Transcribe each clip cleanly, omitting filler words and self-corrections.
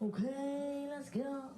Okay, let's go.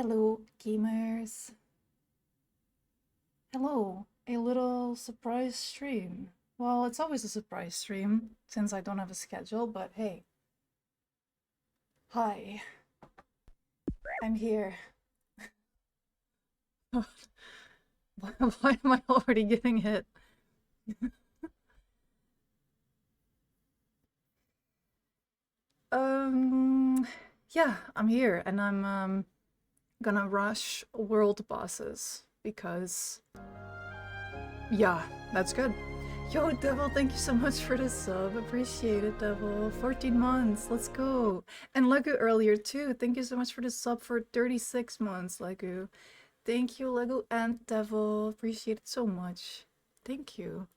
Hello, gamers. Hello, a little surprise stream. Well, it's always a surprise stream since I don't have a schedule, but hey. Hi, I'm here. Why am I already getting hit? Um, yeah, I'm here and I'm gonna rush world bosses because yeah, that's good. Yo, Devil, thank you so much for the sub. Appreciate it, Devil. 14 months. Let's go. And Legu earlier, too. Thank you so much for the sub for 36 months, Legu. Thank you, Legu and Devil. Appreciate it so much. Thank you.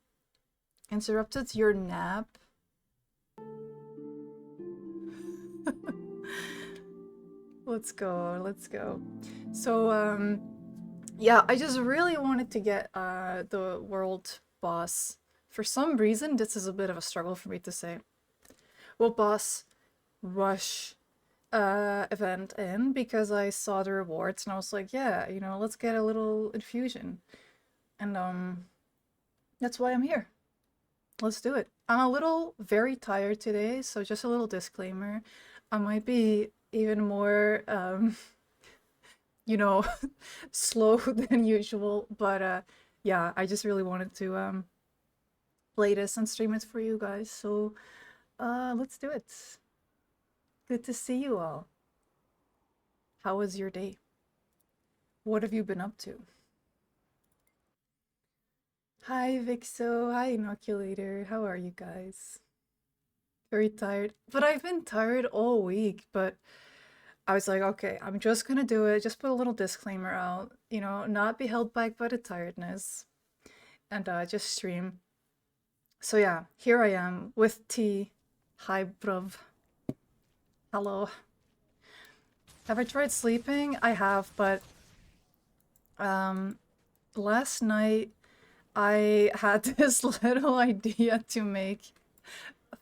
Interrupted your nap? Let's go. Let's go. So, yeah, I just really wanted to get the world boss. For some reason, this is a bit of a struggle for me to say. World boss rush event in because I saw the rewards and I was like, yeah, you know, let's get a little infusion. And that's why I'm here. Let's do it. I'm a little very tired today, so just a little disclaimer. I might be even more you know, slow than usual, but yeah, I just really wanted to play this and stream it for you guys. So let's do it. Good to see you all. How was your day? What have you been up to? Hi, Vixo. Hi, Inoculator. How are you guys? Very tired. But I've been tired all week, but I was like, okay, I'm just gonna do it. Just put a little disclaimer out, you know, not be held back by the tiredness and just stream. So yeah, here I am with tea. Hi, bruv. Hello. Have I tried sleeping? I have, but um, last night I had this little idea to make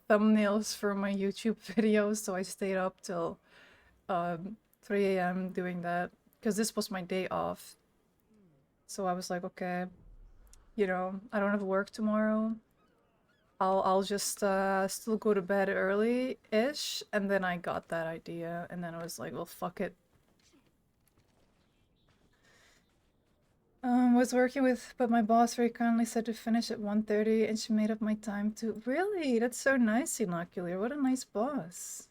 thumbnails for my YouTube videos, so I stayed up till 3 a.m. doing that because this was my day off. So I was like, okay, you know, I don't have work tomorrow. I'll just still go to bed early-ish, and then I got that idea, and then I was like, well, fuck it. Was working with, but my boss very kindly said to finish at 1:30, and she made up my time to. Really? That's so nice, Inocular. What a nice boss.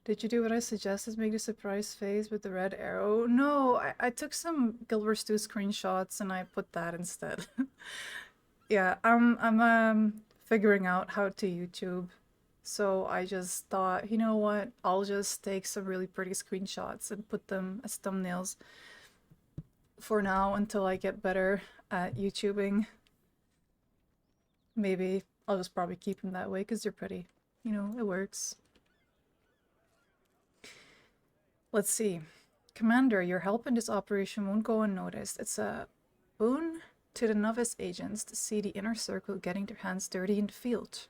Did you do what I suggested? Make the surprise face with the red arrow? No, I took some Gilbert Stew screenshots and I put that instead. Yeah, I'm figuring out how to YouTube. So I just thought, you know what? I'll just take some really pretty screenshots and put them as thumbnails for now until I get better at YouTubing. Maybe I'll just probably keep them that way because they're pretty. You know, it works. Let's see. Commander, your help in this operation won't go unnoticed. It's a boon to the novice agents to see the inner circle getting their hands dirty in the field.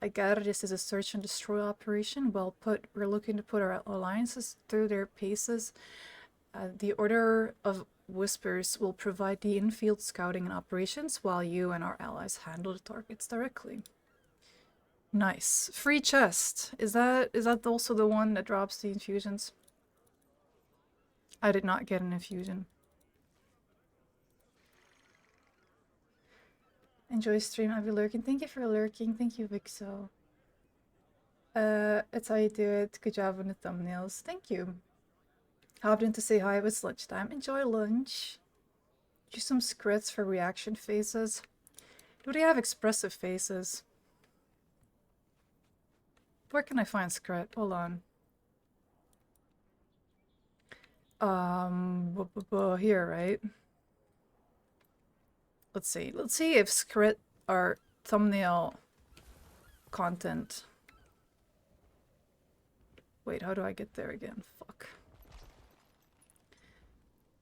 I gather this is a search and destroy operation. Well put. We're looking to put our alliances through their paces. The Order of Whispers will provide the in-field scouting and operations while you and our allies handle the targets directly. Nice. Free chest. Is that also the one that drops the infusions? I did not get an infusion. Enjoy stream. I'll be lurking. Thank you for lurking. Thank you, Vixo. It's how you do it. Good job on the thumbnails. Thank you. Hopped in to say hi. It was lunchtime. Enjoy lunch. Use some scripts for reaction faces. Do they have expressive faces? Where can I find script? Hold on. Here, right? Let's see. Let's see if script are thumbnail content. Wait, how do I get there again? Fuck.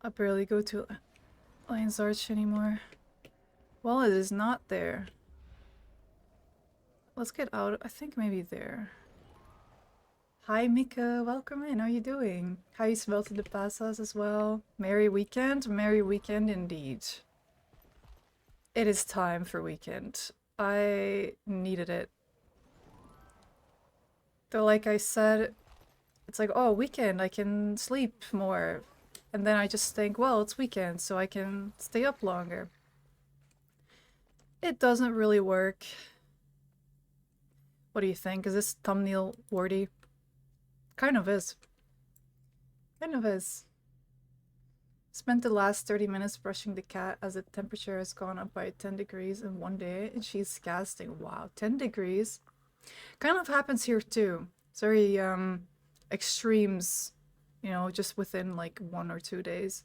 I barely go to Lion's Arch anymore. Well, it is not there. Let's get out. I think maybe there. Hi Mika, welcome in. How you doing? How you smelted the pastas as well? Merry weekend? Merry weekend indeed. It is time for weekend. I needed it. Though like I said, it's like, oh, weekend, I can sleep more. And then I just think, well, it's weekend, so I can stay up longer. It doesn't really work. What do you think? Is this thumbnail worthy? Kind of is. Kind of is. Spent the last 30 minutes brushing the cat as the temperature has gone up by 10 degrees in one day and she's gasping. Wow, 10 degrees? Kind of happens here too. It's very extremes, you know, just within like 1 or 2 days.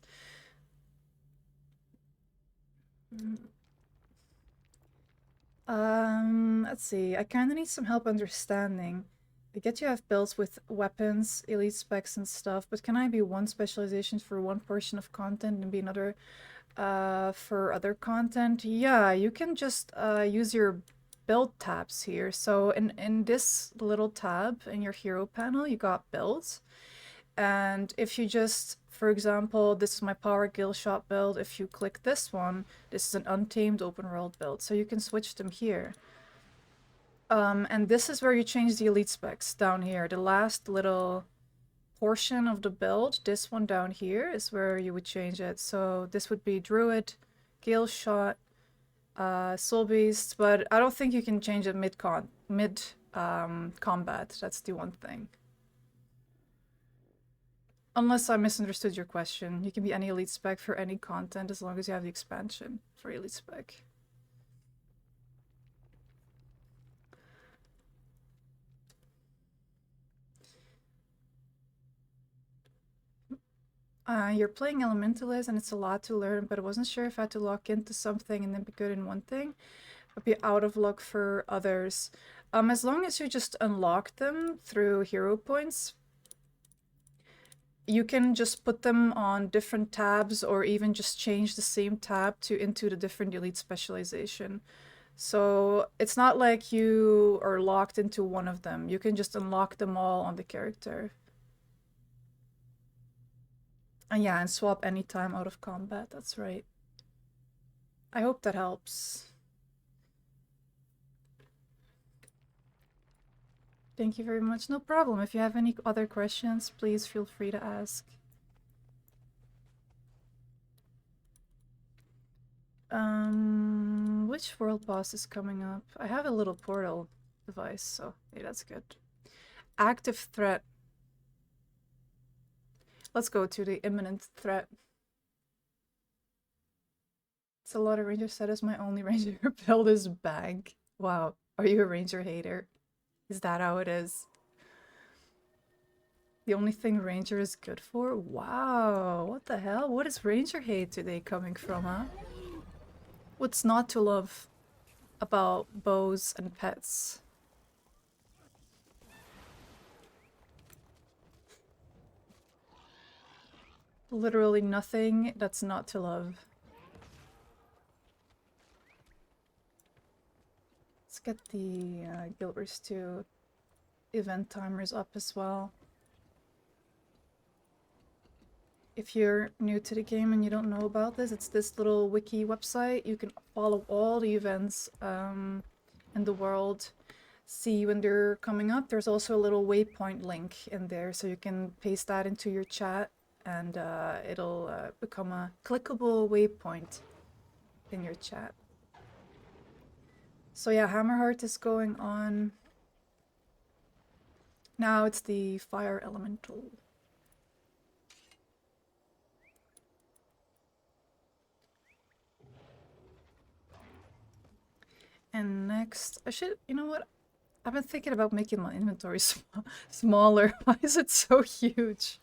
Let's see. I kind of need some help understanding. I get you have builds with weapons, elite specs and stuff, but can I be one specialization for one portion of content and be another for other content? Yeah, you can just use your build tabs here. So in this little tab in your hero panel, you got builds. And if you just, for example, this is my power gill shot build. If you click this one, this is an untamed open world build. So you can switch them here. And this is where you change the elite specs down here. The last little portion of the build, this one down here, is where you would change it. So this would be Druid, Gale Shot, Soul Beast, but I don't think you can change it mid-combat. That's the one thing. Unless I misunderstood your question. You can be any elite spec for any content as long as you have the expansion for elite spec. You're playing Elementalist and it's a lot to learn, but I wasn't sure if I had to lock into something and then be good in one thing, or be out of luck for others. As long as you just unlock them through hero points, you can just put them on different tabs or even just change the same tab to into the different elite specialization. So it's not like you are locked into one of them. You can just unlock them all on the character. And yeah, and swap anytime out of combat, that's right. I hope that helps. Thank you very much. No problem. If you have any other questions, please feel free to ask. Which world boss is coming up? I have a little portal device, so hey, that's good. Active threat. Let's go to the imminent threat. It's a lot of ranger status. My only ranger build is bag. Wow, are you a ranger hater? Is that how it is? The only thing ranger is good for? Wow, what the hell? What is ranger hate today coming from, huh? What's not to love about bows and pets? Literally nothing that's not to love. Let's get the Gilbert's 2 event timers up as well. If you're new to the game and you don't know about this, it's this little wiki website. You can follow all the events in the world, see when they're coming up. There's also a little waypoint link in there, so you can paste that into your chat and it'll become a clickable waypoint in your chat. So yeah, Hammerheart is going on. Now it's the fire elemental. And next, I should, you know what? I've been thinking about making my inventory smaller. Why is it so huge?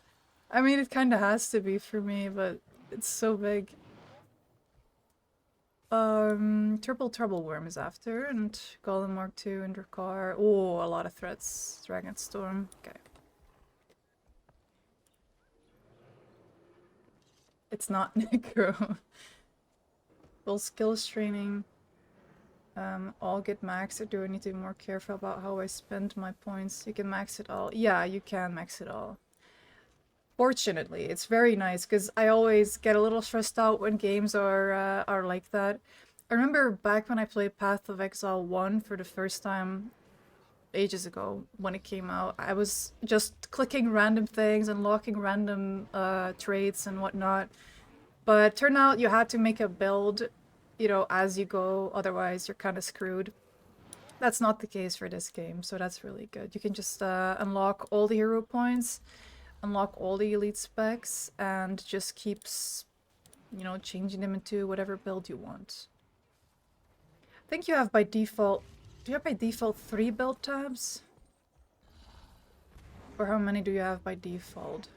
I mean, it kind of has to be for me, but it's so big. Triple Trouble Worm is after, and Golem Mark II, Undercar. Oh, a lot of threats. Dragon Storm. Okay. It's not Necro. Full skills training. All get maxed, or do I need to be more careful about how I spend my points? You can max it all. Yeah, you can max it all. Fortunately, it's very nice because I always get a little stressed out when games are like that. I remember back when I played Path of Exile 1 for the first time ages ago when it came out, I was just clicking random things, unlocking random traits and whatnot. But turned out you had to make a build, you know, as you go, otherwise you're kind of screwed. That's not the case for this game, so that's really good. You can just unlock all the hero points, unlock all the elite specs, and just keeps, you know, changing them into whatever build you want. I think you have by default, do you have by default 3 build tabs? Or how many do you have by default?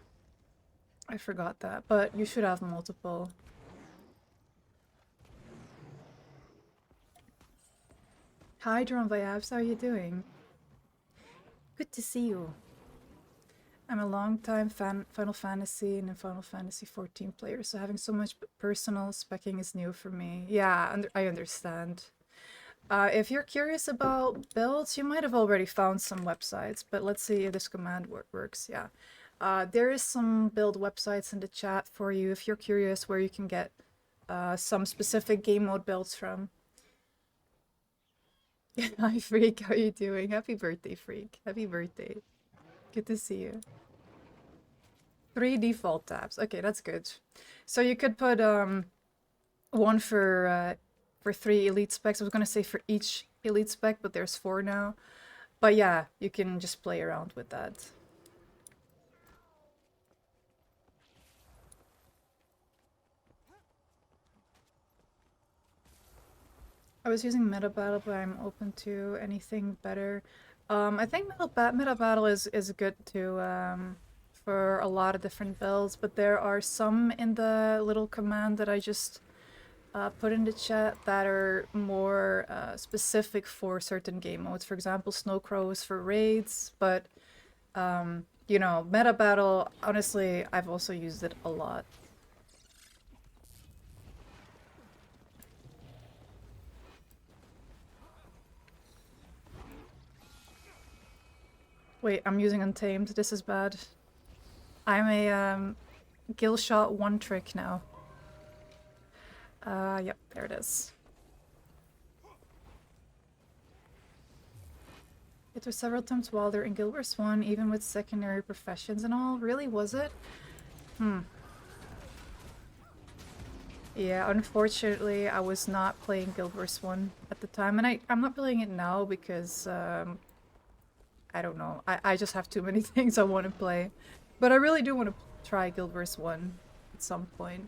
I forgot that, but you should have multiple. Hi, Drone Vibes, how are you doing? Good to see you. I'm a long-time Final Fantasy and Final Fantasy 14 player, so having so much personal specking is new for me. Yeah, I understand. If you're curious about builds, you might have already found some websites, but let's see if this command works. Yeah. There is some build websites in the chat for you if you're curious where you can get some specific game mode builds from. Hi, Freak. How are you doing? Happy birthday, Freak. Happy birthday. Good to see you. 3 default tabs. Okay, that's good. So you could put one for 3 elite specs. I was gonna say for each elite spec, but there's 4 now. But yeah, you can just play around with that. I was using meta battle, but I'm open to anything better. I think meta battle is good to for a lot of different builds, but there are some in the little command that I just put in the chat that are more specific for certain game modes. For example, Snow Crow is for raids, but you know, meta battle, honestly, I've also used it a lot. Wait, I'm using Untamed. This is bad. I'm a gill shot 1 trick now. Yep, there it is. It was several times wilder in Guild Wars 1, even with secondary professions and all. Really, was it? Yeah, unfortunately, I was not playing Guild Wars 1 at the time, and I'm not playing it now because, I don't know. I just have too many things I want to play. But I really do want to try Guild Wars 1 at some point.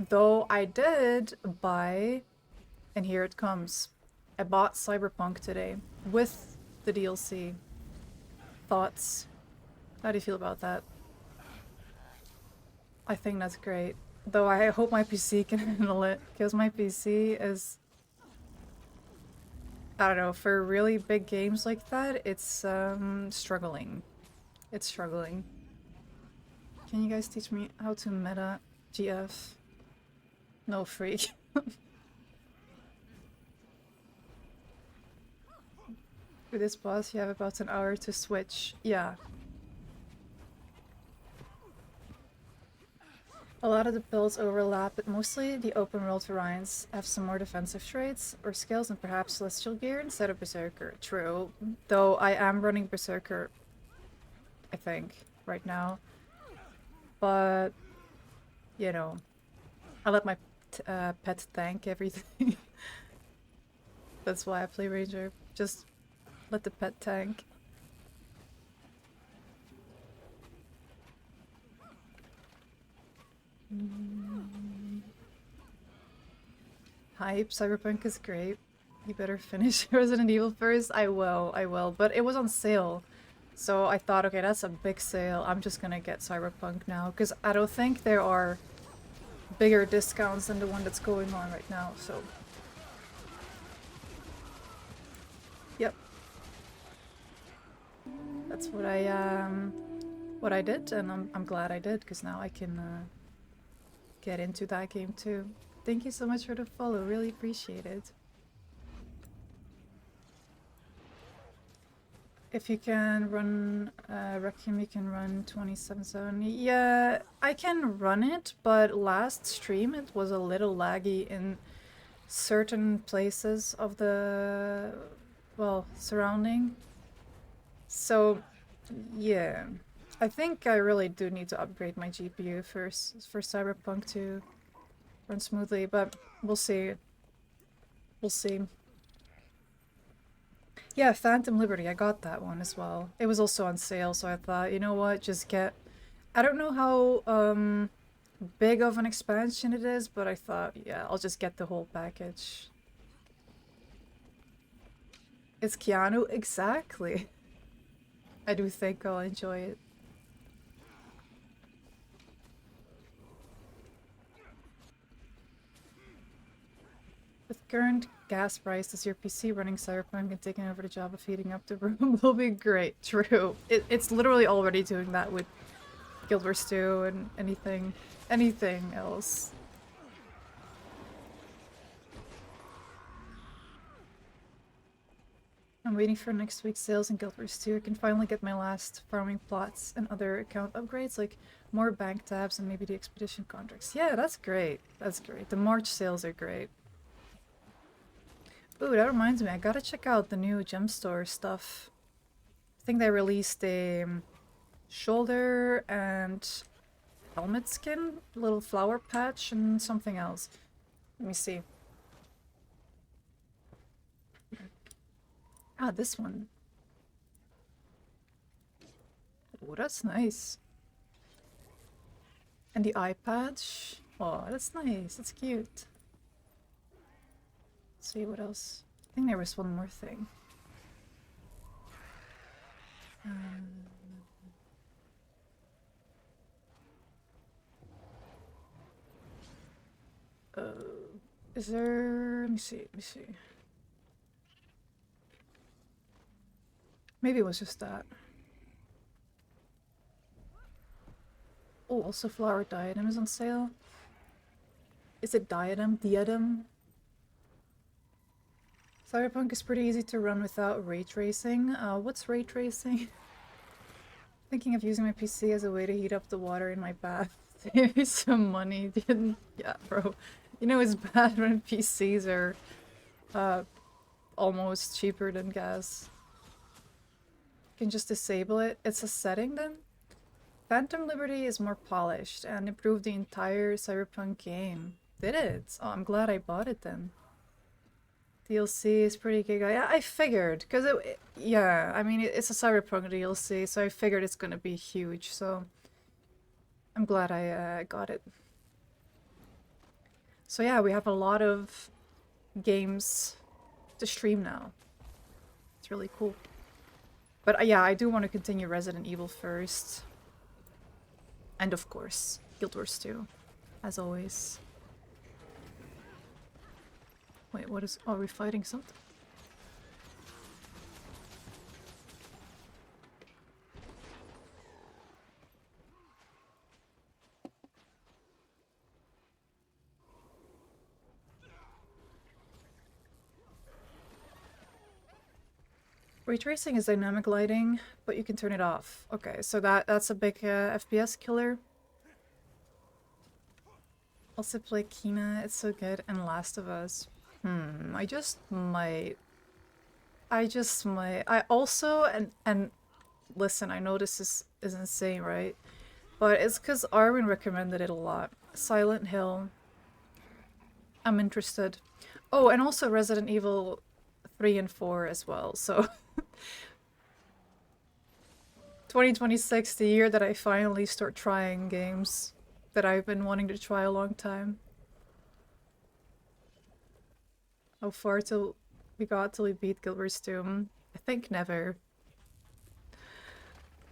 Though I did buy, and here it comes. I bought Cyberpunk today with the DLC. Thoughts? How do you feel about that? I think that's great. Though I hope my PC can handle it, because my PC is... I don't know, for really big games like that, it's struggling. It's struggling. Can you guys teach me how to meta GF? No, freak. With this boss, you have about an hour to switch. Yeah. A lot of the builds overlap, but mostly the open world variants have some more defensive traits or skills and perhaps celestial gear instead of berserker. True. Though I am running berserker, I think, right now. But, you know, I let my pet tank everything. That's why I play ranger. Just let the pet tank. Hype, Cyberpunk is great. You better finish Resident Evil first. I will. But it was on sale. So I thought, okay, that's a big sale. I'm just gonna get Cyberpunk now. Because I don't think there are bigger discounts than the one that's going on right now, so... Yep. That's what I did, and I'm glad I did, because now I can get into that game too. Thank you so much for the follow, really appreciate it. If you can run Requiem, you can run 27/7. Yeah, I can run it, but last stream it was a little laggy in certain places of the, well, surrounding. So, yeah. I think I really do need to upgrade my GPU first for Cyberpunk to run smoothly, but we'll see. We'll see. Yeah, Phantom Liberty, I got that one as well. It was also on sale, so I thought, you know what, just get... I don't know how big of an expansion it is, but I thought, yeah, I'll just get the whole package. It's Keanu? Exactly. I do think I'll enjoy it. With current gas prices, your PC running Cyberpunk and taking over the job of heating up the room will be great. True. It's literally already doing that with Guild Wars 2 and anything else. I'm waiting for next week's sales in Guild Wars 2. I can finally get my last farming plots and other account upgrades, like more bank tabs and maybe the expedition contracts. Yeah, that's great. That's great. The March sales are great. Ooh, that reminds me, I gotta check out the new gem store stuff. I think they released a shoulder and helmet skin, little flower patch, and something else. Let me see. Ah, this one. Oh, that's nice. And the eye patch. Oh, that's nice. That's cute. Let's see what else. I think there was one more thing. Is there... Let me see. Maybe it was just that. Oh, also flower diadem is on sale. Is it diadem? Diadem? Cyberpunk is pretty easy to run without ray tracing. What's ray tracing? Thinking of using my PC as a way to heat up the water in my bath. Save me some money. Yeah, bro. You know it's bad when PCs are almost cheaper than gas. You can just disable it. It's a setting then? Phantom Liberty is more polished and improved the entire Cyberpunk game. Did it? Oh, I'm glad I bought it then. DLC is pretty good. Yeah, I figured, because yeah, I mean, it's a Cyberpunk DLC, so I figured it's gonna be huge, so I'm glad I got it. So yeah, we have a lot of games to stream now. It's really cool. But yeah, I do want to continue Resident Evil first. And of course, Guild Wars 2, as always. Wait, what is... Are we fighting something? Ray tracing is dynamic lighting, but you can turn it off. Okay, so that's a big FPS killer. Also play Kina, it's so good, and Last of Us. I just might. I also, and listen, I know this is insane, right? But it's because Arwen recommended it a lot. Silent Hill. I'm interested. Oh, and also Resident Evil 3 and 4 as well, so... 2026, the year that I finally start trying games that I've been wanting to try a long time. How far till we got till we beat Guild Wars 2? I think never.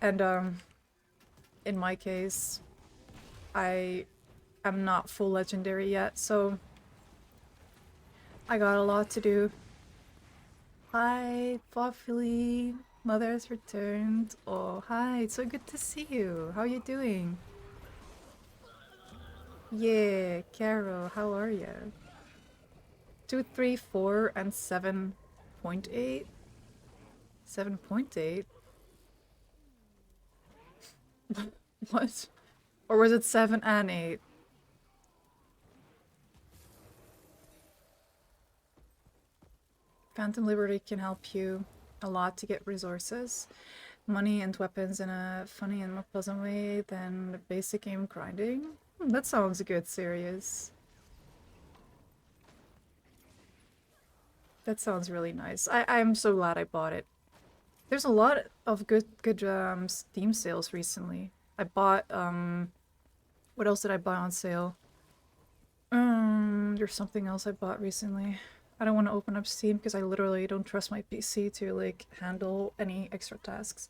And in my case, I am not full legendary yet, so I got a lot to do. Hi, Buffily. Mother has returned. Oh, hi. It's so good to see you. How are you doing? Yeah, Carol, how are you? 2, 3, 4, and 7.8. 7.8? What? Or was it 7 and 8? Phantom Liberty can help you a lot to get resources, money and weapons in a funny and more pleasant way than the basic game grinding. That sounds good, serious. That sounds really nice. I'm so glad I bought it. There's a lot of good Steam sales recently. I bought what else did I buy on sale? There's something else I bought recently. I don't want to open up Steam because I literally don't trust my PC to like handle any extra tasks.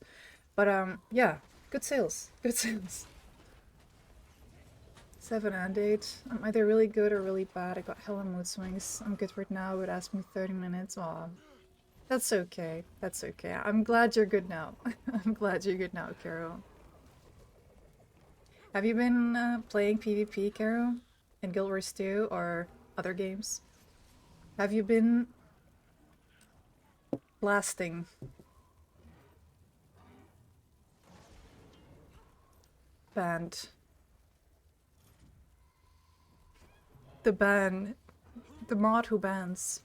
But yeah, good sales. Good sales. 7 and 8. I'm either really good or really bad. I got hella mood swings. I'm good right now. It would ask me 30 minutes. Aw. That's okay. That's okay. I'm glad you're good now. I'm glad you're good now, Caro. Have you been playing PvP, Caro? In Guild Wars 2 or other games? Have you been blasting? Banned. The ban. The mod who bans.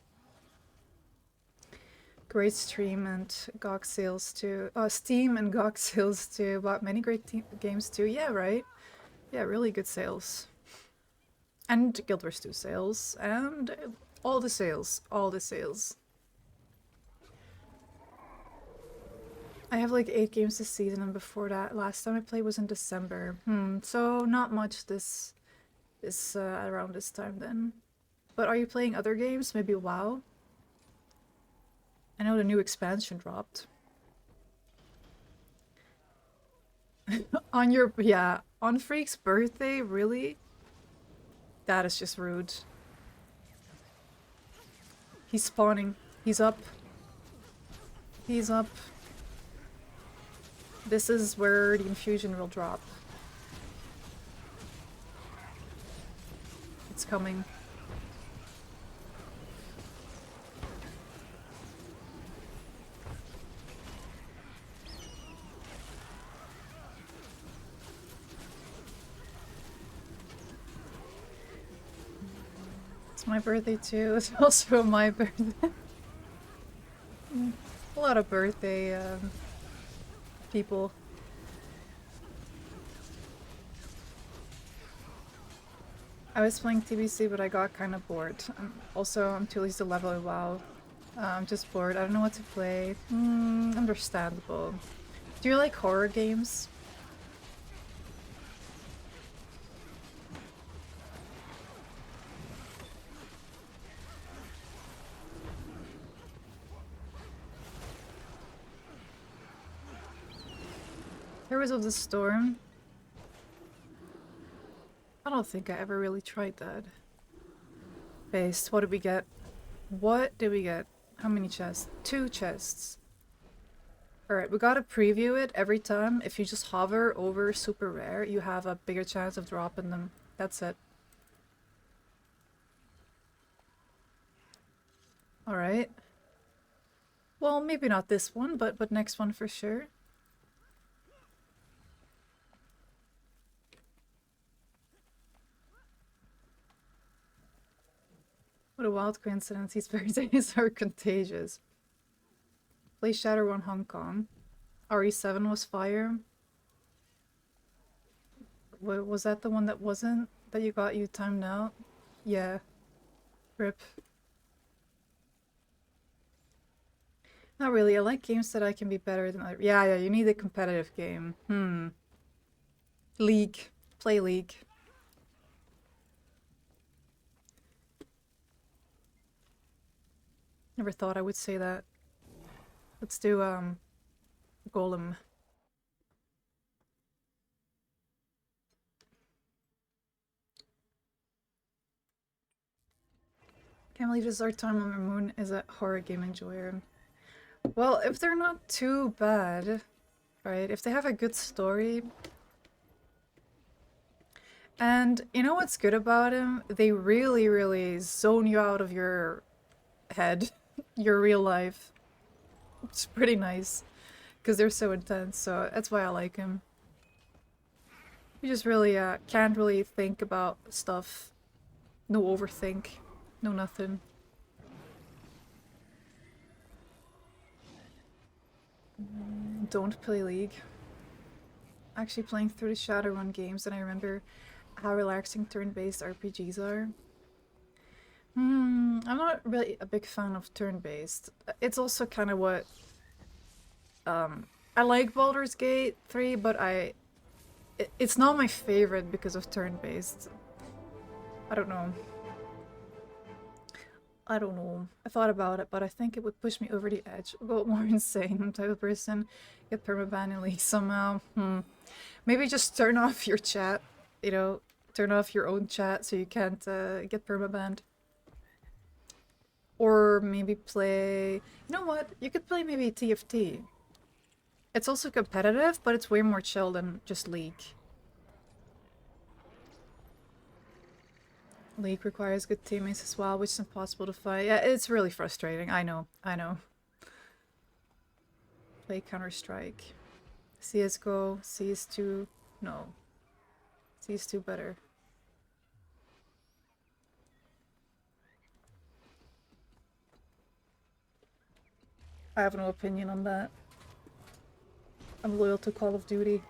Great stream and GOG sales too. Steam and GOG sales too. Bought many great games too. Yeah, right? Yeah, really good sales. And Guild Wars 2 sales. And all the sales. All the sales. I have like 8 games this season, and before that, last time I played was in December. So not much this around this time then. But are you playing other games? Maybe WoW? I know the new expansion dropped. On Freak's birthday, really? That is just rude. He's spawning. He's up. He's up. This is where the infusion will drop. It's coming. It's my birthday too. It's also my birthday. A lot of birthday people. I was playing TBC, but I got kind of bored. I'm too lazy to level in WoW. I'm just bored. I don't know what to play. Understandable. Do you like horror games? Heroes of the Storm? I don't think I ever really tried that. Based, what did we get? What did we get? How many chests? 2 chests. Alright, we gotta preview it every time. If you just hover over super rare, you have a bigger chance of dropping them. That's it. Alright. Well, maybe not this one, but next one for sure. What a wild coincidence. These birthdays are contagious. Play Shadow on Hong Kong. RE7 was fire. Was that the one that wasn't? That you got you timed out? Yeah. Rip. Not really. I like games that I can be better than other. Yeah, you need a competitive game. League. Play League. Never thought I would say that. Let's do, Golem. Can't believe this is our time on the moon is a horror game enjoyer. Well, if they're not too bad, right? If they have a good story. And you know what's good about them? They really, really zone you out of your head. Your real life. It's pretty nice because they're so intense, so that's why I like him. You just really can't really think about stuff. No overthink. No nothing. Don't play League. Actually playing through the Shadowrun games and I remember how relaxing turn-based RPGs are. I'm not really a big fan of turn-based. It's also kind of what I like Baldur's Gate 3, but it's not my favorite because of turn-based. I don't know. I don't know. I thought about it, but I think it would push me over the edge. Go more insane. I'm the type of person get permaban in League somehow. Maybe just turn off your chat. You know, turn off your own chat so you can't get permabanned. Or maybe play... You know what? You could play maybe TFT. It's also competitive, but it's way more chill than just League. League requires good teammates as well, which is impossible to fight. Yeah, it's really frustrating. I know. Play Counter-Strike. CSGO, CS2... No. CS2 better. I have no opinion on that. I'm loyal to Call of Duty.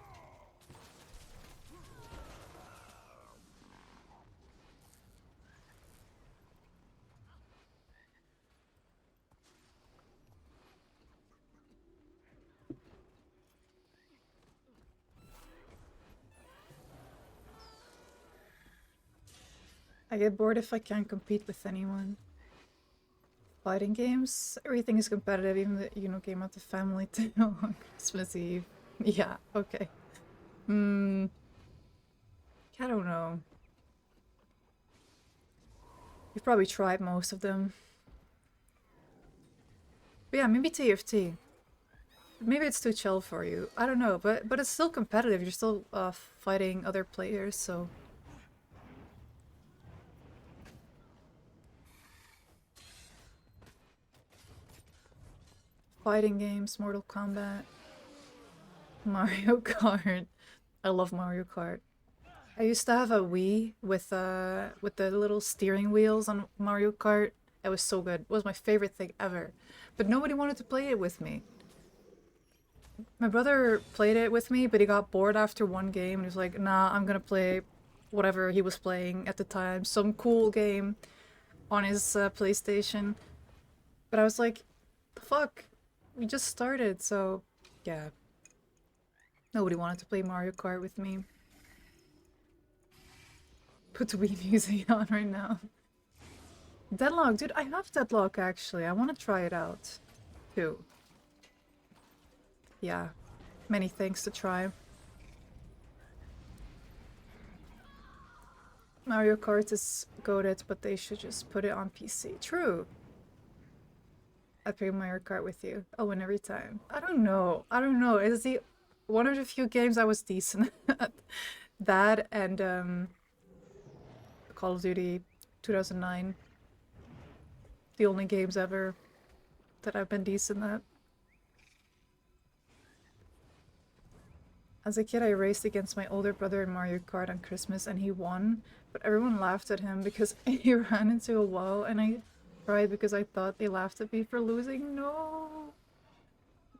I get bored if I can't compete with anyone. Fighting games, everything is competitive, even the Game of the Family too on Christmas Eve. Yeah, okay. I don't know. You've probably tried most of them. But yeah, maybe TFT. Maybe it's too chill for you. I don't know, but it's still competitive. You're still fighting other players, so... Fighting games, Mortal Kombat, Mario Kart. I love Mario Kart. I used to have a Wii with the little steering wheels on Mario Kart. It was so good. It was my favorite thing ever. But nobody wanted to play it with me. My brother played it with me, but he got bored after one game and he was like, nah, I'm gonna play whatever he was playing at the time. Some cool game on his PlayStation. But I was like, the fuck? We just started, so yeah. Nobody wanted to play Mario Kart with me. Put the Wii music on right now. Deadlock, dude, I have Deadlock actually. I want to try it out too. Yeah, many things to try. Mario Kart is goated, but they should just put it on PC. True. I play Mario Kart with you. I'll win every time. I don't know. It's the one of the few games I was decent at. That and Call of Duty 2009. The only games ever that I've been decent at. As a kid, I raced against my older brother in Mario Kart on Christmas and he won, but everyone laughed at him because he ran into a wall and I cried because I thought they laughed at me for losing. No!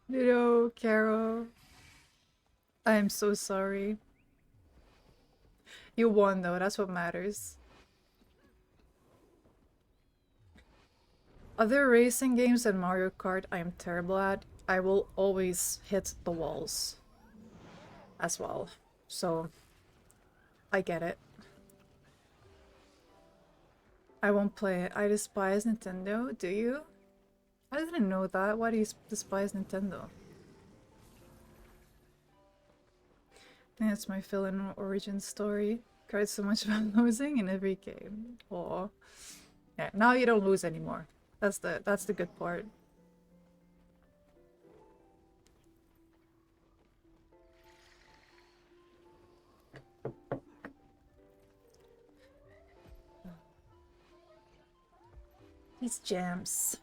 No, Carol. I am so sorry. You won though, that's what matters. Other racing games than Mario Kart I am terrible at. I will always hit the walls as well. So, I get it. I won't play it. I despise Nintendo. Do you? I didn't know that. Why do you despise Nintendo? I think that's my fill-in origin story. Cried so much about losing in every game. Aw. Yeah, now you don't lose anymore. That's the good part. These jams.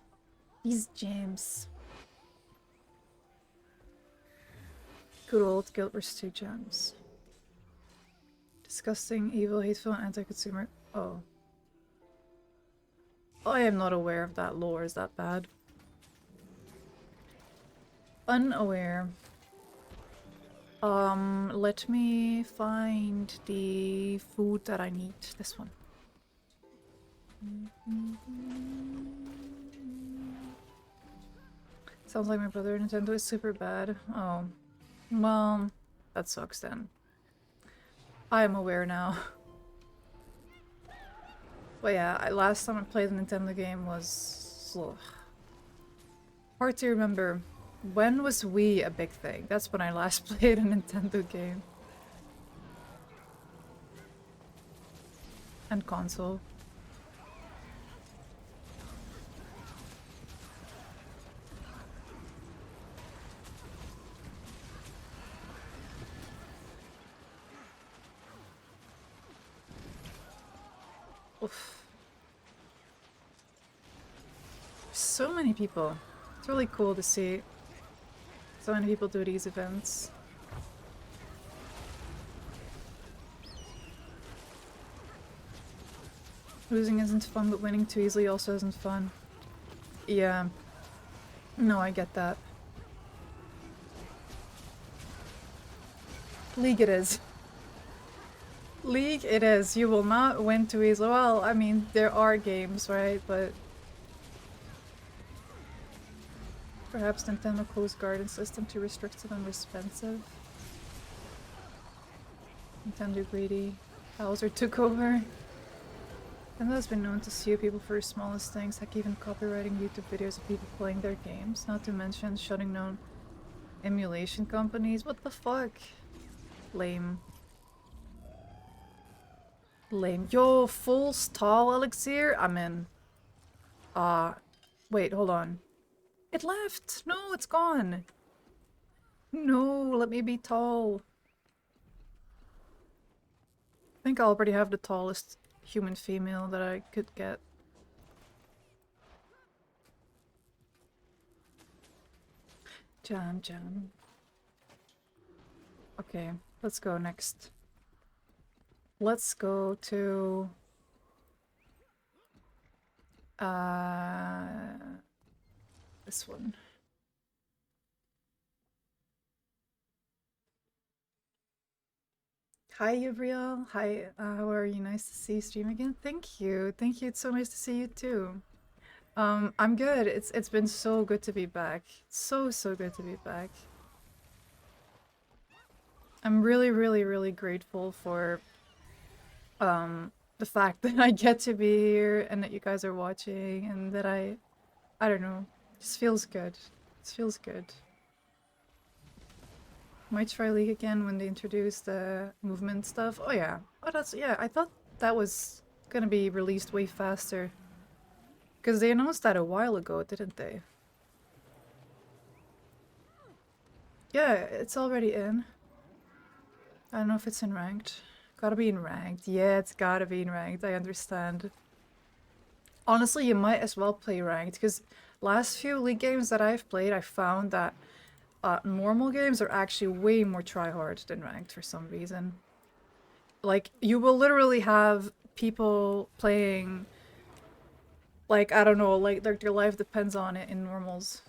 These jams. Good old Guild Wars 2 gems. Disgusting, evil, hateful, anti-consumer. Oh. I am not aware of that lore. Is that bad? Unaware. Let me find the food that I need. This one. Sounds like my brother. Nintendo is super bad. Oh. Well, that sucks then. I am aware now. But yeah, last time I played a Nintendo game was... ugh, hard to remember. When was Wii a big thing? That's when I last played a Nintendo game. And console. Oof. So many people. It's really cool to see so many people do these events. Losing isn't fun, but winning too easily also isn't fun. Yeah. No, I get that. League it is. League it is. You will not win too easily. Well, I mean, there are games, right? But perhaps Nintendo closed garden system too restrictive and expensive. Nintendo greedy. Bowser took over. Nintendo has been known to sue people for the smallest things, like even copywriting YouTube videos of people playing their games. Not to mention shutting down emulation companies. What the fuck? Lame. Lame. Yo, full stall elixir? I'm in. Wait, hold on. It left! No, it's gone! No, let me be tall. I think I already have the tallest human female that I could get. Jam. Okay, let's go next. Let's go to... this one. Hi, Gabriel. Hi, how are you? Nice to see you stream again. Thank you. Thank you. It's so nice to see you too. I'm good. It's been so good to be back. So good to be back. I'm really grateful for the fact that I get to be here and that you guys are watching and that I don't know, just feels good. It feels good. Might try League again when they introduce the movement stuff. Oh yeah. Oh, yeah, I thought that was gonna be released way faster. Because they announced that a while ago, didn't they? Yeah, it's already in. I don't know if it's in ranked. Gotta be in ranked. Yeah, it's gotta be in ranked. I understand. Honestly, you might as well play ranked, because last few League games that I've played, I found that normal games are actually way more tryhard than ranked for some reason. Like, you will literally have people playing, like, I don't know, like their life depends on it in normals.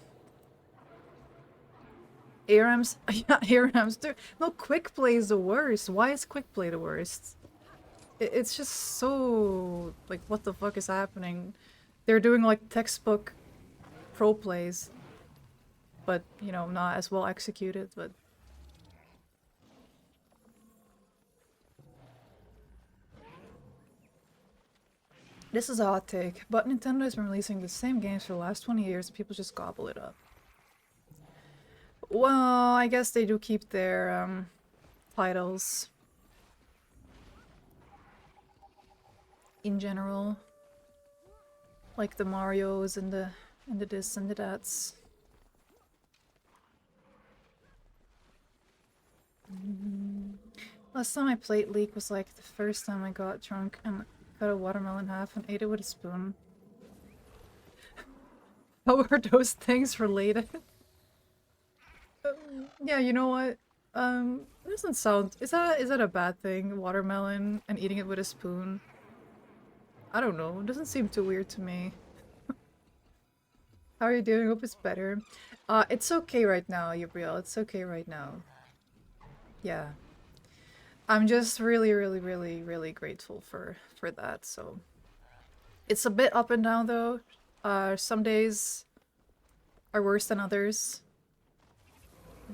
ARMs? Yeah, ARMs. No, quick play is the worst. Why is quick play the worst? It's just so... like, what the fuck is happening? They're doing, like, textbook pro plays. But, you know, not as well executed, but... This is a hot take, but Nintendo has been releasing the same games for the last 20 years and people just gobble it up. Well, I guess they do keep their titles in general, like the Marios and the this and the that's. Last time I played League was like the first time I got drunk and cut a watermelon in half and ate it with a spoon. How are those things related? Yeah, you know what? It doesn't sound... Is that a bad thing? Watermelon and eating it with a spoon? I don't know. It doesn't seem too weird to me. How are you doing? Hope it's better. It's okay right now, Gabriel. It's okay right now. Yeah. I'm just really, really, really, really grateful for that, so... It's a bit up and down, though. Some days are worse than others.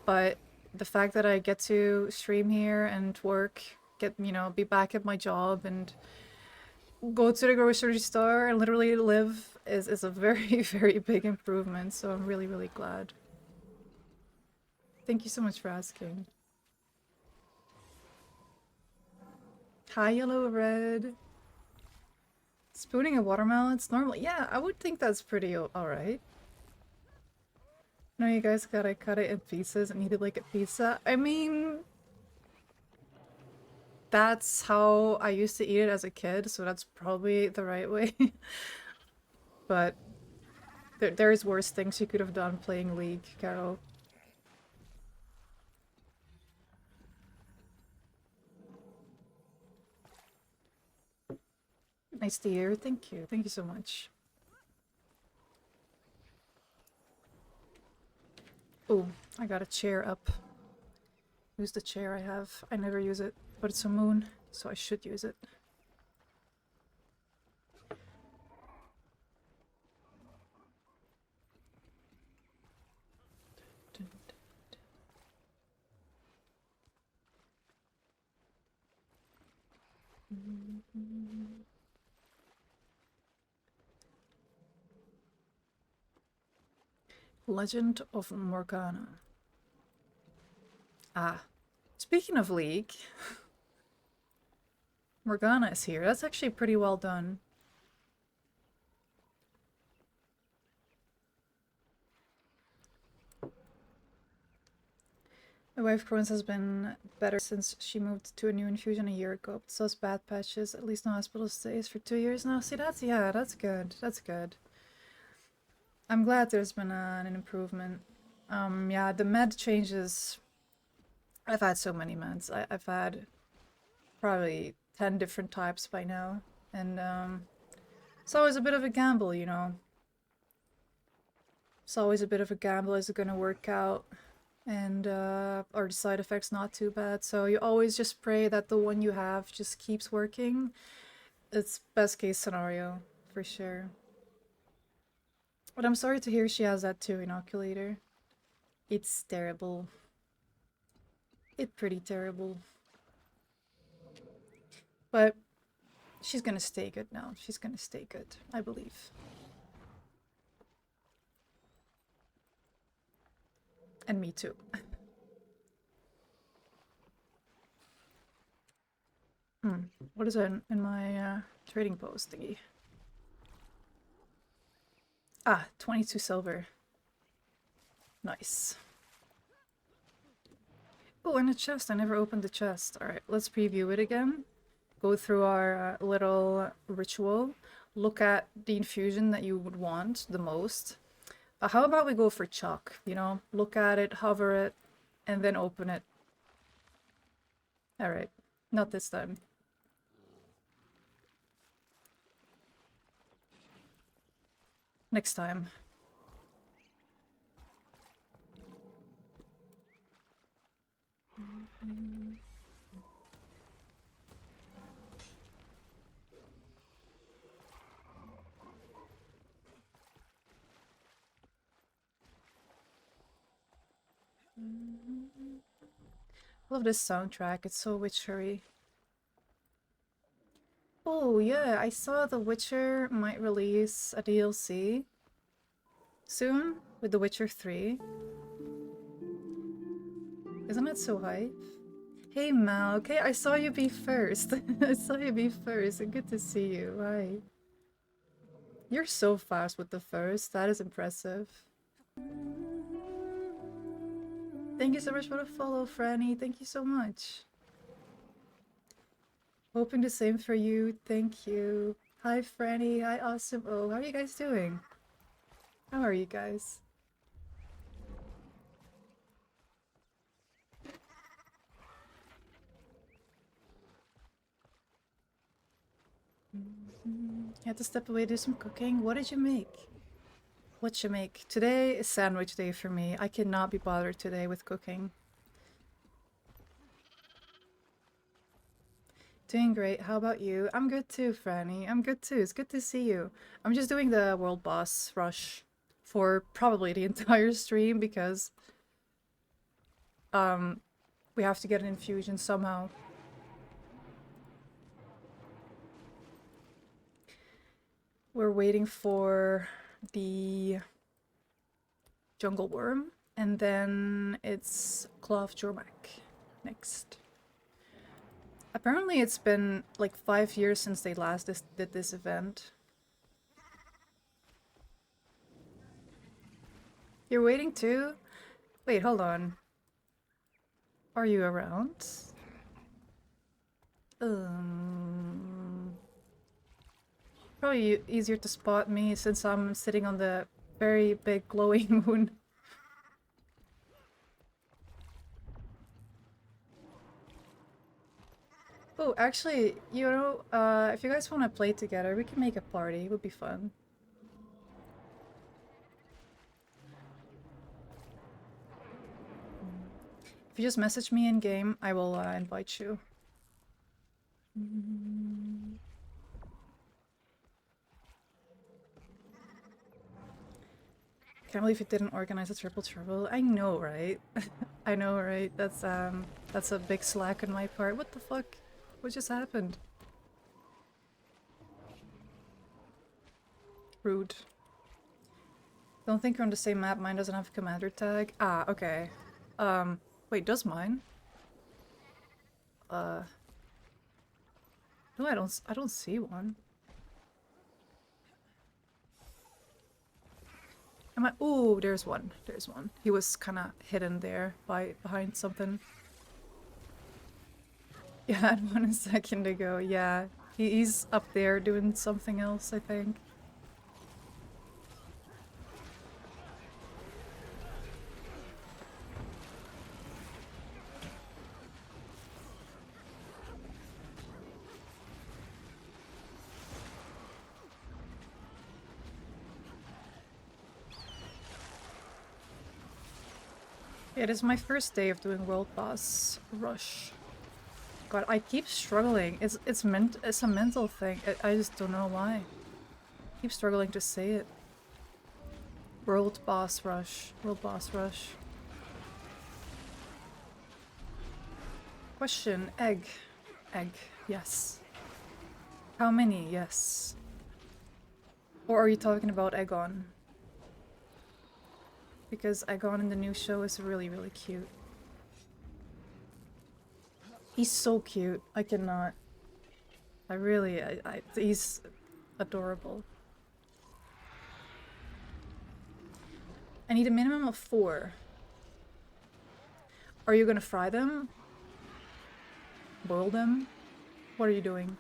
But the fact that I get to stream here and work, be back at my job and go to the grocery store and literally live is a very, very big improvement. So I'm really, really glad. Thank you so much for asking. Hi, Yellow Red. Spooning a watermelon, it's normal. Yeah, I would think that's pretty alright. No, you guys gotta cut it in pieces and eat it like a pizza. I mean... That's how I used to eat it as a kid, so that's probably the right way. But there's worse things you could have done playing League, Carol. Nice to hear. Thank you. Thank you so much. Oh, I got a chair up. Use the chair I have. I never use it, but it's a moon, so I should use it. Legend of Morgana. Ah, speaking of League, Morgana is here. That's actually pretty well done. My wife Crohn's has been better since she moved to a new infusion a year ago. So it's bad patches, at least no hospital stays for 2 years now. See, that's good. That's good. I'm glad there's been an improvement. Yeah, the med changes. I've had so many meds. I've had probably 10 different types by now. And it's always a bit of a gamble, you know. It's always a bit of a gamble. Is it going to work out? And are the side effects not too bad? So you always just pray that the one you have just keeps working. It's best case scenario, for sure. But I'm sorry to hear she has that too, inoculator. It's terrible. It's pretty terrible. But she's gonna stay good now. She's gonna stay good, I believe. And me too. What is it in my trading post thingy? Ah, 22 silver. Nice. Oh, and a chest. I never opened the chest. Alright, let's preview it again. Go through our little ritual. Look at the infusion that you would want the most. How about we go for chalk, you know? Look at it, hover it, and then open it. Alright, not this time. Next time. I love this soundtrack, it's so witchery. Oh yeah, I saw The Witcher might release a DLC soon with The Witcher 3. Isn't it so hype? Hey Mal, okay, I saw you be first. I saw you be first, and good to see you. Hi. You're so fast with the first, that is impressive. Thank you so much for the follow, Franny. Thank you so much. Hoping the same for you. Thank you. Hi, Franny. Hi, Awesome. Oh, how are you guys doing? How are you guys? You had to step away, do some cooking. What did you make? What you make? Today is sandwich day for me. I cannot be bothered today with cooking. Doing great. How about you? I'm good too, Franny. I'm good too. It's good to see you. I'm just doing the world boss rush for probably the entire stream because we have to get an infusion somehow. We're waiting for the jungle worm, and then it's Claw of Jormak next. Apparently it's been like 5 years since they last did this event. You're waiting too? Wait, hold on. Are you around? Probably easier to spot me since I'm sitting on the very big glowing moon. Oh, actually, you know, if you guys want to play together, we can make a party. It would be fun. If you just message me in game, I will invite you. Can't believe you didn't organize a triple trouble. I know, right? I know, right? That's a big slack on my part. What the fuck? What just happened? Rude. Don't think you're on the same map. Mine doesn't have a commander tag. Ah, okay. Wait, does mine? No, I don't see one. Am I? Ooh, there's one. There's one. He was kind of hidden there behind something. Yeah, I had one a second ago. Yeah, he's up there doing something else, I think. It is my first day of doing world boss rush. God, I keep struggling. It's a mental thing. I just don't know why. I keep struggling to say it. World boss rush. World boss rush. Question. Egg. Egg. Yes. How many? Yes. Or are you talking about Egon? Because Egon in the new show is really, really cute. He's so cute. I cannot. He's adorable. I need a minimum of 4. Are you gonna fry them? Boil them? What are you doing?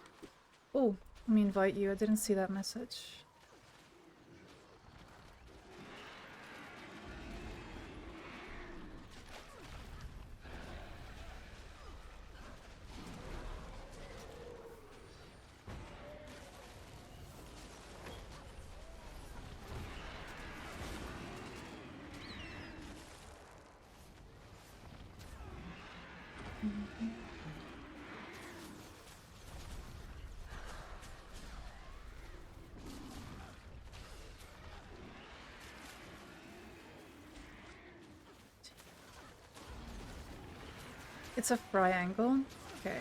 Oh, let me invite you. I didn't see that message. It's a fry angle? Okay.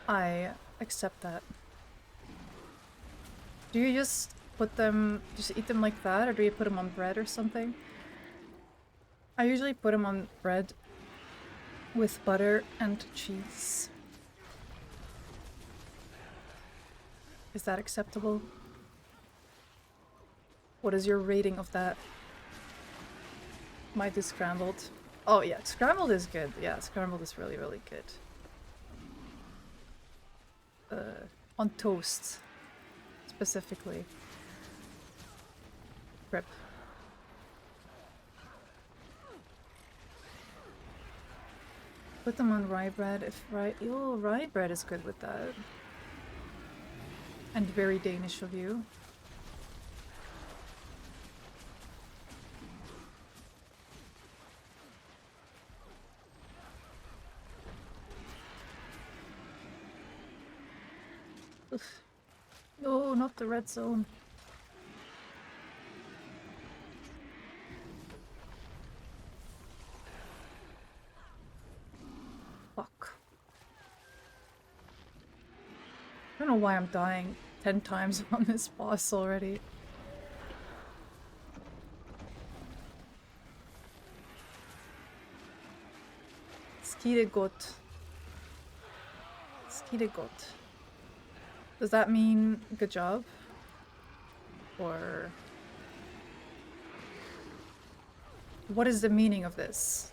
I accept that. Do you just just eat them like that, or do you put them on bread or something? I usually put them on bread with butter and cheese. Is that acceptable? What is your rating of that? Might do scrambled. Oh yeah, scrambled is good. Yeah, scrambled is really, really good. On toast, specifically. Rip. Put them on rye bread if rye... Oh, rye bread is good with that. And very Danish of you. Ugh. No, not the red zone. Fuck. I don't know why I'm dying 10 times on this boss already. Skidegot. Skidegot. Does that mean good job? Or what is the meaning of this?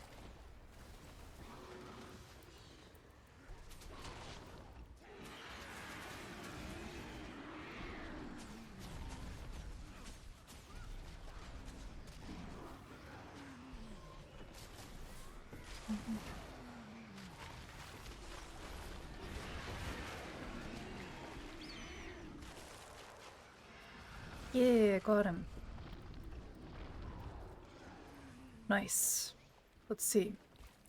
Yeah, got him. Nice. Let's see.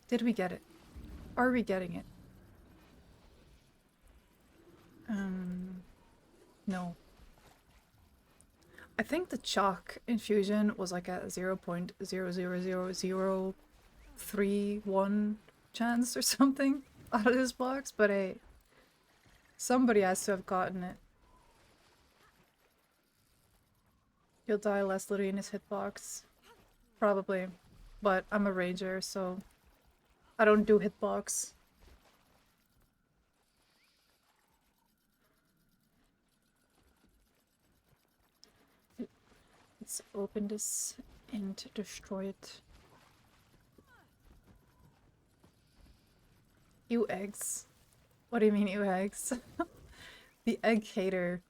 Did we get it? Are we getting it? No. I think the chalk infusion was like a 0.0000031 chance or something out of this box, but hey, somebody has to have gotten it. You'll die less literally in his hitbox. Probably. But I'm a ranger, so I don't do hitbox. Let's open this and destroy it. Ew eggs. What do you mean ew eggs? The egg hater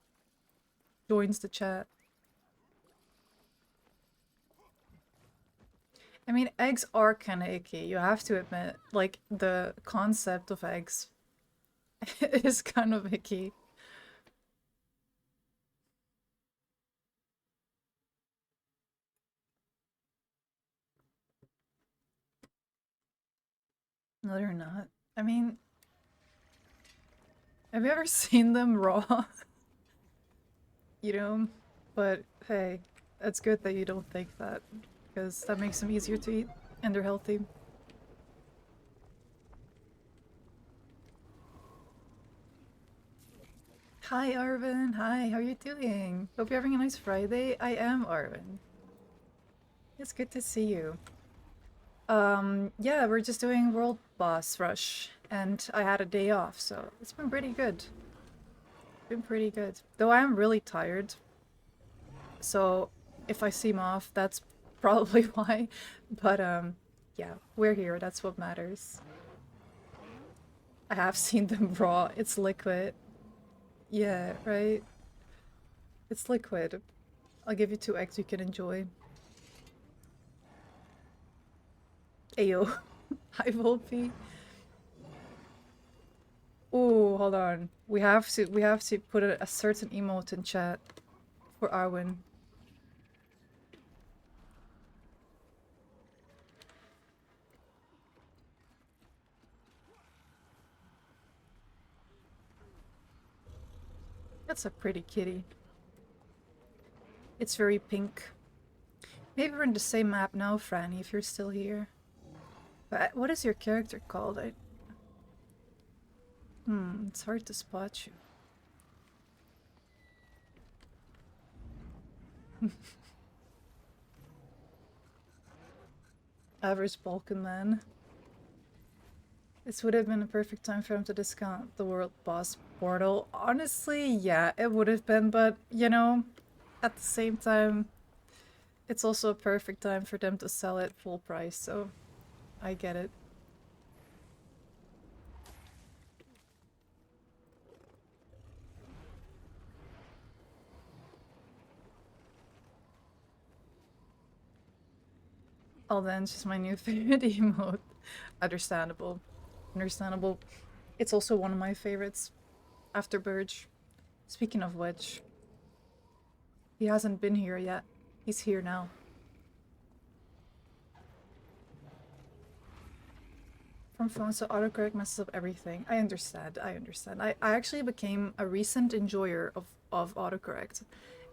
joins the chat. I mean, eggs are kind of icky, you have to admit. Like, the concept of eggs is kind of icky. No, they're not. I mean, have you ever seen them raw? You know? But hey, it's good that you don't think that, because that makes them easier to eat, and they're healthy. Hi Arvin, hi, how are you doing? Hope you're having a nice Friday. I am Arvin. It's good to see you. Yeah, we're just doing World Boss Rush, and I had a day off, so it's been pretty good. Been pretty good. Though I am really tired, so if I seem off, that's probably why. But yeah, we're here, that's what matters. I have seen them raw, it's liquid. Yeah, right? It's liquid. I'll give you 2 eggs you can enjoy. Ayo. Hi Volpe. Ooh, hold on. We have to put a certain emote in chat for Arwen. That's a pretty kitty. It's very pink. Maybe we're in the same map now, Franny, if you're still here. But what is your character called? It's hard to spot you. Average Balkan man. This would have been a perfect time for him to discount the world boss portal. Honestly, yeah, it would have been, but you know, at the same time, it's also a perfect time for them to sell it full price, so I get it. Oh, then it's just my new favorite emote. Understandable. Understandable. It's also one of my favorites after Burge. Speaking of which, he hasn't been here yet. He's here now. From phones, so autocorrect messes up everything. I understand, I understand. I actually became a recent enjoyer of autocorrect.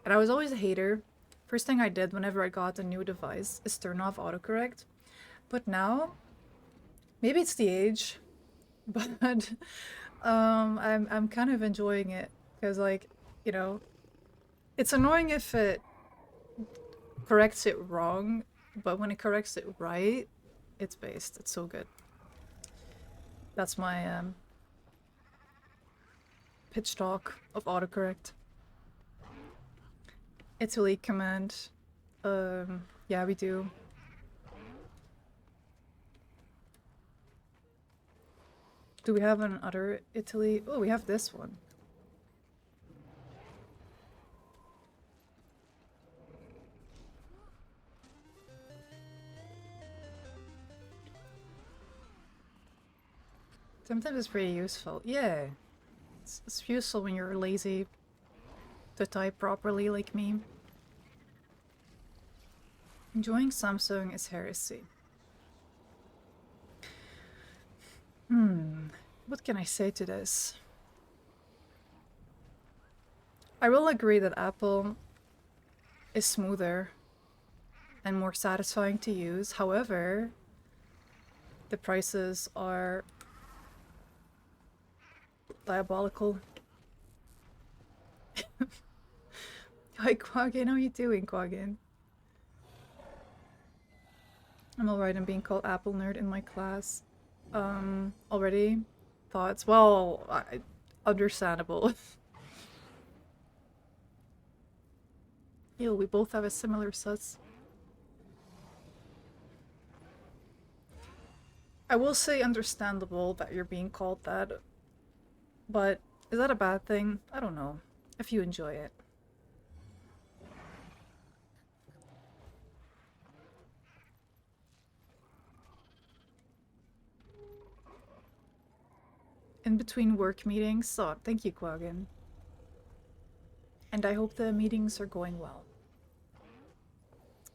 And I was always a hater. First thing I did whenever I got a new device is turn off autocorrect. But now, maybe it's the age, but I'm kind of enjoying it. Because like, you know, it's annoying if it corrects it wrong, but when it corrects it right, it's based. It's so good. That's my pitch talk of autocorrect. Italy command. Yeah, we do. Do we have another Italy? Oh, we have this one. Sometimes it's pretty useful. Yeah. It's useful when you're lazy to type properly like me. Enjoying Samsung is heresy. What can I say to this? I will agree that Apple is smoother and more satisfying to use. However, the prices are diabolical. Hi Quagin, how are you doing, Quagin? I'm alright, I'm being called Apple nerd in my class. Already? Thoughts? Well, understandable. Ew, we both have a similar sus. I will say understandable that you're being called that, but is that a bad thing? I don't know. If you enjoy it. In between work meetings, so thank you, Quagin. And I hope the meetings are going well.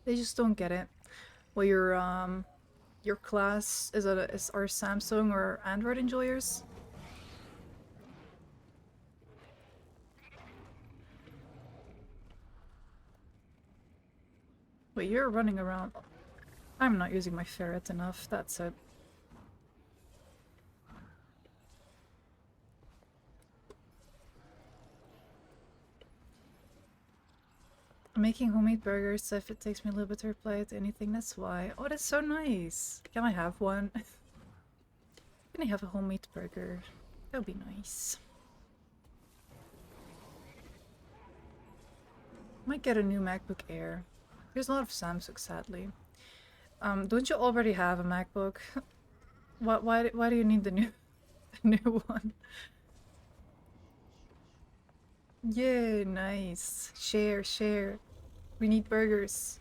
They just don't get it. Well, your class is are Samsung or Android enjoyers? Wait, you're running around. I'm not using my ferret enough, that's it. I'm making homemade burgers, so if it takes me a little bit to reply to anything, that's why. Oh, that's so nice. Can I have one? Can I have a homemade burger? That would be nice. Might get a new MacBook Air. There's a lot of Samsung, sadly. Don't you already have a MacBook? Why do you need the new one? Yeah, nice. Share, share. We need burgers.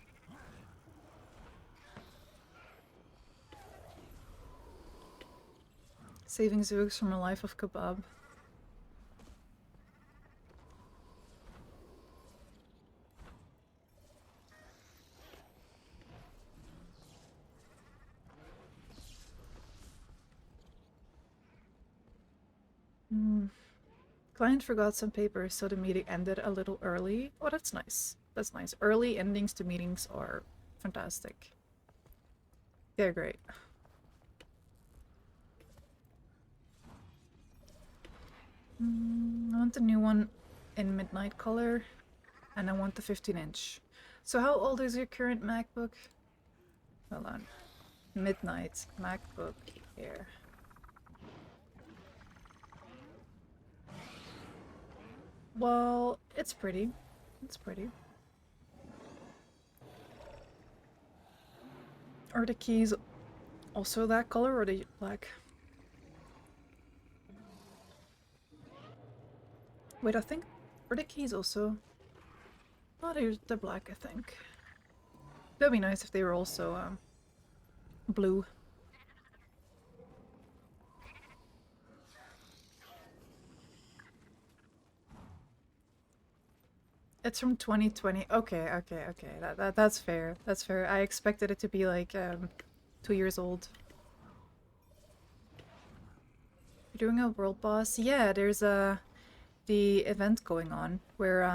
Saving Zooks from a life of kebab. Client forgot some papers, so the meeting ended a little early. Oh, that's nice. That's nice. Early endings to meetings are fantastic. They're great. I want the new one in midnight color, and I want the 15-inch. So how old is your current MacBook? Hold on. Midnight MacBook Air. Well, it's pretty. It's pretty. Are the keys also that color or are they black? Wait, I think... Are the keys also... Oh, they're black, I think. That'd be nice if they were also, blue. It's from 2020. Okay, okay, okay. That's fair. That's fair. I expected it to be like 2 years old. You're doing a world boss? Yeah, there's the event going on where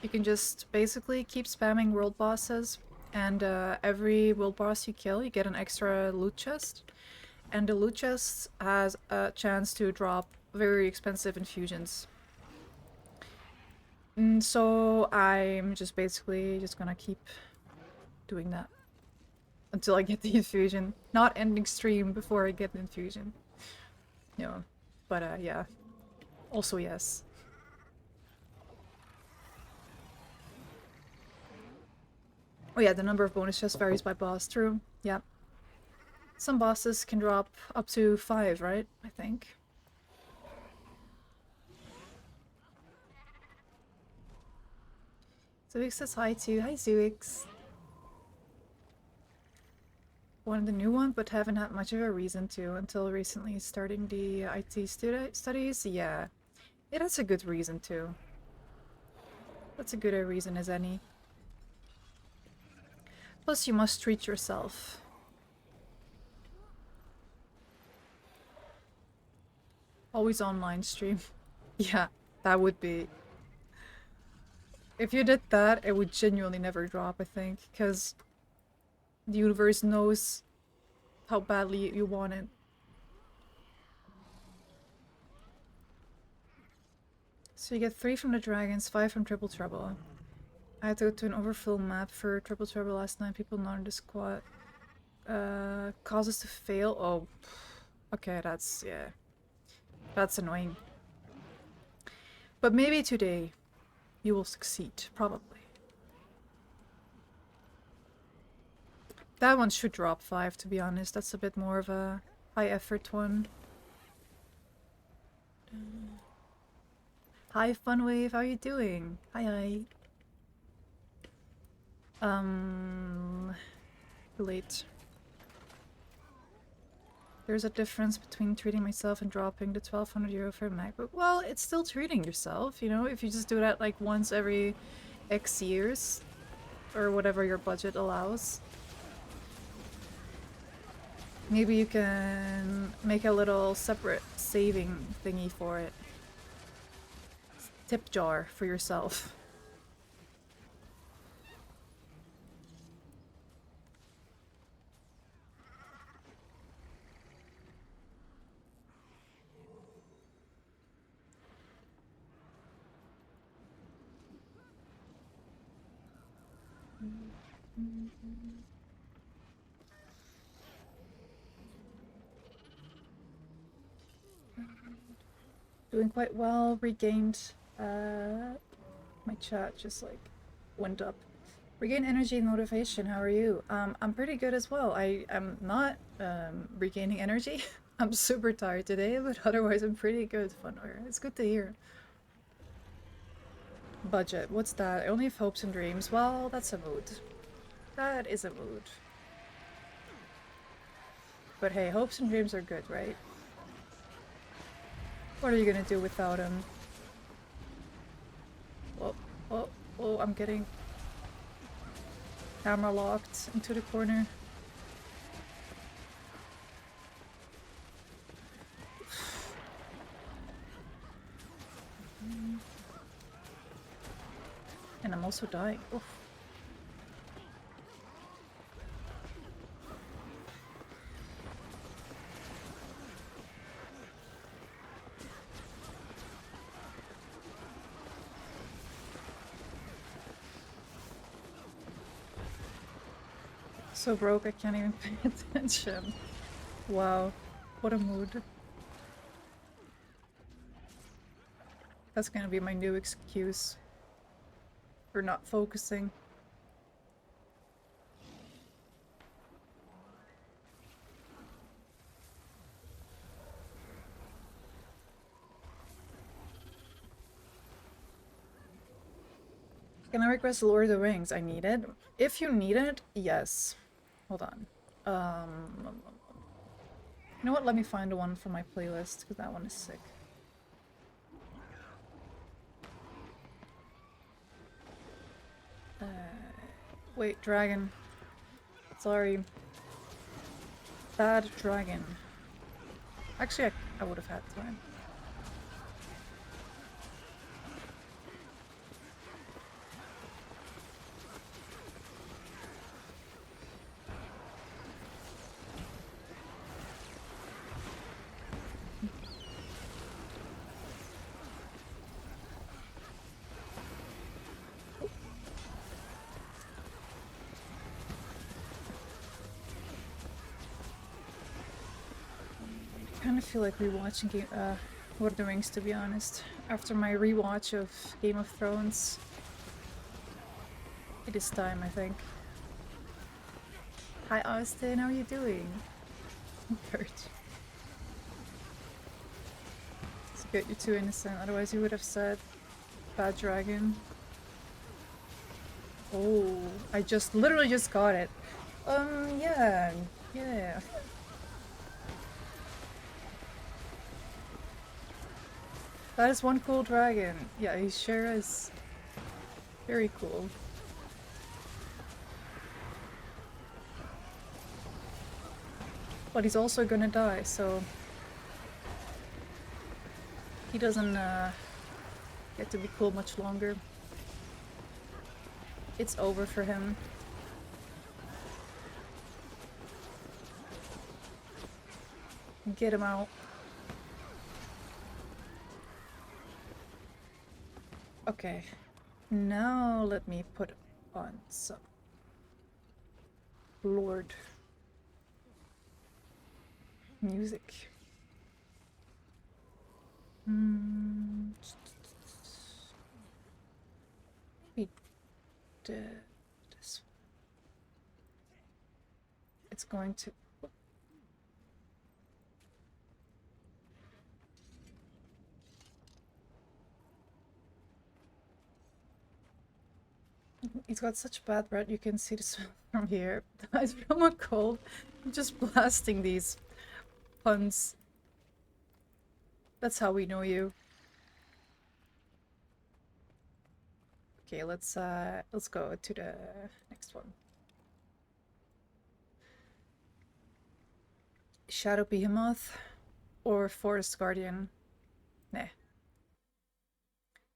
you can just basically keep spamming world bosses, and every world boss you kill, you get an extra loot chest, and the loot chest has a chance to drop very expensive infusions. And so I'm just basically just gonna keep doing that until I get the infusion. Not ending stream before I get the infusion. No, but yeah. Also yes. Oh yeah, the number of bonus chests varies by boss. True. Yeah. Some bosses can drop up to 5, right? I think. Zuix says hi too. Hi Zuix. Wanted the new one, but haven't had much of a reason to until recently starting the IT studies. Yeah. Yeah, that's a good reason too. That's a good a reason as any. Plus, you must treat yourself. Always online stream. Yeah, that would be. If you did that, it would genuinely never drop, I think, because the universe knows how badly you want it. So you get 3 from the dragons, 5 from Triple Trouble. I had to go to an overfill map for Triple Trouble last night. People not in the squad. Causes to fail. Oh, okay, that's, yeah. That's annoying. But maybe today you will succeed, probably. That one should drop 5, to be honest. That's a bit more of a high effort one. Hi, Funwave, how are you doing? Hi. Late. There's a difference between treating myself and dropping the 1200 euro for a MacBook. Well, it's still treating yourself, you know, if you just do that like once every X years, or whatever your budget allows. Maybe you can make a little separate saving thingy for it. Tip jar for yourself. Doing quite well. Regained. My chat just like went up. Regain energy and motivation. How are you? I'm pretty good as well. I am not regaining energy. I'm super tired today, but otherwise I'm pretty good. Funware. It's good to hear. Budget. What's that? I only have hopes and dreams. Well, that's a mood. That is a mood. But hey, hopes and dreams are good, right? What are you gonna do without them? Oh, I'm getting camera locked into the corner. And I'm also dying. Oof. So broke I can't even pay attention. Wow, what a mood. That's gonna be my new excuse for not focusing. Can I request Lord of the Rings? I need it. If you need it, yes. Hold on. You know what? Let me find one for my playlist, because that one is sick. Wait, dragon. Sorry. Bad dragon. Actually, I would have had time. I kind of feel like rewatching Lord of the Rings, to be honest. After my rewatch of Game of Thrones, it is time, I think. Hi Austin, how are you doing? Good. It's good you're too innocent, otherwise you would have said bad dragon. Oh, I literally just got it. Yeah. Yeah. That is one cool dragon. Yeah, he sure is. Very cool. But he's also gonna die, so he doesn't get to be cool much longer. It's over for him. Get him out. Okay. Now let me put on some Lord music. We did this. It's going to. He's got such bad breath, you can see the smell from here. It's from a cold. I'm just blasting these puns. That's how we know you. Okay, let's go to the next one. Shadow Behemoth or Forest Guardian? Nah.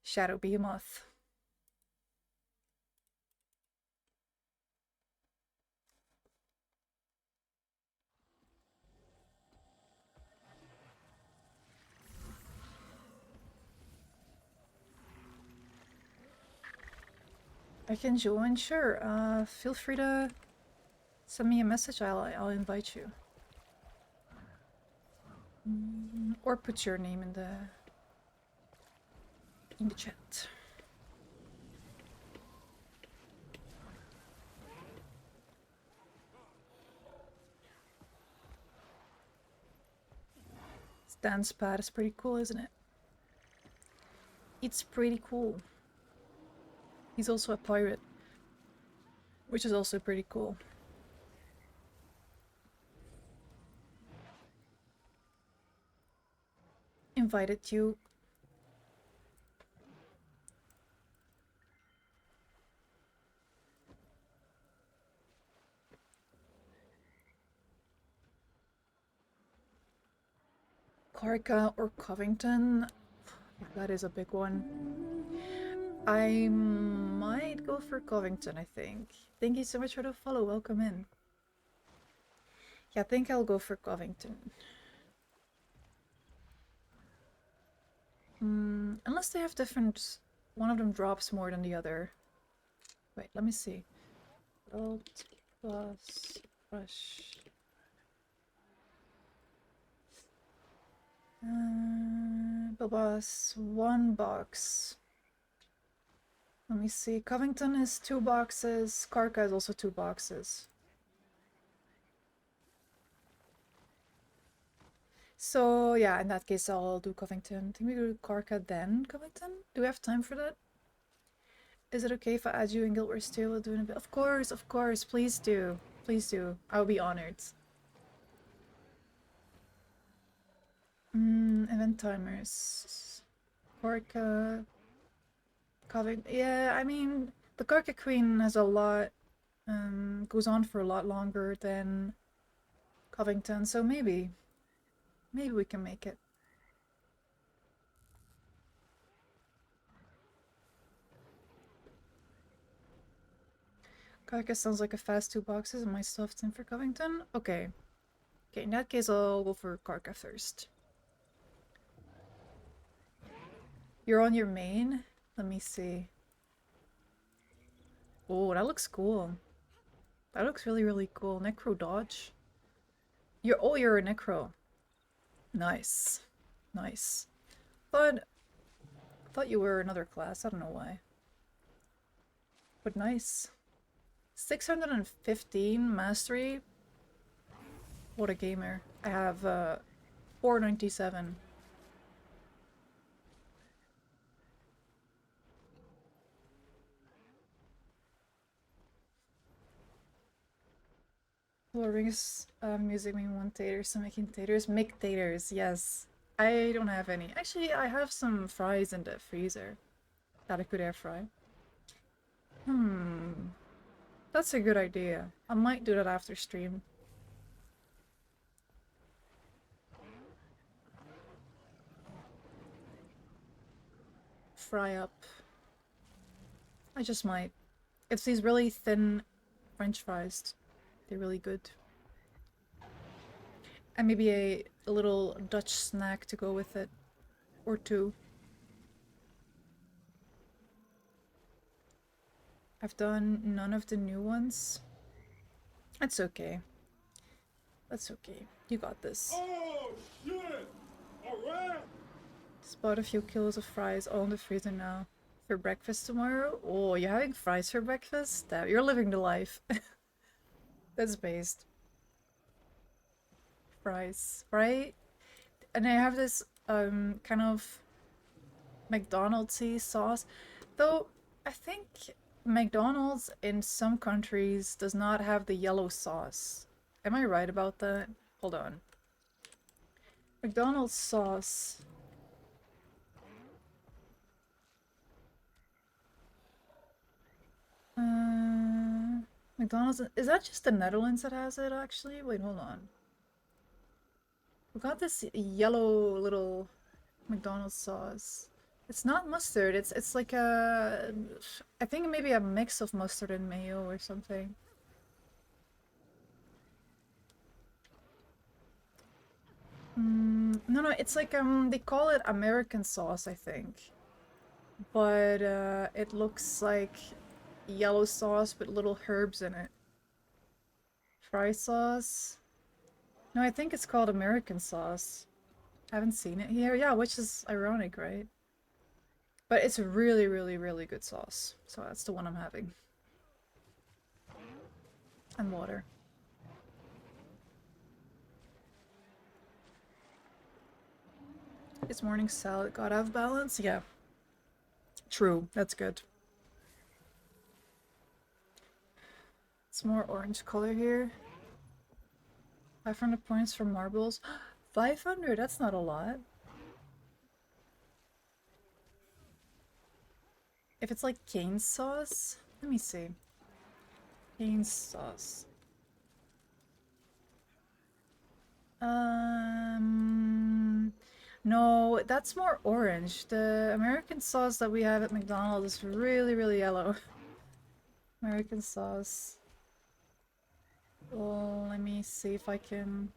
Shadow Behemoth. I can join, sure. Feel free to send me a message. I'll invite you. Or put your name in the chat. This dance pad is pretty cool, isn't it? It's pretty cool. He's also a pirate, which is also pretty cool. Invited you. Corca or Covington? That is a big one. I might go for Covington, I think. Thank you so much for the follow. Welcome in. Yeah, I think I'll go for Covington. Unless they have different... One of them drops more than the other. Wait, let me see. Worldboss rush. Boss, 1 box. Let me see. Covington is 2 boxes. Karka is also 2 boxes. So yeah, in that case I'll do Covington. I think we do Karka then Covington? Do we have time for that? Is it okay if I add you in Guild Wars 2? We'll do it a bit. Of course, please do. Please do. I'll be honored. Event timers. Karka. Covington. Yeah, I mean, The Karka Queen has a lot, goes on for a lot longer than Covington, so maybe we can make it. Karka sounds like a fast 2 boxes and my stuff's in for Covington. Okay. Okay, in that case I'll go for Karka first. You're on your main? Let me see. Oh, that looks cool. That looks really, really cool. Necro dodge. You're a Necro. Nice. Nice. But I thought you were another class. I don't know why. But nice. 615 mastery. What a gamer. I have 497. Lord Rings music me want taters, so making taters. Make taters, yes. I don't have any. Actually, I have some fries in the freezer that I could air fry. That's a good idea. I might do that after stream. Fry up. I just might. It's these really thin French fries. They're really good. And maybe a little Dutch snack to go with it. Or two. I've done none of the new ones. That's okay. That's okay. You got this. Oh, shit! Alright! Just bought a few kilos of fries all in the freezer now. For breakfast tomorrow? Oh, you're having fries for breakfast? You're living the life. That's based. Fries, right? And I have this kind of McDonald's-y sauce. Though I think McDonald's in some countries does not have the yellow sauce. Am I right about that? Hold on. McDonald's sauce. McDonald's, is that just the Netherlands that has it actually? Wait, hold on. We got this yellow little McDonald's sauce. It's not mustard, it's like a... I think maybe a mix of mustard and mayo or something. No, it's like, they call it American sauce, I think. But, it looks like yellow sauce with little herbs in it. Fry sauce? No, I think it's called American sauce. I haven't seen it here. Yeah, which is ironic, right? But it's really, really, really good sauce. So that's the one I'm having. And water. This morning salad got out of balance? Yeah. True, that's good. It's more orange color here. 500 points for marbles. 500, that's not a lot. If it's like cane sauce, let me see. Cane sauce. No, that's more orange. The American sauce that we have at McDonald's is really, really yellow. American sauce. Well, let me see if I can...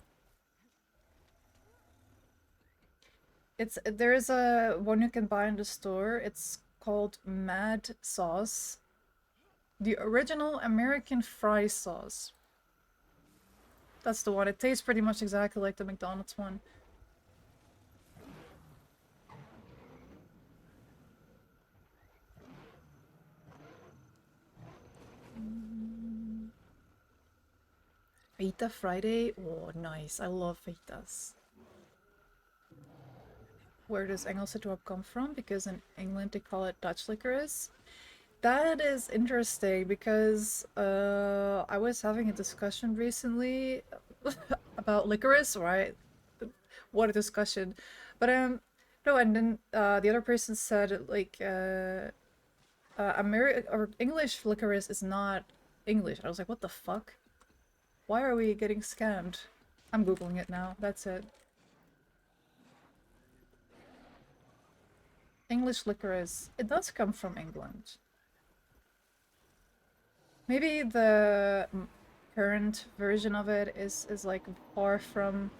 there is a one you can buy in the store. It's called Mad Sauce. The original American fry sauce. That's the one. It tastes pretty much exactly like the McDonald's one. Feta Friday? Oh, nice. I love fajitas. Where does Engelse drop come from? Because in England they call it Dutch licorice. That is interesting because I was having a discussion recently about licorice, right? What a discussion. But no, and then the other person said like or English licorice is not English. I was like, what the fuck? Why are we getting scammed? I'm googling it now. That's it. English licorice. It does come from England. Maybe the current version of it is like far from...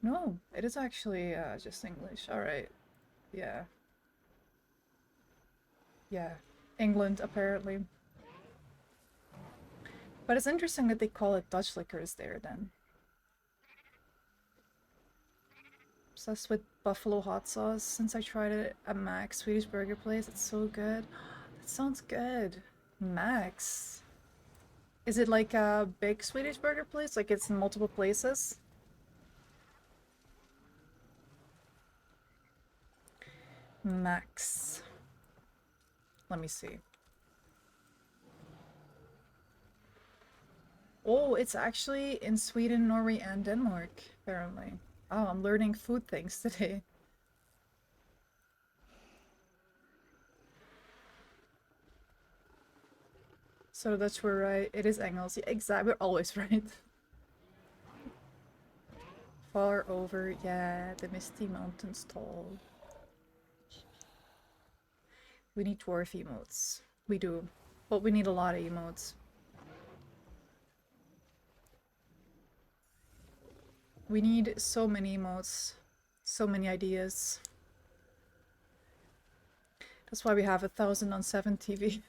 No, it is actually just English. Alright. Yeah. Yeah. England, apparently. But it's interesting that they call it Dutch licorice there, then. Obsessed with buffalo hot sauce since I tried it at Mac's Swedish burger place. It's so good. That sounds good. Mac's. Is it like a big Swedish burger place? Like it's in multiple places? Mac's. Let me see. Oh, it's actually in Sweden, Norway, and Denmark, apparently. Oh, I'm learning food things today. So that's we're right. It is Engels. Yeah, exactly. We're always right. Far over, yeah, the misty mountains tall. We need dwarf emotes. We do. But we need a lot of emotes. We need so many emotes. So many ideas. That's why we have 1,000 on 7 TV.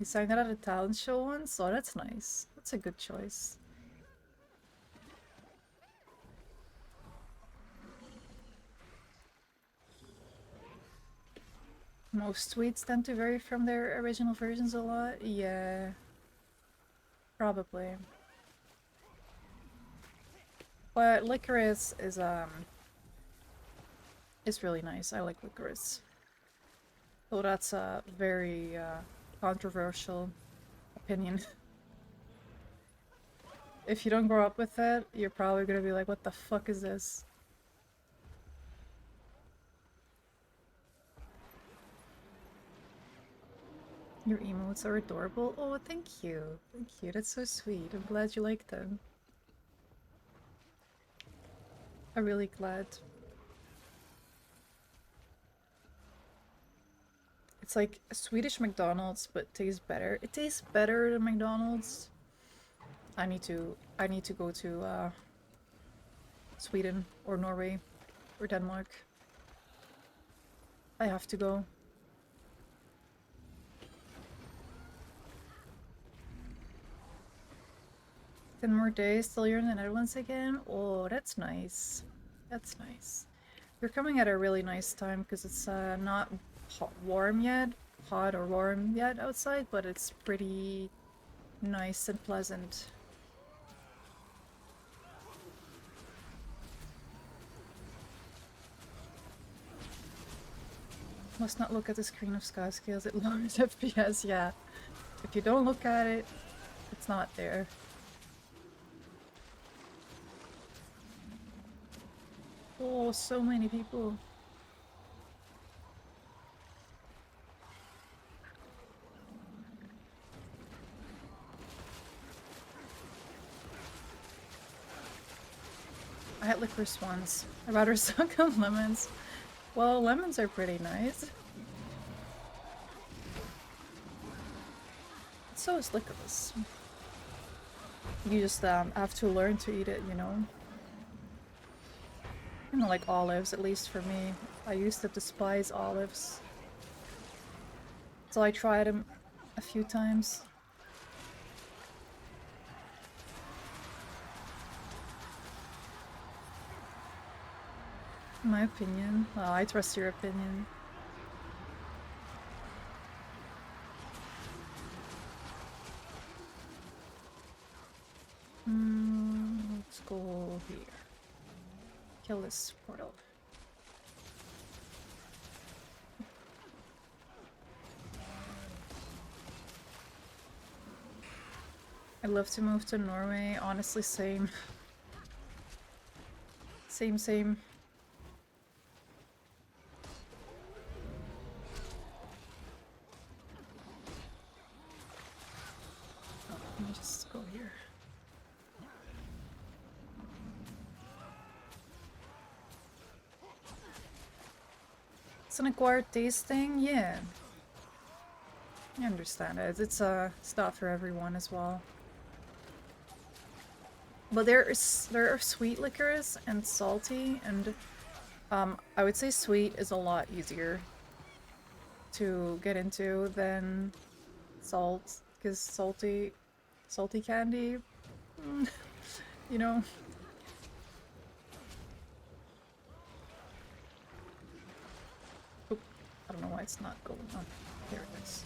We sang that at a talent show once? Oh, that's nice. That's a good choice. Most tweets tend to vary from their original versions a lot. Yeah. Probably. But licorice is really nice. I like licorice. Though that's a very controversial opinion. If you don't grow up with it, you're probably gonna be like, what the fuck is this? Your emotes are adorable. Oh, thank you. Thank you. That's so sweet. I'm glad you like them. I'm really glad. It's like a Swedish McDonald's, but tastes better. It tastes better than McDonald's. I need to go to Sweden or Norway or Denmark. I have to go. 10 more days till you're in the Netherlands again? Oh, that's nice. That's nice. You're coming at a really nice time because it's not warm yet, hot or warm yet outside, but it's pretty nice and pleasant. Must not look at the screen of sky scales, it lowers FPS, yeah. If you don't look at it, it's not there. Oh, so many people. I had licorice once. I'd rather suck on lemons. Well, lemons are pretty nice. So is licorice. You just have to learn to eat it, you know? Kind of like olives, at least for me. I used to despise olives. So I tried them a few times. My opinion. Well, I trust your opinion. Let's go here. Kill this portal. I'd love to move to Norway. Honestly, same. Same. It's an acquired taste thing, yeah. I understand it. It's not for everyone as well. But there are sweet liquors and salty, and I would say sweet is a lot easier to get into than salt, because salty candy, you know. Oop, I don't know why it's not going on. There it is.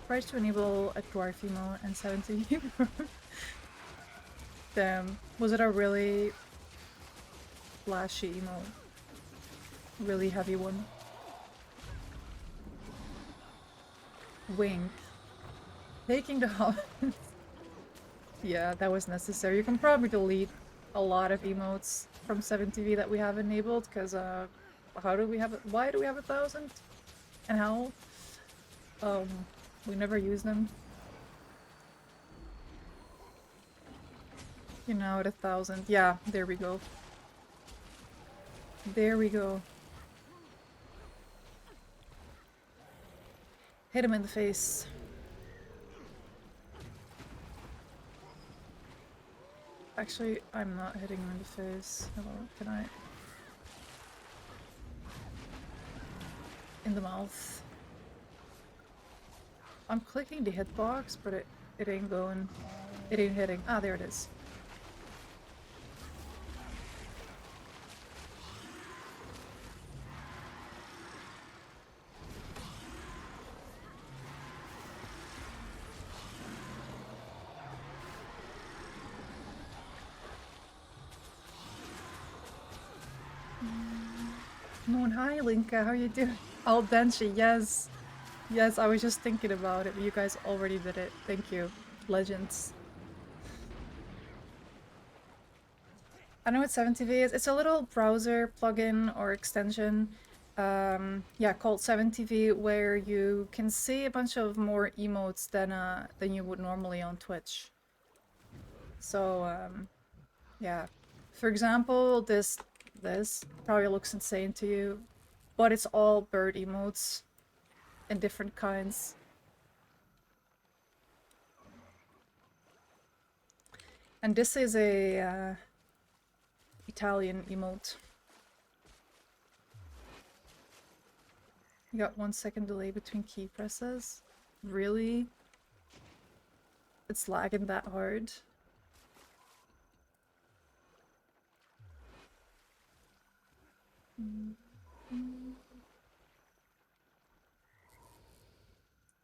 Price to enable a dwarf emo and 70 euro. Damn, was it a really flashy emo? Really heavy one? Wink. Taking the house. Yeah, that was necessary. You can probably delete a lot of emotes from 7TV that we have enabled, because how do we have it? Why do we have 1,000? And how? We never use them. You know, at 1,000. Yeah, there we go. There we go. Hit him in the face. Actually, I'm not hitting him in the face. Hello, can I? In the mouth. I'm clicking the hitbox, but it ain't going. It ain't hitting. Ah, there it is. Moon, hi Linka, how you doing? Oh, Denshi, yes. Yes, I was just thinking about it, but you guys already did it. Thank you. Legends. I know what 7TV is. It's a little browser plugin or extension, yeah, called 7TV, where you can see a bunch of more emotes than you would normally on Twitch. So, yeah. For example, this probably looks insane to you, but it's all bird emotes in different kinds. And this is a Italian emote. You got 1 second delay between key presses. Really? It's lagging that hard?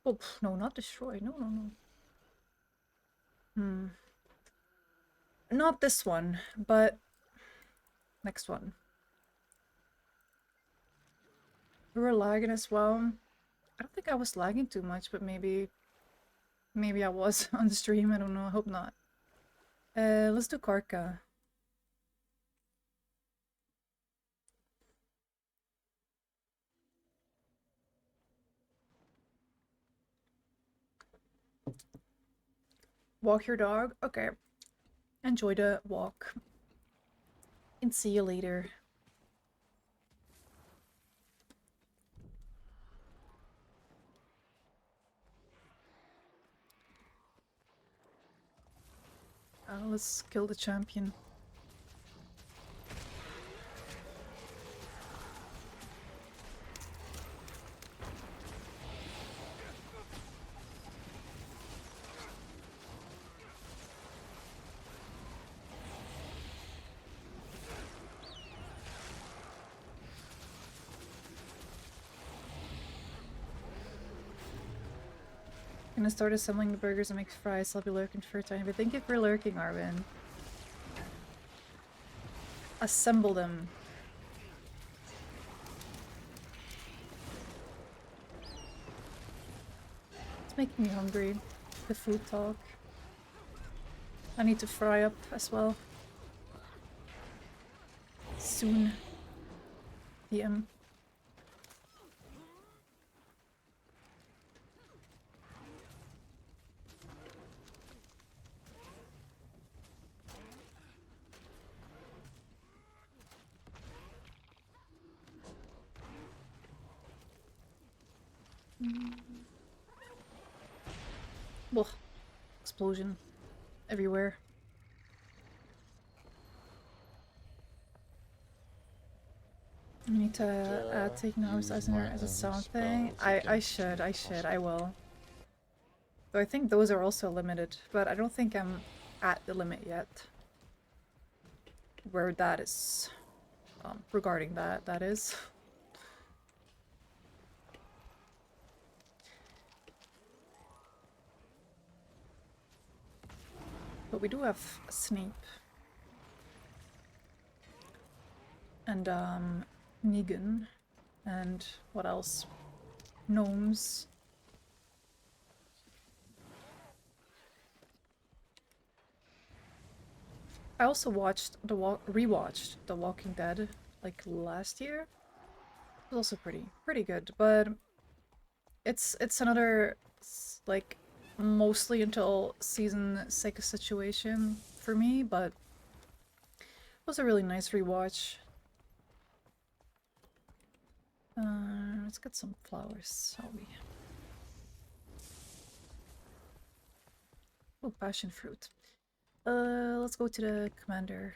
Oh, no, not destroy. No, no, no. Not this one, but next one. We were lagging as well. I don't think I was lagging too much, but maybe I was on the stream. I don't know. I hope not. Let's do Korka. Walk your dog? Okay. Enjoy the walk. And see you later. Let's kill the champion. Gonna start assembling the burgers and make fries. I'll be lurking for a time, but thank you for lurking, Arvin. Assemble them. It's making me hungry. The food talk. I need to fry up as well. Soon. PM. Well, explosion everywhere. I need to take notes as a sound thing. I should, I will. Though I think those are also limited, but I don't think I'm at the limit yet. Where that is, regarding that is. But we do have Snape. And, Negan. And what else? Gnomes. I also watched rewatched The Walking Dead like last year. It was also pretty good, but it's another like mostly until season 6 situation for me, but it was a really nice rewatch. Let's get some flowers, shall we? Oh, passion fruit. Let's go to the commander.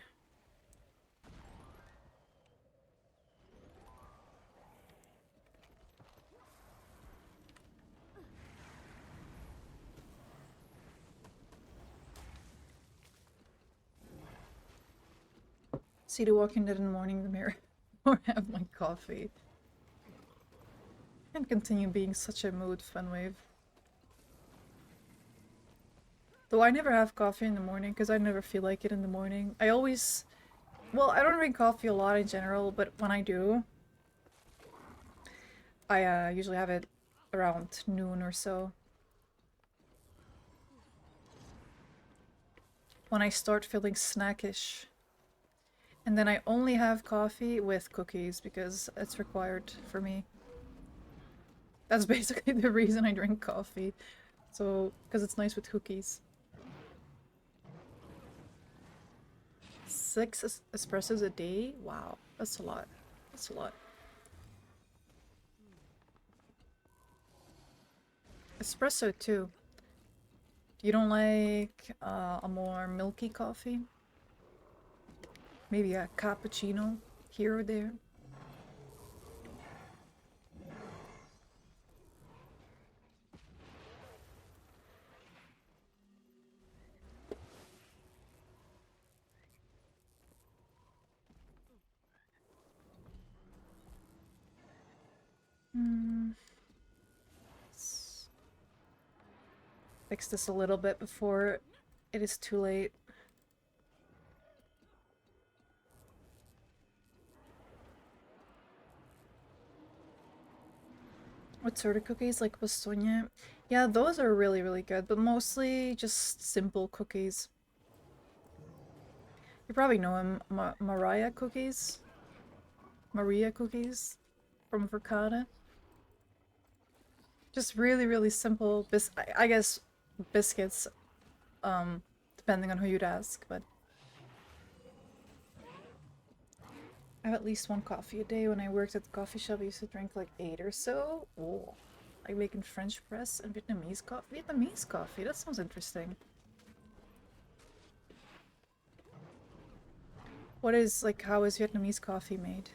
See The Walking Dead in the morning, the mirror, or have my coffee. And continue being such a mood Funwave. Though I never have coffee in the morning because I never feel like it in the morning. I always... Well, I don't drink coffee a lot in general, but when I do, I usually have it around noon or so. When I start feeling snackish. And then I only have coffee with cookies because it's required for me. That's basically the reason I drink coffee. So, because it's nice with cookies. 6 espressos a day? Wow, that's a lot. That's a lot. Espresso too. You don't like a more milky coffee? Maybe a cappuccino here or there? Let's fix this a little bit before it is too late. What sort of cookies? Like pastogne? Yeah, those are really, really good, but mostly just simple cookies. You probably know them. Maria cookies? Maria cookies from Verkada. Just really, really simple I guess biscuits, depending on who you'd ask, but I have at least 1 coffee a day. When I worked at the coffee shop, I used to drink like 8 or so. Oh, like making French press and Vietnamese coffee. Vietnamese coffee, that sounds interesting. What is, like, how is Vietnamese coffee made?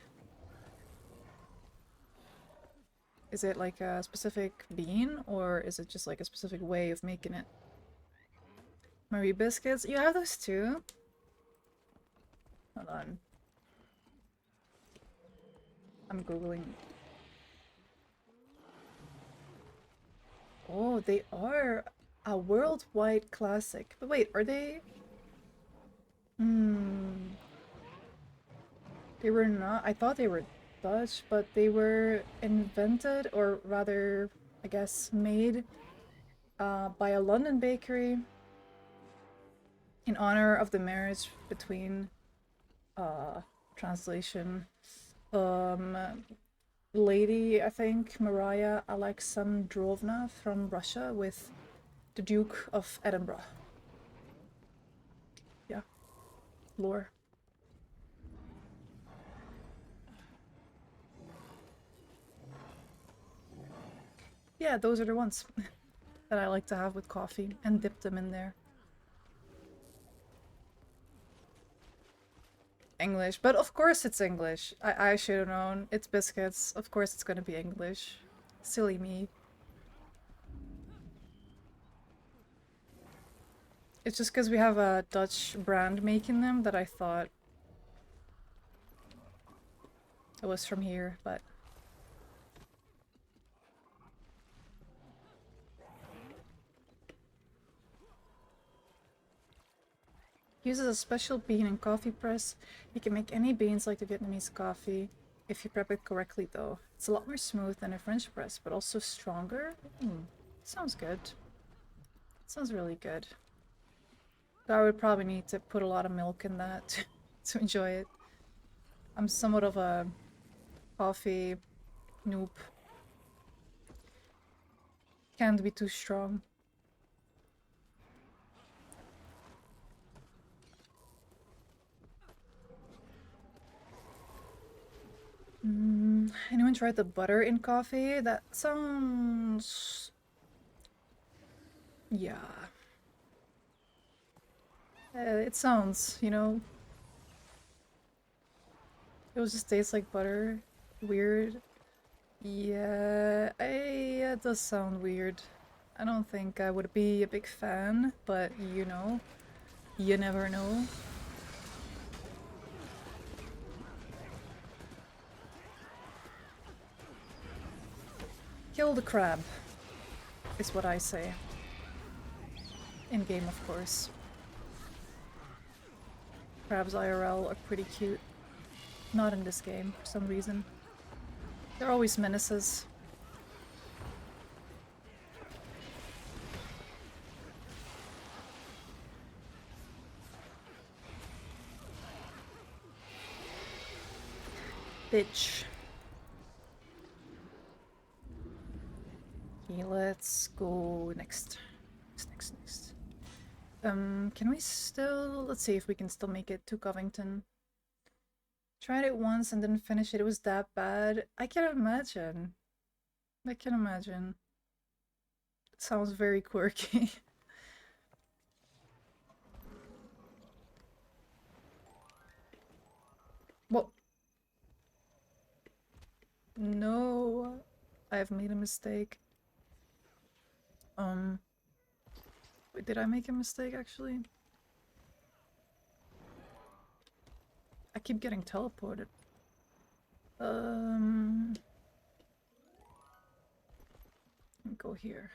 Is it like a specific bean, or is it just like a specific way of making it? Marie biscuits? You have those too? Hold on. I'm googling. Oh, they are a worldwide classic. But wait, are they? They were not. I thought they were Dutch, but they were invented, or rather, I guess, made by a London bakery in honor of the marriage between, translation, lady, I think, Maria Alexandrovna from Russia with the Duke of Edinburgh. Yeah. Lore. Yeah, those are the ones that I like to have with coffee and dip them in there. English, but of course it's English. I should have known. It's biscuits. Of course it's gonna be English. Silly me. It's just because we have a Dutch brand making them that I thought it was from here, but... Uses a special bean and coffee press. You can make any beans like the Vietnamese coffee if you prep it correctly though. It's a lot more smooth than a French press, but also stronger. Sounds good. Sounds really good. So I would probably need to put a lot of milk in that to enjoy it. I'm somewhat of a coffee noob. Can't be too strong. Anyone tried the butter in coffee? That sounds... Yeah. It sounds, you know... It just tastes like butter. Weird. Yeah, it does sound weird. I don't think I would be a big fan, but you know, you never know. Kill the crab, is what I say. In game, of course. Crabs IRL are pretty cute. Not in this game, for some reason. They're always menaces. Bitch. Okay, let's go next. Next. Can we still... Let's see if we can still make it to Covington. Tried it once and didn't finish it. It was that bad. I can imagine. I can imagine. It sounds very quirky. Well... No. I have made a mistake. Wait, did I make a mistake actually? I keep getting teleported. Let me go here.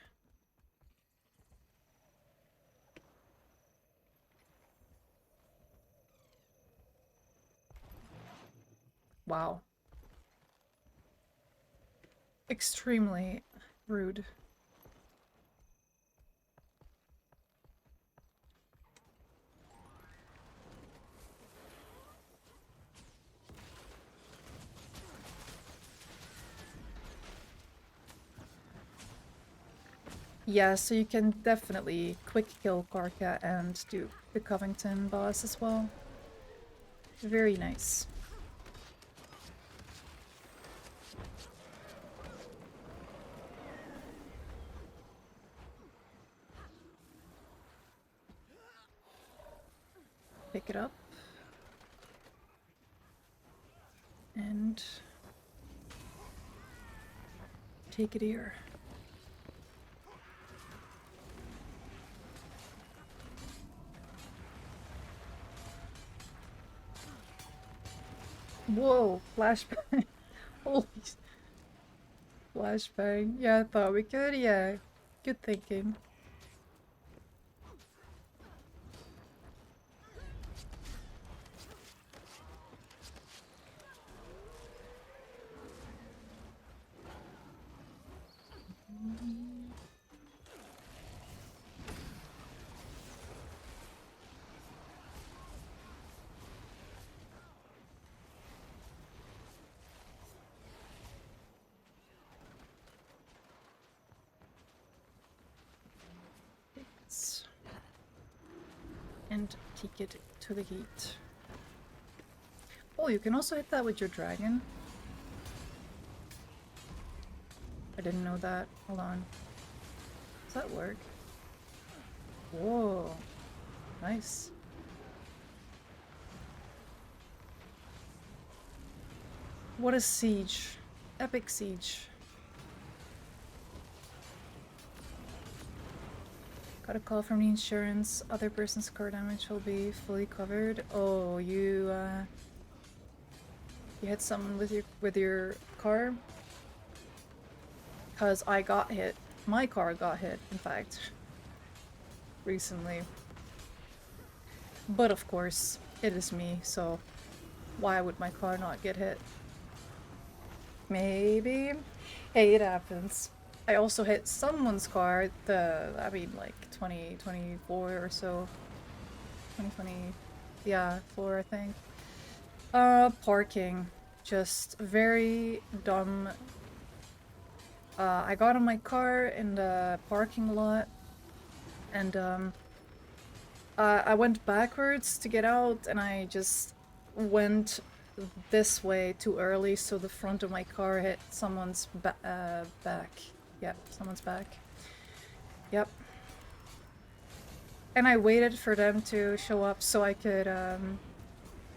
Wow. Extremely rude. Yeah, so you can definitely quick kill Karka and do the Covington boss as well. Very nice. Pick it up. And take it here. Whoa, flashbang. Holy flashbang. Yeah, I thought we could. Yeah, good thinking. And take it to the gate. Oh, you can also hit that with your dragon. I didn't know that. Hold on. Does that work? Whoa. Nice. What a siege. Epic siege. Got a call from the insurance. Other person's car damage will be fully covered. Oh, you hit someone with your car? Cause I got hit. My car got hit, in fact. Recently. But of course, it is me, so why would my car not get hit? Maybe? Hey, it happens. I also hit someone's car, like 2024 or so. 2020, yeah, 4 I think. Parking. Just very dumb. I got in my car in the parking lot and I went backwards to get out and I just went this way too early, so the front of my car hit someone's back. Yep, someone's back. Yep. And I waited for them to show up so I could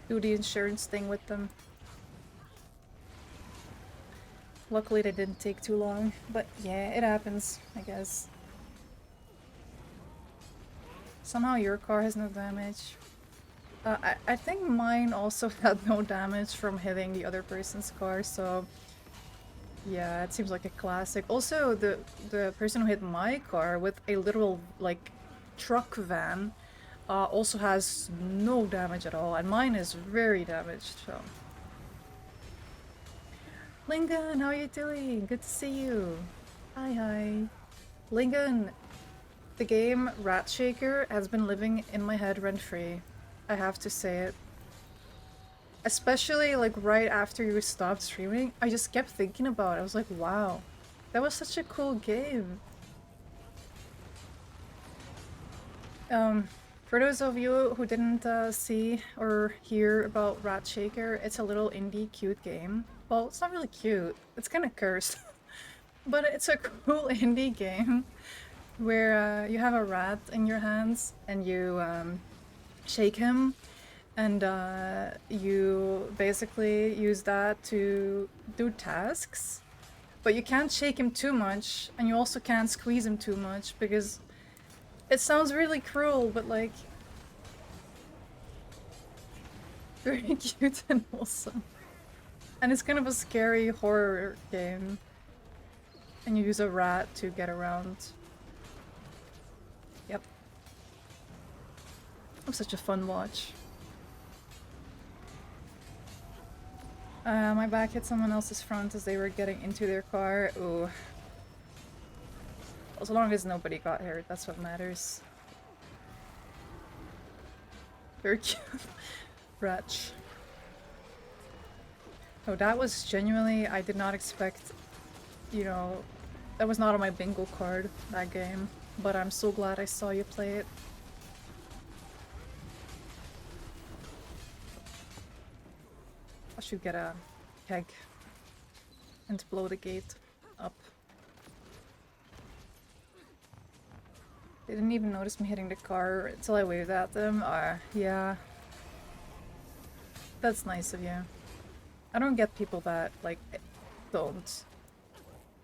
do the insurance thing with them. Luckily they didn't take too long, but yeah, it happens, I guess. Somehow your car has no damage. I think mine also had no damage from hitting the other person's car, so yeah, it seems like a classic. Also, the person who hit my car with a literal, like, truck van also has no damage at all, and mine is very damaged, so. Lingan, how are you doing? Good to see you. Hi, hi. Lingan, the game Rat Shaker has been living in my head rent-free. I have to say it. Especially like right after you stopped streaming, I just kept thinking about it. I was like, wow, that was such a cool game. For those of you who didn't see or hear about Rat Shaker, it's a little indie cute game. Well, it's not really cute. It's kind of cursed. But it's a cool indie game where you have a rat in your hands and you shake him and you basically use that to do tasks. But you can't shake him too much and you also can't squeeze him too much because it sounds really cruel, but like very cute and wholesome. And it's kind of a scary horror game. And you use a rat to get around. Yep. It was such a fun watch. My back hit someone else's front as they were getting into their car. Ooh. As long as nobody got hurt, that's what matters. Very cute. Ratch. Oh, that was genuinely, I did not expect, you know, that was not on my bingo card, that game. But I'm so glad I saw you play it. I should get a keg and blow the gate up. They didn't even notice me hitting the car until I waved at them. Yeah. That's nice of you. I don't get people that, like, don't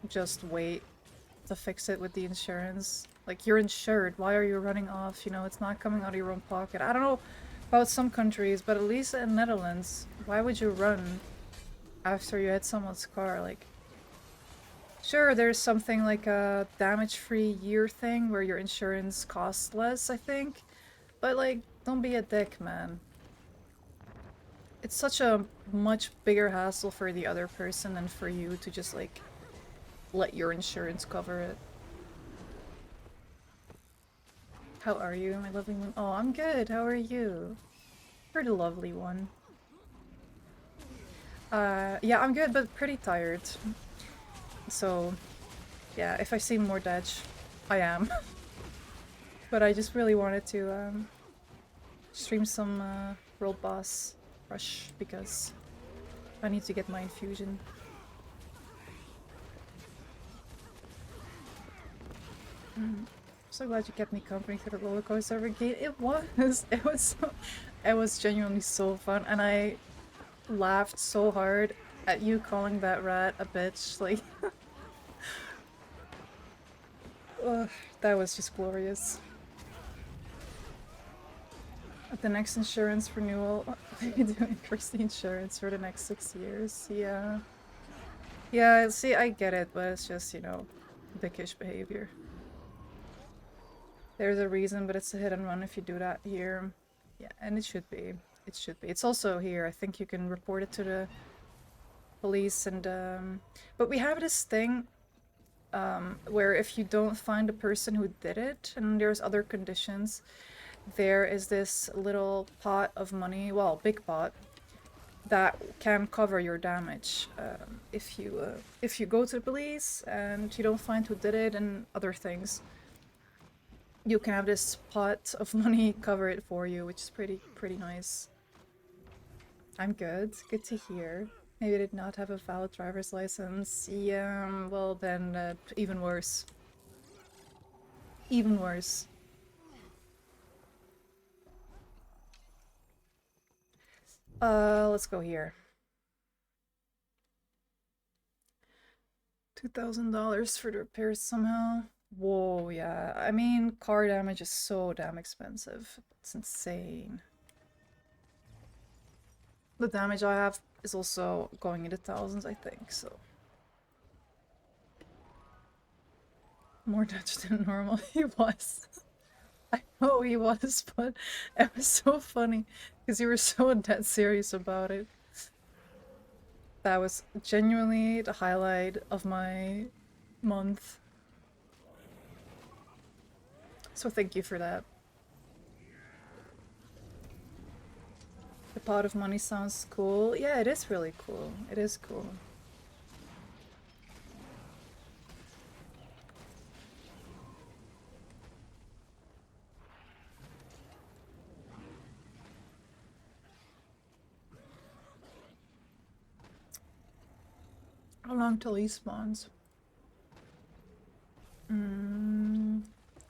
just wait to fix it with the insurance. Like, you're insured, why are you running off? You know, it's not coming out of your own pocket. I don't know about some countries, but at least in Netherlands, why would you run after you hit someone's car? Like, sure, there's something like a damage-free year thing where your insurance costs less, I think. But, like, don't be a dick, man. It's such a much bigger hassle for the other person than for you to just, like, let your insurance cover it. How are you, my lovely one? Oh, I'm good. How are you? You're the lovely one. Yeah, I'm good, but pretty tired. So, yeah, if I seem more dead, I am. But I just really wanted to stream some worldbossrush because I need to get my infusion. So glad you kept me company through the roller coaster every game. It was. It was genuinely so fun, and I laughed so hard at you calling that rat a bitch. Like, ugh, that was just glorious. At the next insurance renewal, what are you doing? Increase the insurance for the next 6 years. Yeah. Yeah, see, I get it, but it's just, you know, dickish behavior. There's a reason, but it's a hit and run if you do that here. Yeah, and it should be. It should be. It's also here. I think you can report it to the police and, but we have this thing, where if you don't find the person who did it, and there's other conditions, there is this little pot of money, well, big pot, that can cover your damage if you go to the police and you don't find who did it and other things. You can have this pot of money cover it for you, which is pretty nice. I'm good. Good to hear. Maybe I did not have a valid driver's license. Yeah, well then, even worse. Even worse. Let's go here. $2,000 for the repairs somehow. Whoa, yeah. I mean, car damage is so damn expensive. It's insane. The damage I have is also going into thousands, I think, so. More Dutch than normal. He was. I know he was, but it was so funny because you were so dead serious about it. That was genuinely the highlight of my month. So thank you for that. The pot of money sounds cool. Yeah, it is really cool. It is cool. How long till he spawns?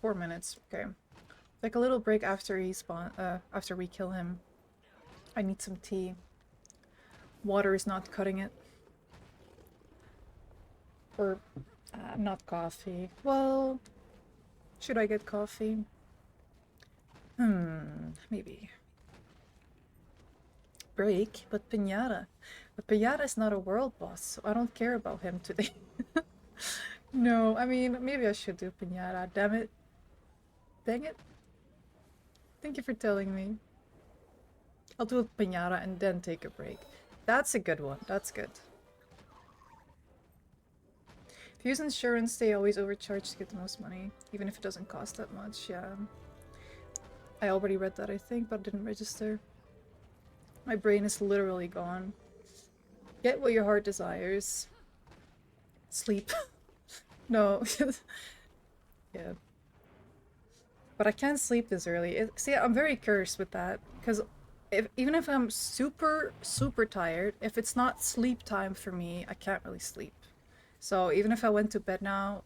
4 minutes. Okay. Like a little break after he after we kill him. I need some tea. Water is not cutting it. Or not coffee. Well, should I get coffee? Maybe. Break, but Pinata. But Pinata is not a world boss, so I don't care about him today. No, I mean, maybe I should do Pinata. Damn it. Dang it. Thank you for telling me. I'll do a Pinata and then take a break. That's a good one. That's good. If you use insurance, they always overcharge to get the most money, even if it doesn't cost that much. Yeah. I already read that, I think, but didn't register. My brain is literally gone. Get what your heart desires. Sleep. No. Yeah. But I can't sleep this early. See, I'm very cursed with that, because even if I'm super tired, if it's not sleep time for me, I can't really sleep. So even if I went to bed now,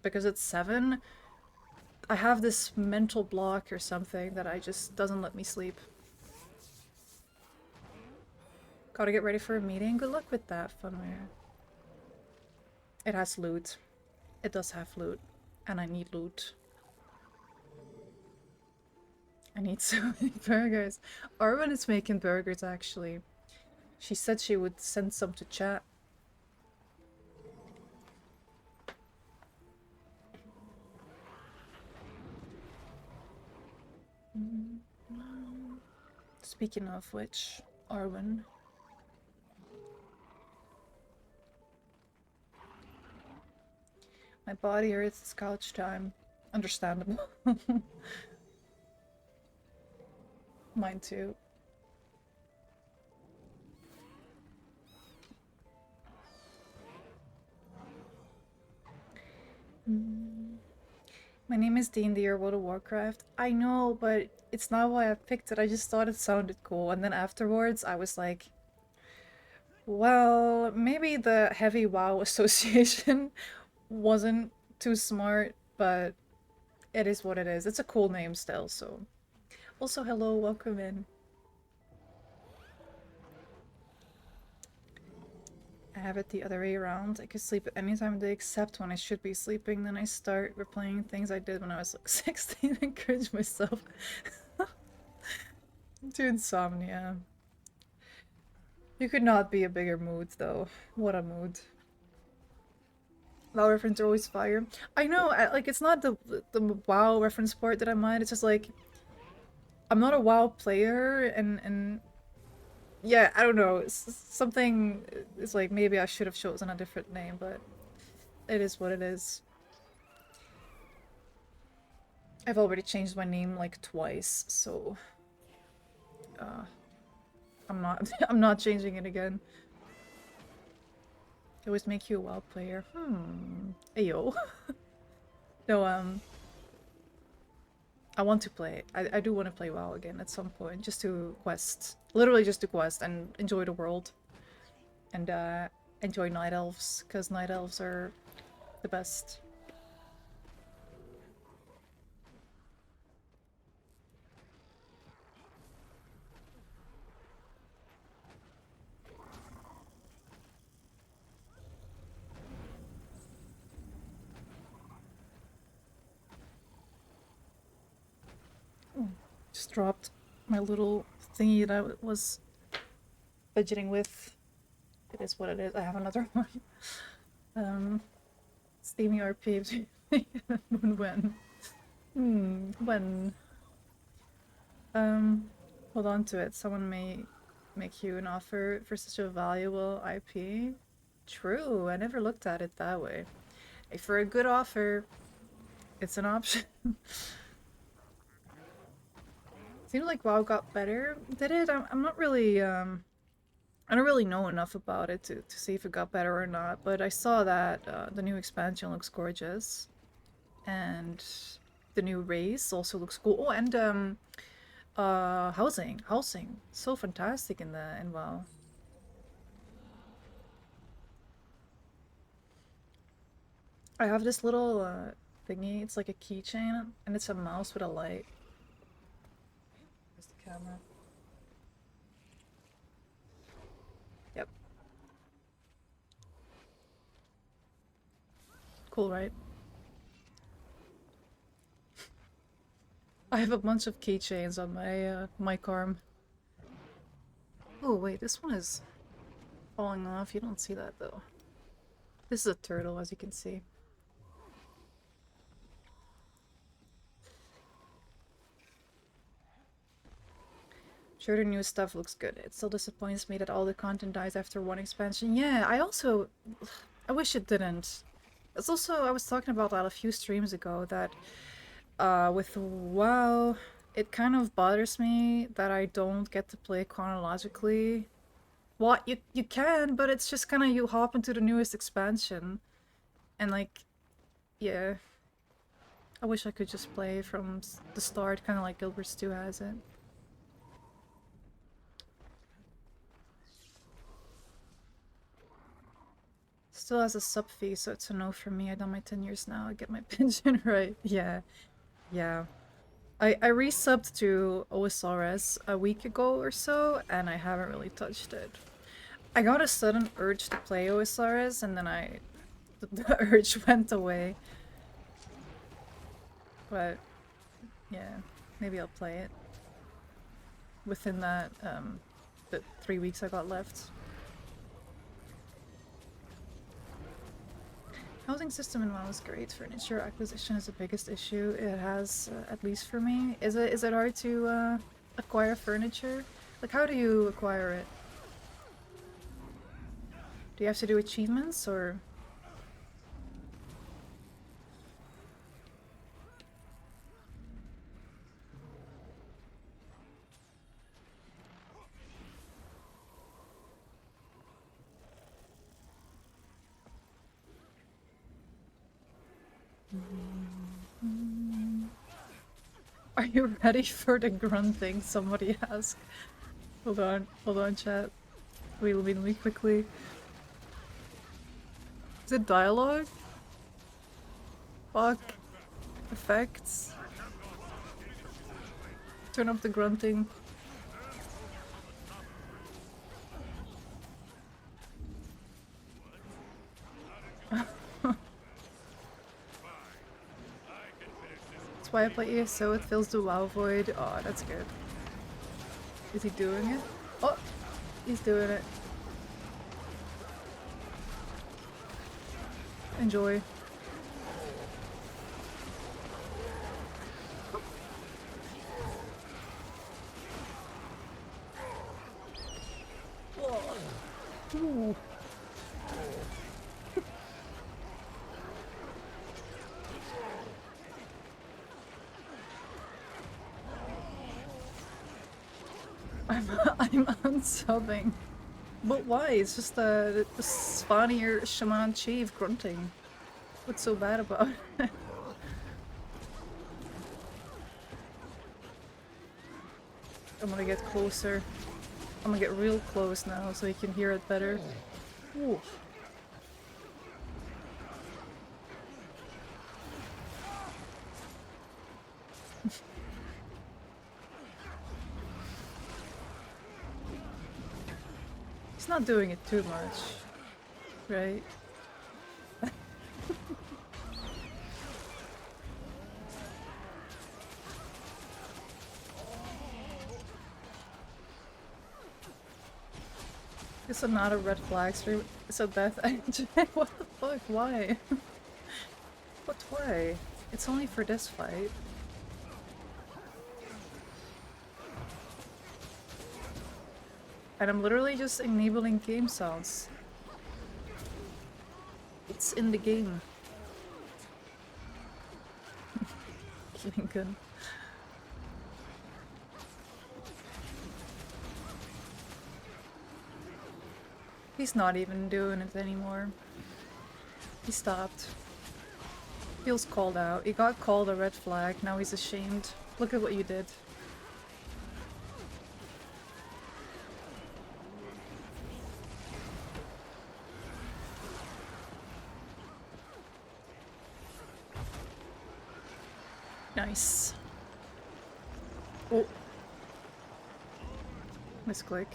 because it's 7, I have this mental block or something that I just doesn't let me sleep. Gotta get ready for a meeting. Good luck with that, Funware. It has loot. It does have loot. And I need loot. I need so many burgers. Arwen is making burgers, actually. She said she would send some to chat. Speaking of which, Arwen. My body hurts, it's couch time. Understandable. Mine too. My name is D&D or World of Warcraft. I know, but it's not why I picked it. I just thought it sounded cool. And then afterwards, I was like, well, maybe the heavy WoW association wasn't too smart, but it is what it is. It's a cool name still, so. Also, hello, welcome in. I have it the other way around. I could sleep at any time of day except when I should be sleeping. Then I start replaying things I did when I was like 16 and cringe myself to insomnia. You could not be a bigger mood though. What a mood. WoW reference are always fire. I know, like it's not the WoW reference part that I mind. It's just like I'm not a WoW player, and yeah, I don't know. Something is like maybe I should have chosen a different name, but it is what it is. I've already changed my name like twice, so I'm not I'm not changing it again. It always make you a WoW player. Ayo. No, I want to play. I do want to play WoW again at some point, just to quest. Literally just to quest and enjoy the world. And enjoy night elves, because night elves are the best. Just dropped my little thingy that I was budgeting with. It is what it is. I have another one. Steamy RP. When? When? Hold on to it. Someone may make you an offer for such a valuable IP. True, I never looked at it that way. Hey, for a good offer, it's an option. Seems like WoW got better. Did it? I'm not really, I don't really know enough about it to see if it got better or not, but I saw that the new expansion looks gorgeous. And the new race also looks cool. Oh, and housing. So fantastic in WoW. I have this little thingy, it's like a keychain, and it's a mouse with a light. Where's the camera? Yep. Cool, right? I have a bunch of keychains on my mic arm. Oh wait, this one is falling off. You don't see that though. This is a turtle, as you can see. Sure, the new stuff looks good. It still disappoints me that all the content dies after one expansion. Yeah, I wish it didn't. It's also, I was talking about that a few streams ago, that with WoW, it kind of bothers me that I don't get to play chronologically. What you can, but it's just kind of you hop into the newest expansion, and like, yeah. I wish I could just play from the start, kind of like Gilbert's 2 has it. Still has a sub fee, so it's a no for me. I've done my 10 years now. I get my pension right. Yeah. Yeah. I resubbed to OSRS a week ago or so, and I haven't really touched it. I got a sudden urge to play OSRS, and then the urge went away. But yeah, maybe I'll play it within that the 3 weeks I got left. Housing system in WoW is great. Furniture acquisition is the biggest issue it has, at least for me. Is it hard to acquire furniture? Like, how do you acquire it? Do you have to do achievements, or? Are you ready for the grunting? Somebody asked. Hold on, chat. We'll be me quickly. Is it dialogue? Fuck. effects. Turn off the grunting. That's why I play ESO, it fills the WoW void. Oh, that's good. Is he doing it? Oh! He's doing it. Enjoy. Ooh. I'm unsubbing. But why? It's just the spawnier shaman chief grunting. What's so bad about it? I'm gonna get closer. I'm gonna get real close now so you can hear it better. Ooh. He's not doing it too much, right? It's not a red flag stream, it's a death engine. What the fuck? Why? What? Why? It's only for this fight. And I'm literally just enabling game sounds. It's in the game. Lincoln. He's not even doing it anymore. He stopped. Feels called out. He got called a red flag, now he's ashamed. Look at what you did. Nice. Oh. Misclick.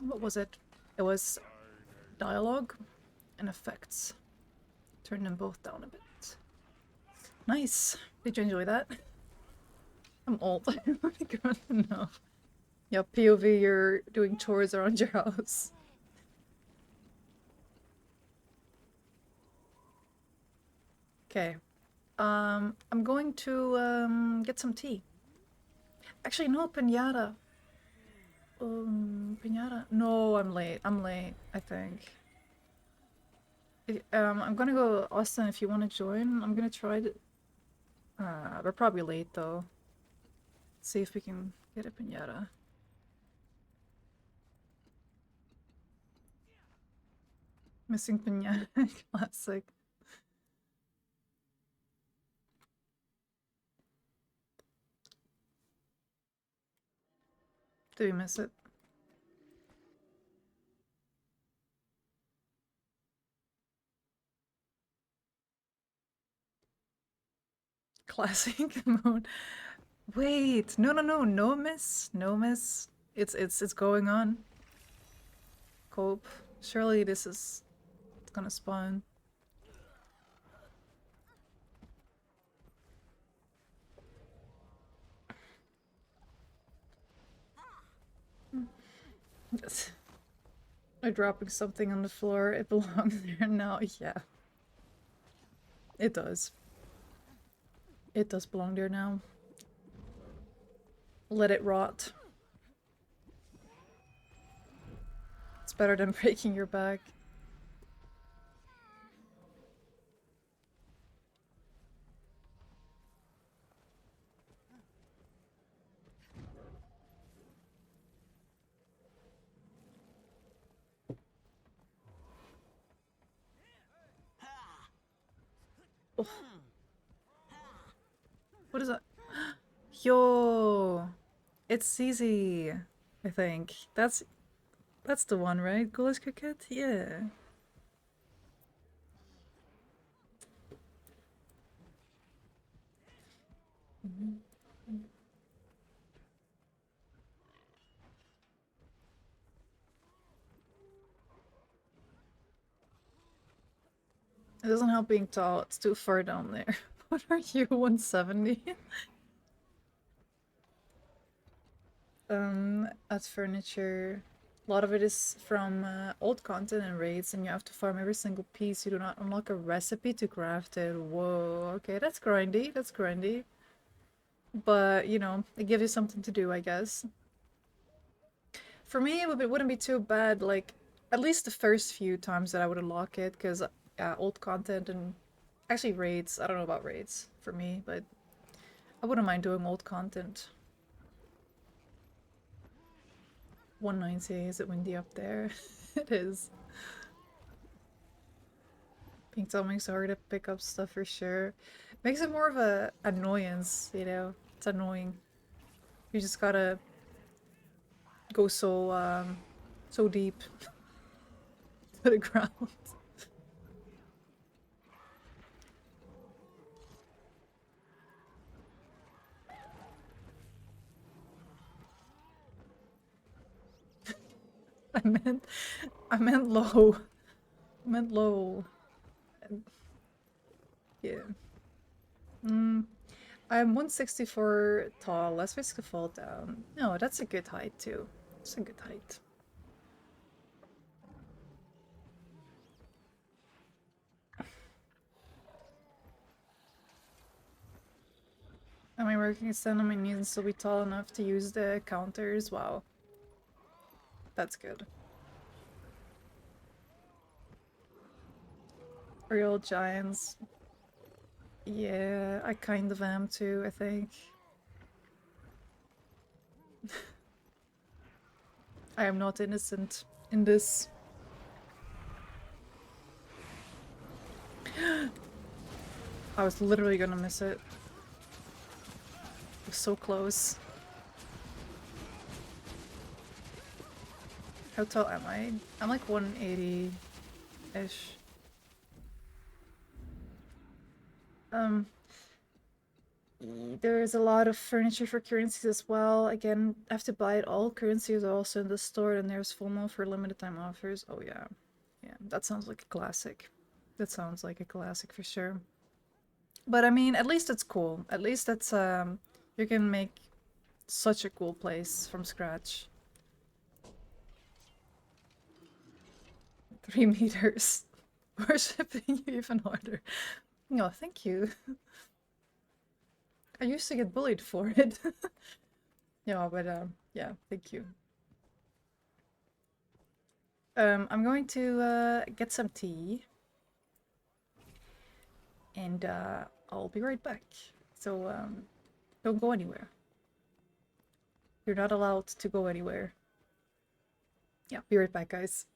What was it? It was dialogue and effects. Turn them both down a bit. Nice. Did you enjoy that? I'm old. Good enough. Yeah, POV, you're doing chores around your house. Okay. I'm going to get some tea. Actually, no, pinata. Pinata. No, I'm late. I'm late, I think. I'm gonna go, Austin, if you want to join. I'm gonna try to... we're probably late, though. See if we can get a pinata. Missing pinata. Classic. Did we miss it? Classic mode. Wait, no, no miss. No miss. It's going on. Cope. Surely this is... It's gonna spawn. I'm dropping something on the floor. It belongs there now. Yeah. It does. It does belong there now. Let it rot. It's better than breaking your back. Oh. What is that? Yo! It's easy, I think. That's the one, right? Ghoulish Coquette? Yeah. It doesn't help being tall. It's too far down there. What are you, 170? As furniture, a lot of it is from old content and raids, and you have to farm every single piece. You do not unlock a recipe to craft it. Whoa, okay, that's grindy. That's grindy. But, you know, it gives you something to do, I guess. For me, it wouldn't be too bad, like, at least the first few times that I would unlock it, because old content and actually raids. I don't know about raids for me, but I wouldn't mind doing old content. 190, is it windy up there? It is. Pink tall makes it hard to pick up stuff for sure. Makes it more of a annoyance, you know? It's annoying. You just gotta go so deep to the ground. I meant low. I meant low. Yeah. I'm 164 tall. Let's risk a fall down. No, that's a good height too. It's a good height. Am I working to stand on my knees and still be tall enough to use the counters? Wow. That's good. Real giants. Yeah, I kind of am too, I think. I am not innocent in this. I was literally gonna miss it. It was so close. How tall am I? I'm like 180-ish. There's a lot of furniture for currencies as well. Again, I have to buy it. All currencies are also in the store, and there's FOMO for limited time offers. Oh yeah. Yeah, that sounds like a classic. That sounds like a classic for sure. But I mean, at least it's cool. At least it's you can make such a cool place from scratch. 3 meters. Worshipping you even harder. No, thank you. I used to get bullied for it. Yeah, but yeah, thank you. I'm going to get some tea. And I'll be right back. So don't go anywhere. You're not allowed to go anywhere. Yeah, be right back, guys.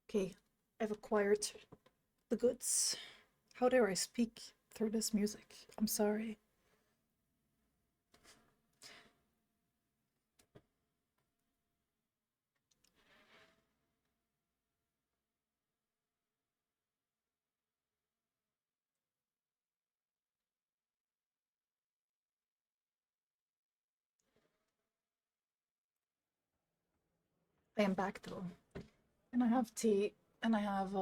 Okay, I've acquired the goods. How dare I speak through this music? I'm sorry. I am back though. And I have tea and I have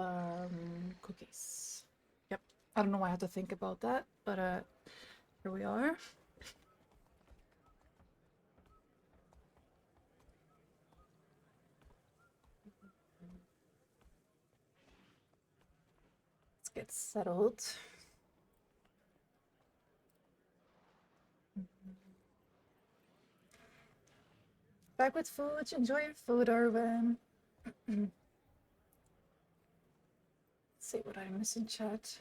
cookies. Yep. I don't know why I had to think about that, but here we are. Let's get settled. Back with food. Enjoy your food, Arwen. Let's see what I miss in chat.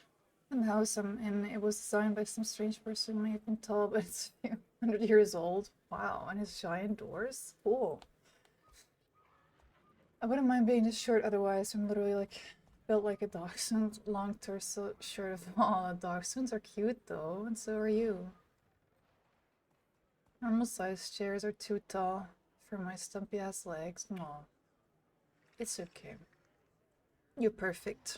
And the house I'm in, it was designed by some strange person, may have been tall, but it's a few 100 years old. Wow, and it's giant doors. Cool. I wouldn't mind being this short otherwise. I'm literally like built like a dachshund, long torso, short of all. Dachshunds are cute though, and so are you. Normal size chairs are too tall for my stumpy ass legs. No, it's okay. You're perfect.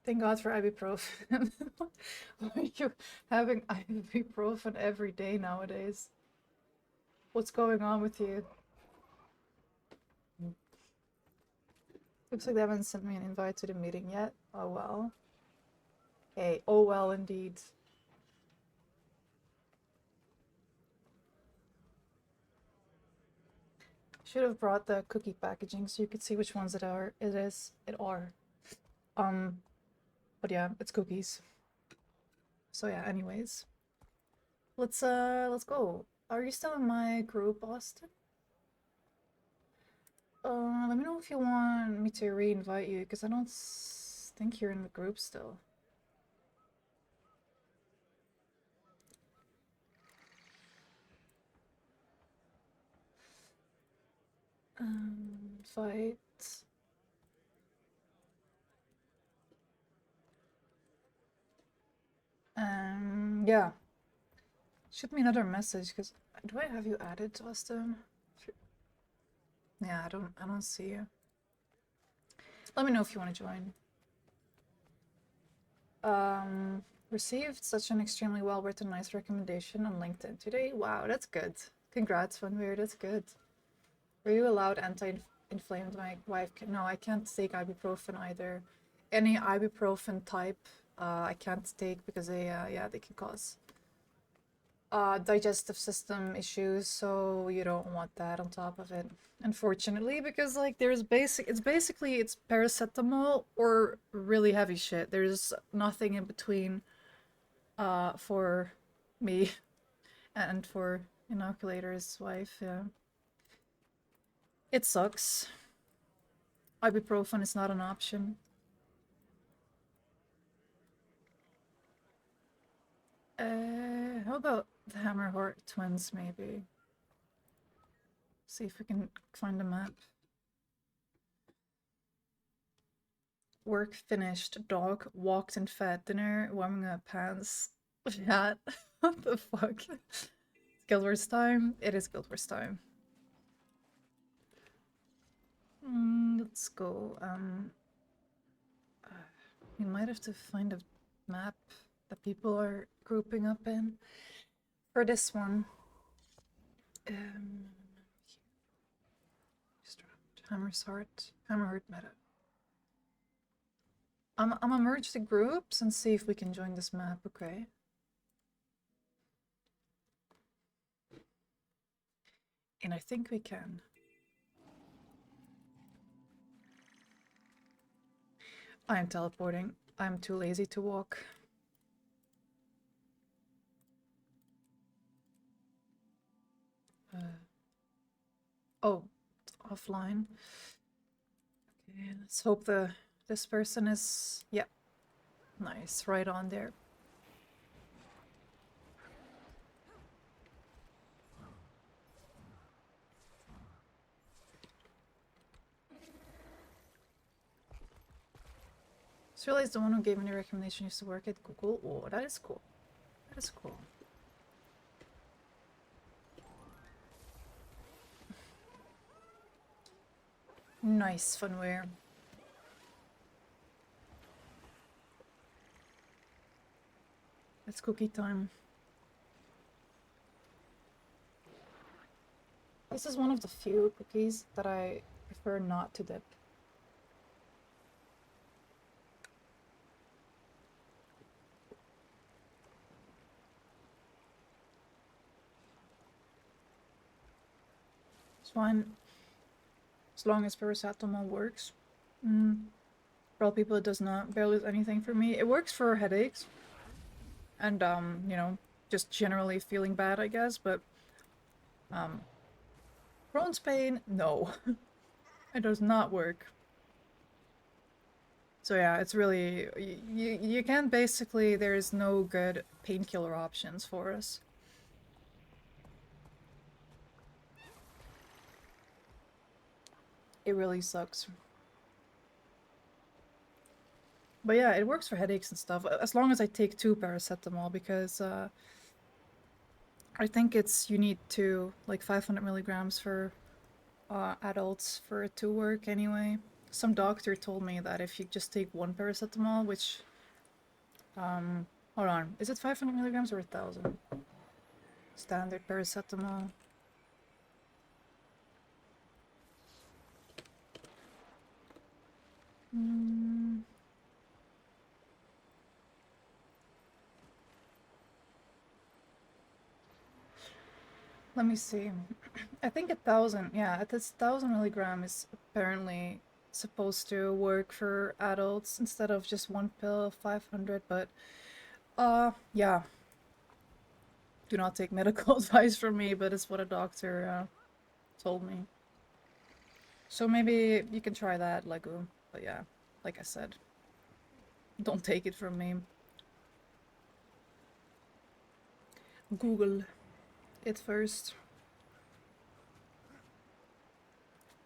Thank God for ibuprofen. Why are you having ibuprofen every day nowadays? What's going on with you? Looks like they haven't sent me an invite to the meeting yet. Oh well. Hey, oh well indeed. Should have brought the cookie packaging so you could see which ones it are. But yeah, it's cookies. So yeah, anyways. Let's go. Are you still in my group, Austin? Let me know if you want me to re-invite you, because I don't think you're in the group still. Fight. Yeah. Shoot me another message, because do I have you added, Austin? Yeah, I don't see you. Let me know if you want to join. Received such an extremely well-written, nice recommendation on LinkedIn today. Wow, that's good. Congrats, Funweir, that's good. Were you allowed anti-inflamed? My wife no, I can't take ibuprofen either. Any ibuprofen type, I can't take because they can cause digestive system issues, so you don't want that on top of it, unfortunately, because like it's basically paracetamol or really heavy shit. There's nothing in between for me and for Inoculator's wife. Yeah, it sucks. Ibuprofen is not an option. How about the Hammerhort twins, maybe? See if we can find a map. Work finished. Dog walked and fed. Dinner warming up pants. Chat. What the fuck? It's Guild Wars time. It is Guild Wars time. Let's go. We might have to find a map that people are grouping up in for this one. Hammerheart meta. I'm gonna merge the groups and see if we can join this map, okay? And I think we can. I am teleporting. I'm too lazy to walk. Oh, it's offline. Okay, let's hope this person is... Yeah. Nice, right on there. realized the one who gave me the recommendation used to work at Google. Oh, that is cool. That is cool. Nice funware. It's cookie time. This is one of the few cookies that I prefer not to dip. It's fine as long as paracetamol works. For all people, it does not barely anything for me. It works for headaches and you know, just generally feeling bad, I guess. But Crohn's pain, no, it does not work. So yeah, it's really you can basically there's no good painkiller options for us. It really sucks. But yeah, it works for headaches and stuff, as long as I take 2 paracetamol, because I think you need like 500 milligrams for adults for it to work anyway. Some doctor told me that if you just take 1 paracetamol, which, hold on, is it 500 milligrams or 1,000? Standard paracetamol. Let me see. I think 1,000, yeah, this 1,000 milligram is apparently supposed to work for adults instead of just 1 pill of 500, but yeah. Do not take medical advice from me, but it's what a doctor told me. So maybe you can try that, Legu. But yeah, like I said, don't take it from me. Google it first.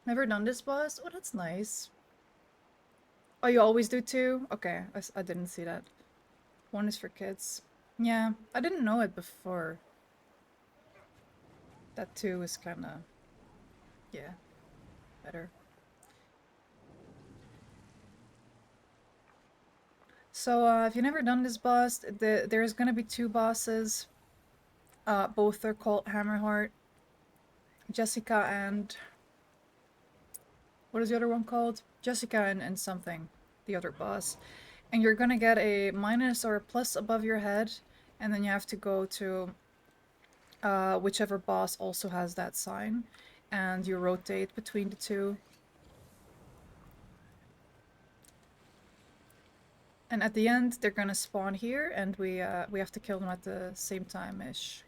Never done this boss? Oh, that's nice. Oh, you always do too? Okay, I didn't see that. 1 is for kids. Yeah, I didn't know it before. That 2 is kinda... yeah, better. So, if you've never done this boss, there's gonna be 2 bosses. Both are called Hammerheart. Jessica and... what is the other one called? Jessica and something. The other boss. And you're gonna get a minus or a plus above your head. And then you have to go to whichever boss also has that sign. And you rotate between the 2. And at the end, they're gonna spawn here, and we have to kill them at the same time-ish.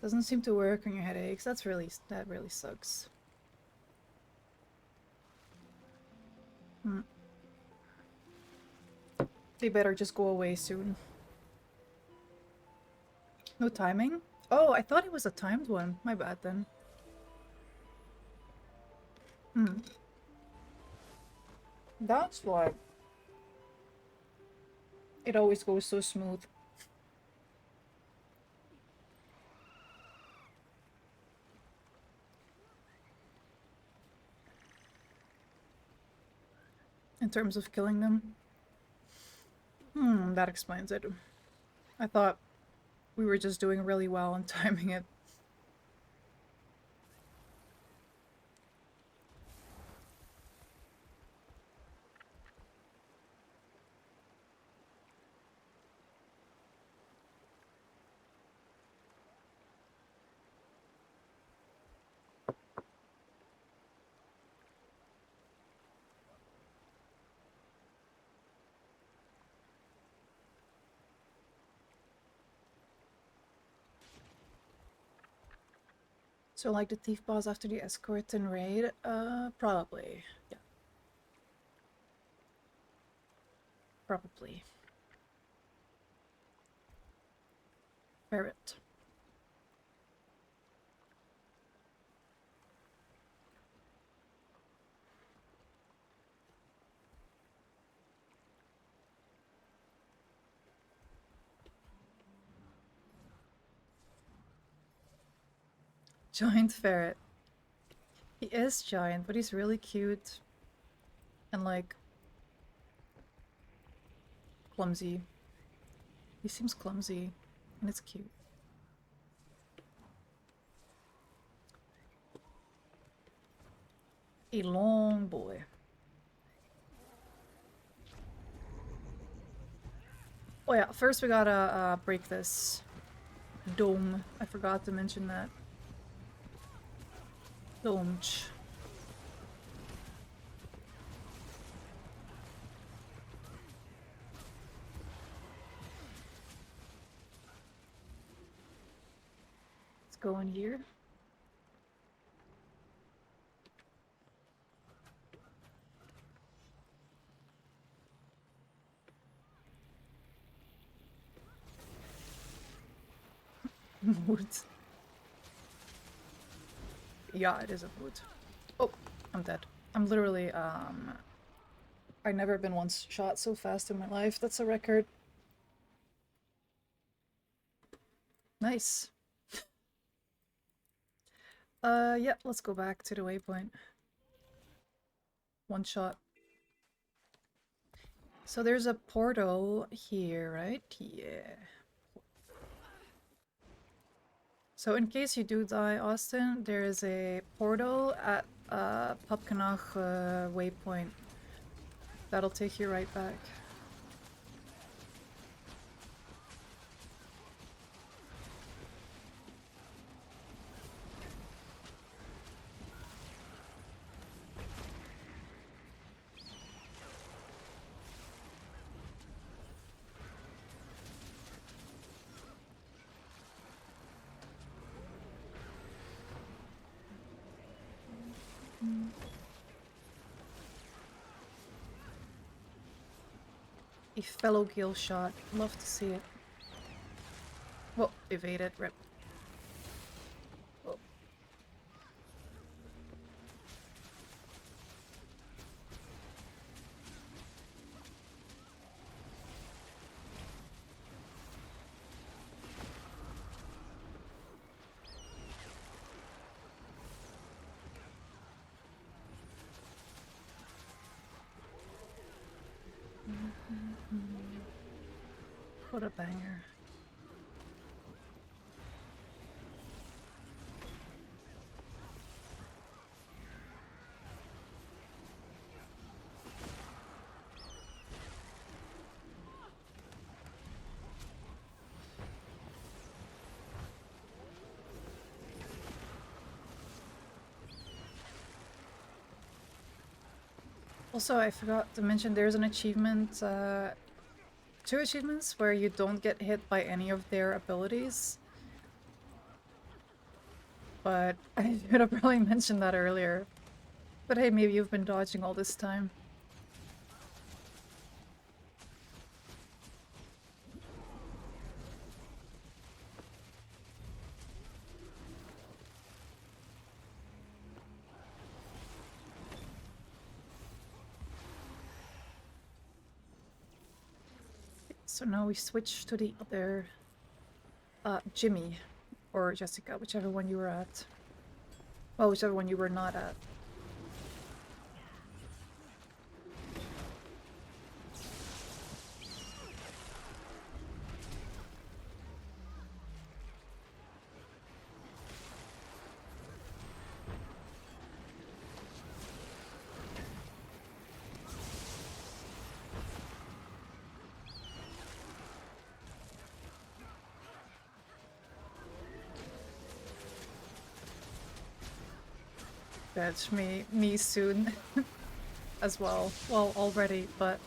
Doesn't seem to work on your headaches. That really sucks. They better just go away soon. No timing? Oh, I thought it was a timed one. My bad then. That's why. It always goes so smooth. In terms of killing them. That explains it. I thought we were just doing really well and timing it. So like the thief boss after the escort and raid? Probably. Yeah. Probably. Ferret. Giant ferret. He is giant, but he's really cute. And like... clumsy. He seems clumsy. And it's cute. A long boy. Oh yeah, first we gotta break this dome. I forgot to mention that. Dome. Let's go in here. Wood. Yeah, it is a wood. Oh, I'm dead. I'm literally, I've never been once shot so fast in my life. That's a record. Nice. Yeah, let's go back to the waypoint. One shot. So there's a portal here, right? Yeah. So in case you do die, Austin, there is a portal at Papkanach waypoint. That'll take you right back. A fellow gill shot. Love to see it. Well, evaded. Rip. Oh. What a banger. Also, I forgot to mention there's an achievement, two achievements where you don't get hit by any of their abilities. But I should have probably mentioned that earlier. But hey, maybe you've been dodging all this time. So now we switch to the other Jimmy or Jessica, whichever one you were at. Well, whichever one you were not at. That's me soon as well. Well, already, but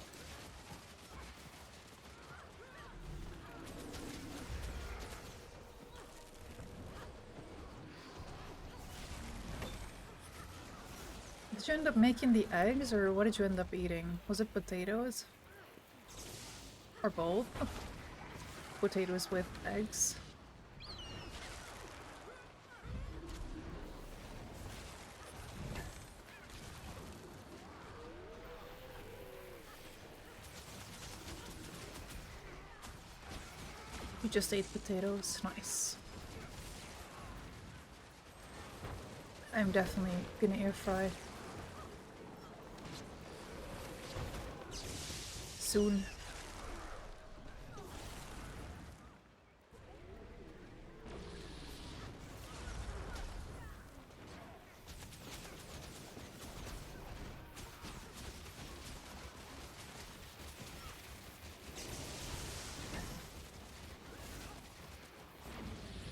did you end up making the eggs, or what did you end up eating? Was it potatoes? Or both? Potatoes with eggs. You just ate potatoes. Nice. I'm definitely gonna air fry. Soon.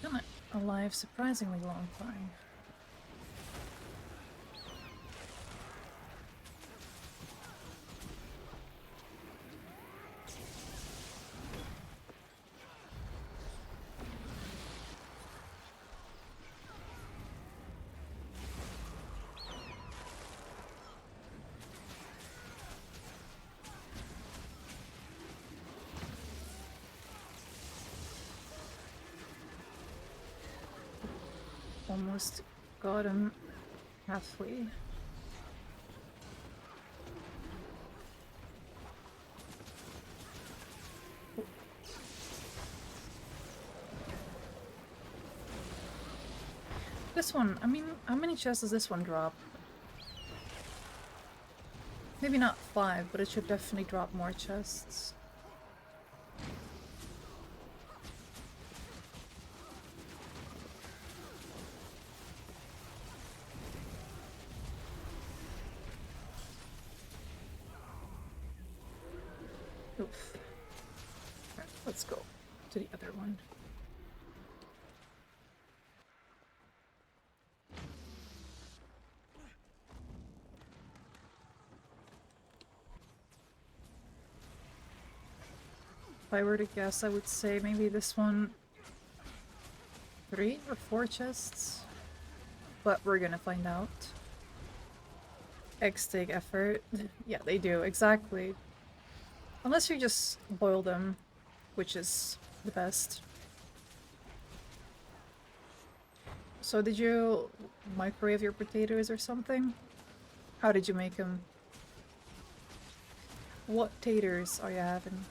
Been alive surprisingly long time. Almost got him halfway. This one, I mean, how many chests does this one drop? Maybe not 5, but it should definitely drop more chests. Oof. Alright, let's go to the other one. If I were to guess, I would say maybe this one 3 or 4 chests. But we're gonna find out. Eggs take effort. Yeah, they do, exactly. Unless you just boil them, which is the best. So did you microwave your potatoes or something? How did you make them? What taters are you having?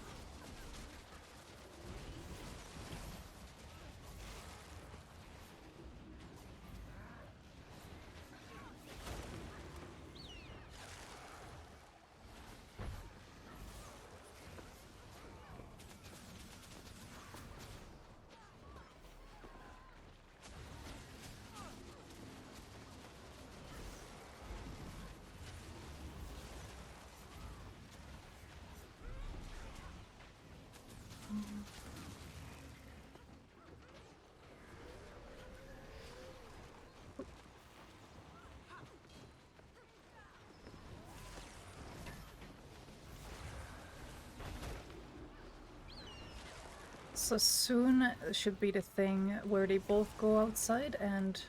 So soon should be the thing where they both go outside and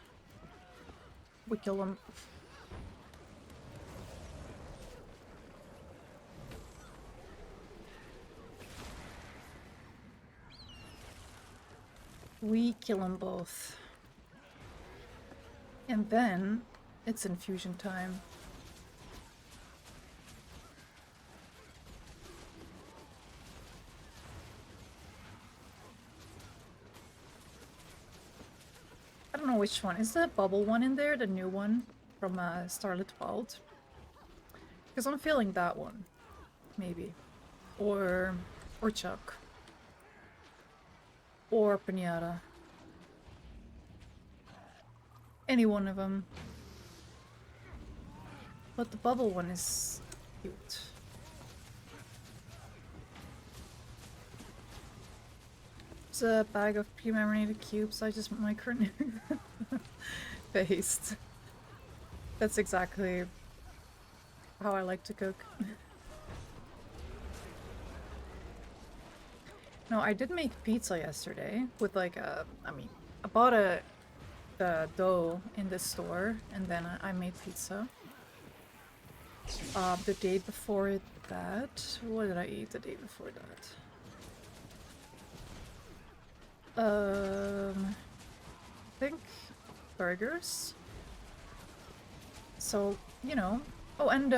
we kill them. We kill them both. And then it's infusion time. I don't know which one. Is the bubble one in there? The new one from Starlit Wild? Because I'm feeling that one. Maybe. Or Chuck. Or Pinata. Any one of them. But the bubble one is cute. It's a bag of pre-marinated cubes. I just based. That's exactly how I like to cook. No, I did make pizza yesterday with like a, I bought the dough in the store and then I made pizza. The day before that, what did I eat the day before that? I think burgers. So, you know. Oh, and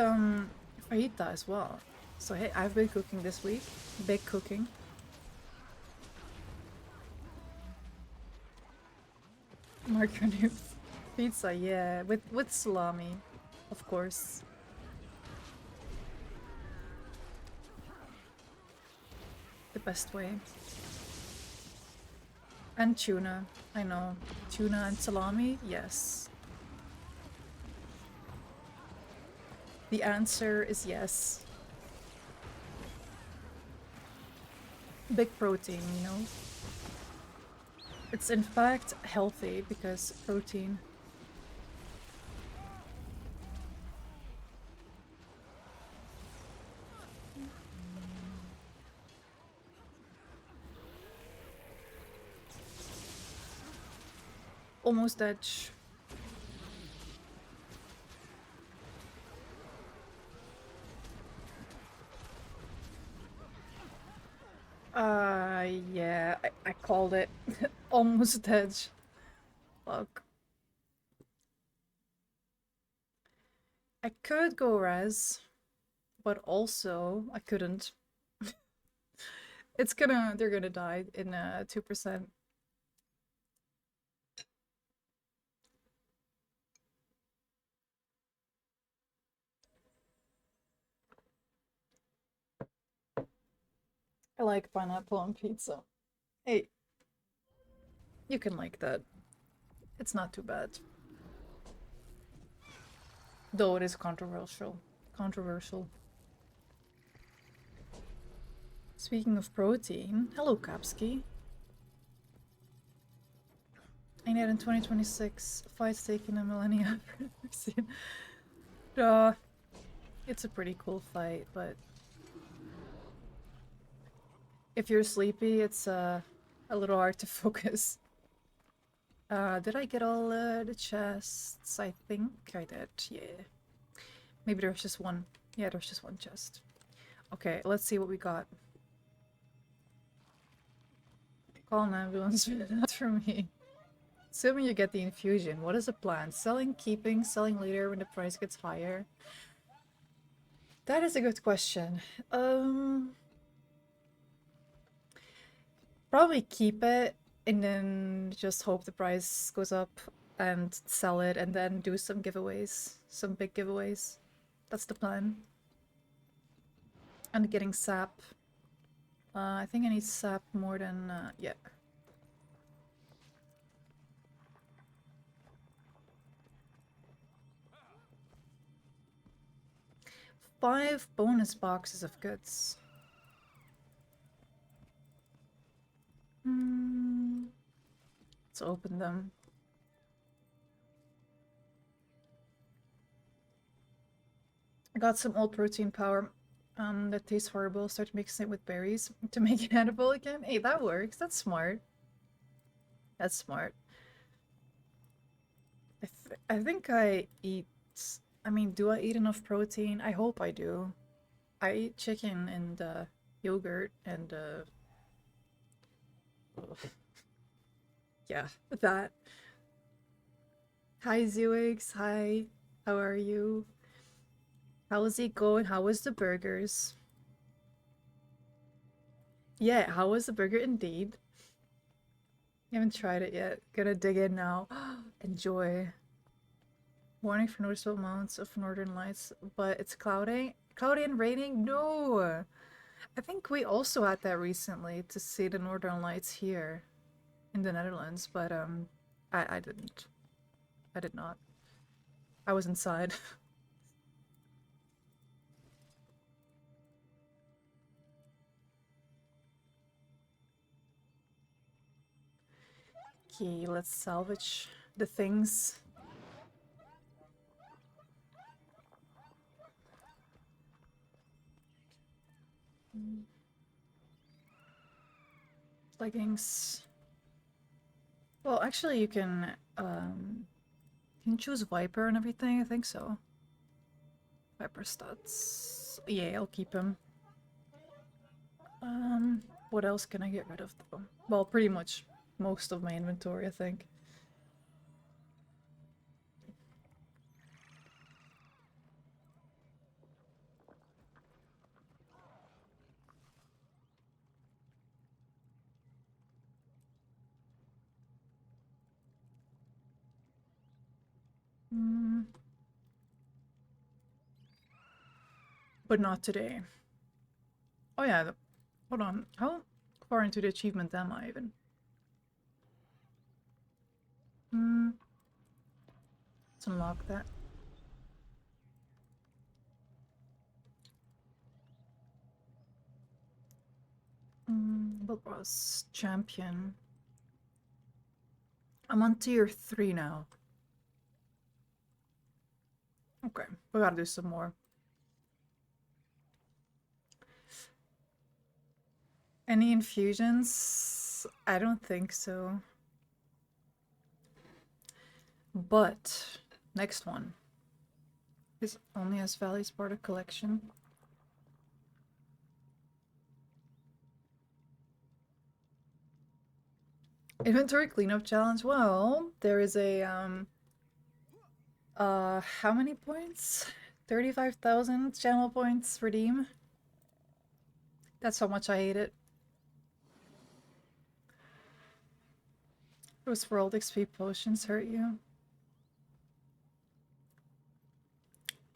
fajita as well. So hey, I've been cooking this week. Big cooking. Mark your news. Pizza, yeah, with salami, of course. The best way. And tuna, I know. Tuna and salami, yes. The answer is yes. Big protein, you know? It's in fact healthy because protein. Almost edge. Yeah, I called it. Almost edge. Fuck. I could go res, but also I couldn't. They're gonna die in 2%. I like pineapple on pizza. Hey, you can like that. It's not too bad. Though it is controversial. Controversial. Speaking of protein, hello Kapski. I need in 2026 fight taking a millennia. It's a pretty cool fight, but if you're sleepy, it's a little hard to focus. Did I get all the chests? I think I did, yeah. Maybe there's just one. Yeah, there's just one chest. Okay, let's see what we got. Call an ambulance, not for me. Assuming you get the infusion, what is the plan? Selling, keeping, selling later when the price gets higher? That is a good question. Probably keep it and then just hope the price goes up and sell it and then do some giveaways. Some big giveaways. That's the plan. And getting sap. I think I need sap more than, yeah. Five bonus boxes of goods. Let's open them. I got some old protein powder that tastes horrible. Start mixing it with berries to make it edible again. Hey, that works. That's smart. That's smart. I think I eat... I mean, do I eat enough protein? I hope I do. I eat chicken and yogurt and yeah, that. Hi Zewigs, hi. How are you? How is it going? How was the burgers? Yeah, how was the burger indeed? You haven't tried it yet. Gonna dig in now. Enjoy. Warning for noticeable amounts of northern lights, but it's cloudy. Cloudy and raining? No! I think we also had that recently to see the northern lights here in the Netherlands, but I didn't. I did not. I was inside. Okay, let's salvage the things. Leggings. Well, actually, you can choose Viper and everything. I think so. Viper stats. Yeah, I'll keep him. What else can I get rid of though? Well, pretty much most of my inventory, I think. Mm. But not today. Oh yeah, hold on. How far into the achievement am I even? Let's unlock that. Worldboss champion. I'm on tier 3 now. Okay, we gotta do some more. Any infusions? I don't think so. But next one. This only has values part of collection. Inventory cleanup challenge. Well, there is a how many points? 35,000 channel points redeem. That's how much I hate it. Those world XP potions hurt you.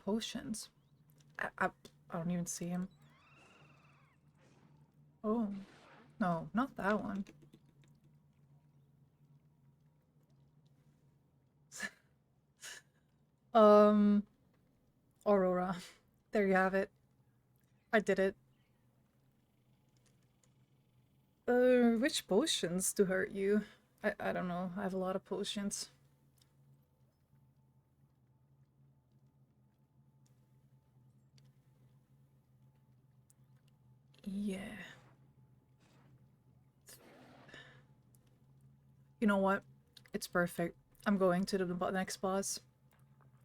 Potions? I don't even see him. Oh. No, not that one. Aurora. There you have it. I did it. Which potions to hurt you? I don't know. I have a lot of potions. Yeah. You know what? It's perfect. I'm going to the next boss.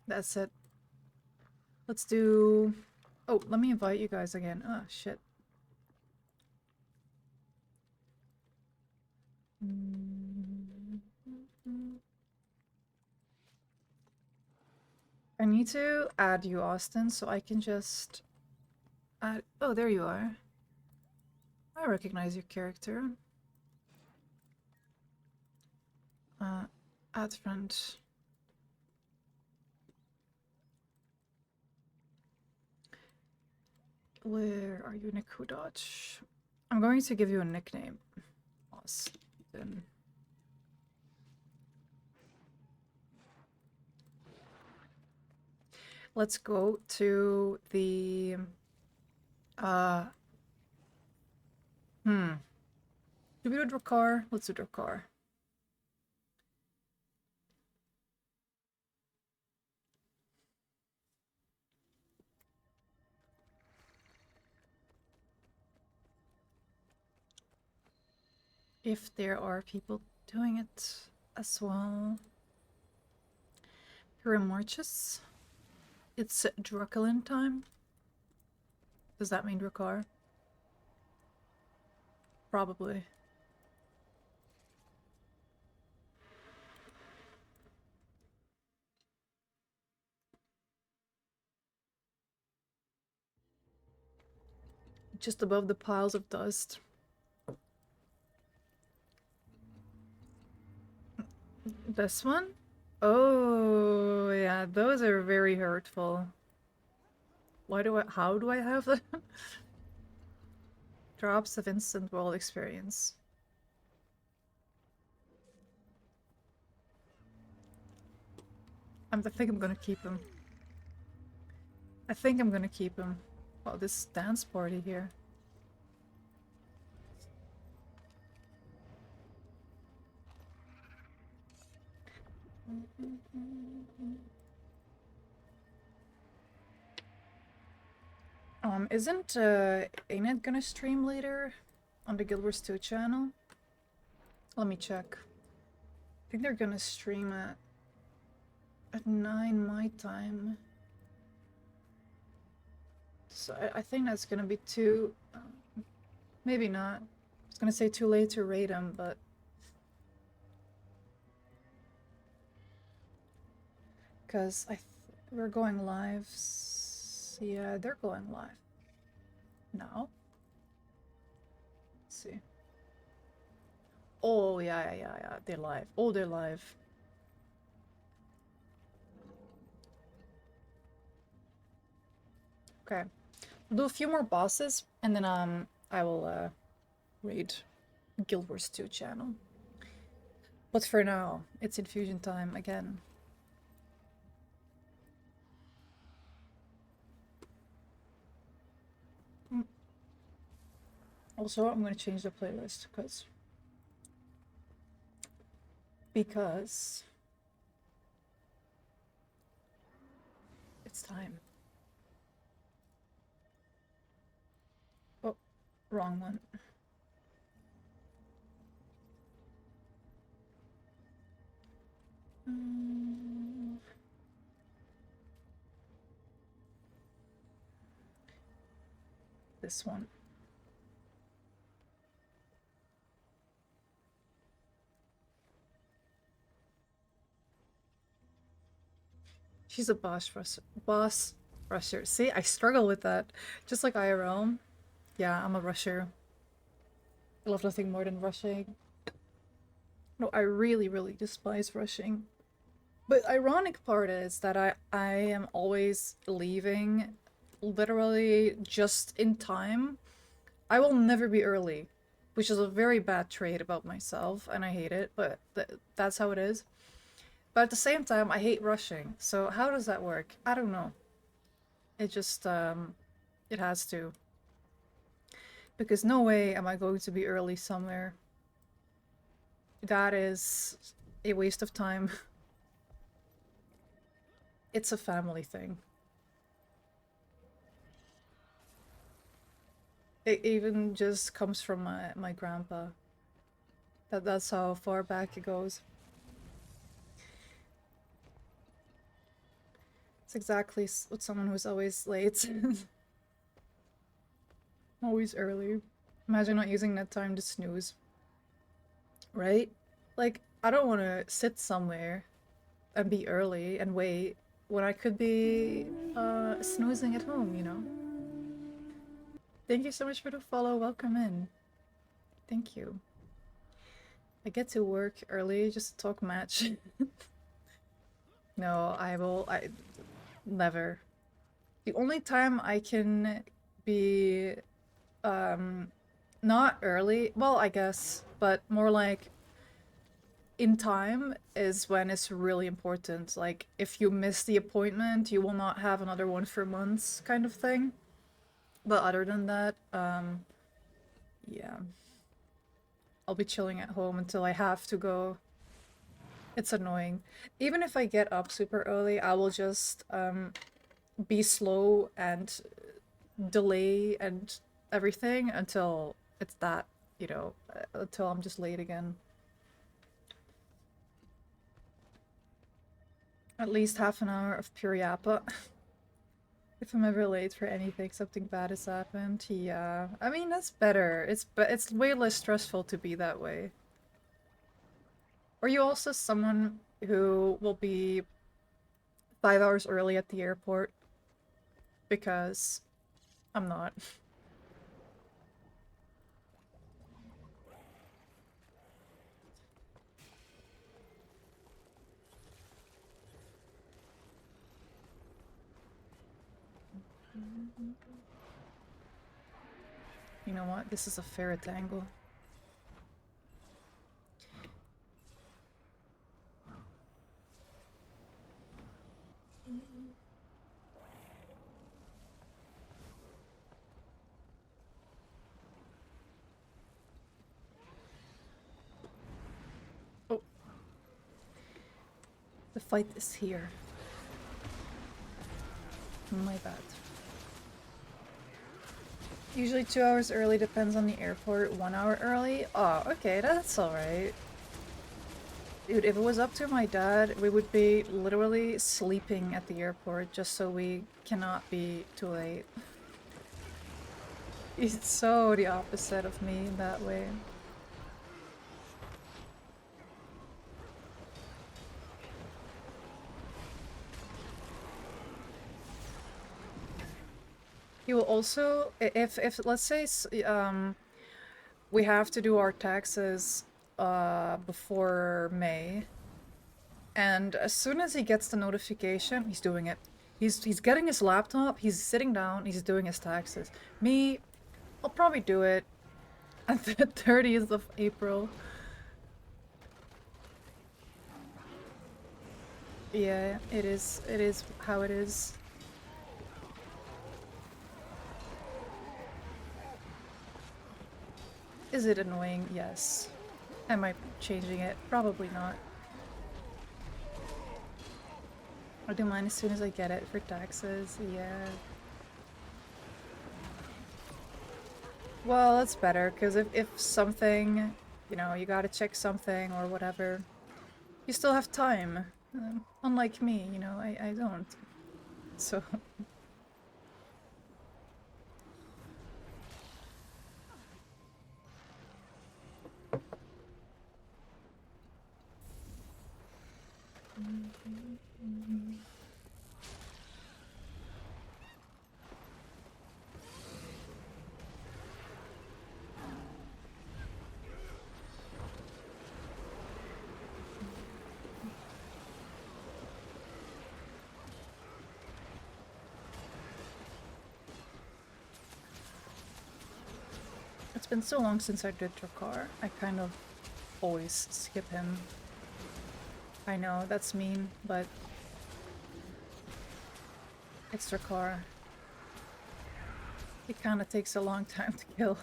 That's it. Let's do... Oh, let me invite you guys again. Ah, shit. I need to add you, Austin, so I can just add... Oh, there you are. I recognize your character. Add friend. Where are you, Nikudach? I'm going to give you a nickname. Austin. Let's go to the... Do we do Drakkar? Let's do Drakkar. If there are people doing it as well. Hiramorchus. It's Draculin time. Does that mean Drakkar? Probably. Just above the piles of dust. This one? Oh, yeah, those are very hurtful. How do I have that? Drops of instant world experience. I think I'm gonna keep him. I think I'm gonna keep him. Oh, this dance party here. Isn't Ain't gonna stream later on the Guild Wars 2 channel? Let me check. I think they're gonna stream at 9 my time. So I think that's gonna be too... maybe not. I was gonna say too late to raid them, but... Because we're going live. Yeah, they're going live. Now. Let's see. Oh, yeah. They're live. Oh, they're live. Okay. We'll do a few more bosses, and then I will raid Guild Wars 2 channel. But for now, it's Infusion time again. Also, I'm gonna change the playlist because it's time. Oh, wrong one. This one. She's a boss rusher. See, I struggle with that. Just like IRL. Yeah, I'm a rusher. I love nothing more than rushing. No, I really, really despise rushing. But ironic part is that I am always leaving literally just in time. I will never be early, which is a very bad trait about myself, and I hate it, but that's how it is. But at the same time, I hate rushing. So how does that work? I don't know. It just, it has to. Because no way am I going to be early somewhere. That is a waste of time. It's a family thing. It even just comes from my grandpa. That's how far back it goes. It's exactly what someone who's always late. Always early. Imagine not using that time to snooze. Right? Like, I don't want to sit somewhere and be early and wait when I could be snoozing at home, you know? Thank you so much for the follow. Welcome in. Thank you. I get to work early just to talk match. No, I never. The only time I can be not early, well, I guess, but more like in time is when it's really important. Like, if you miss the appointment, you will not have another one for months, kind of thing. But other than that, yeah. I'll be chilling at home until I have to go. It's annoying. Even if I get up super early, I will just be slow and delay and everything until it's that, you know, until I'm just late again. At least half an hour of pure yappa. If I'm ever late for anything, something bad has happened. Yeah, I mean that's better. It's way less stressful to be that way. Are you also someone who will be 5 hours early at the airport? Because I'm not. You know what? This is a ferret angle. Oh. The fight is here. My bad. Usually 2 hours early, depends on the airport. 1 hour early? Oh, okay, that's alright. Dude, if it was up to my dad, we would be literally sleeping at the airport just so we cannot be too late. He's so the opposite of me in that way. He will also, if let's say we have to do our taxes before May, and as soon as he gets the notification, he's doing it. He's getting his laptop, he's sitting down, he's doing his taxes. Me, I'll probably do it at the 30th of April. Yeah, it is how it is. Is it annoying? Yes. Am I changing it? Probably not. I'll do mine as soon as I get it for taxes. Yeah. Well, that's better, because if something, you know, you gotta check something or whatever, you still have time. Unlike me, you know, I don't. So... It's been so long since I did Drakkar. I kind of always skip him. I know, that's mean, but... it's Drakkar. It kind of takes a long time to kill.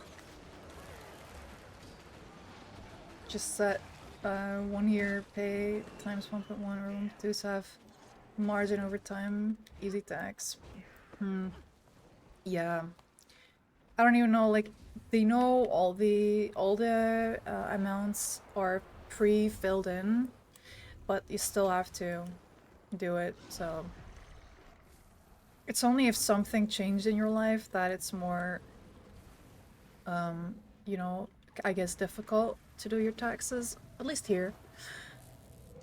Just set 1 year pay times 1.1 or 1.2 to have margin over time, easy tax. Yeah. I don't even know, like, they know all the amounts are pre-filled in, but you still have to do it, so... It's only if something changed in your life that it's more, you know, I guess difficult to do your taxes, at least here.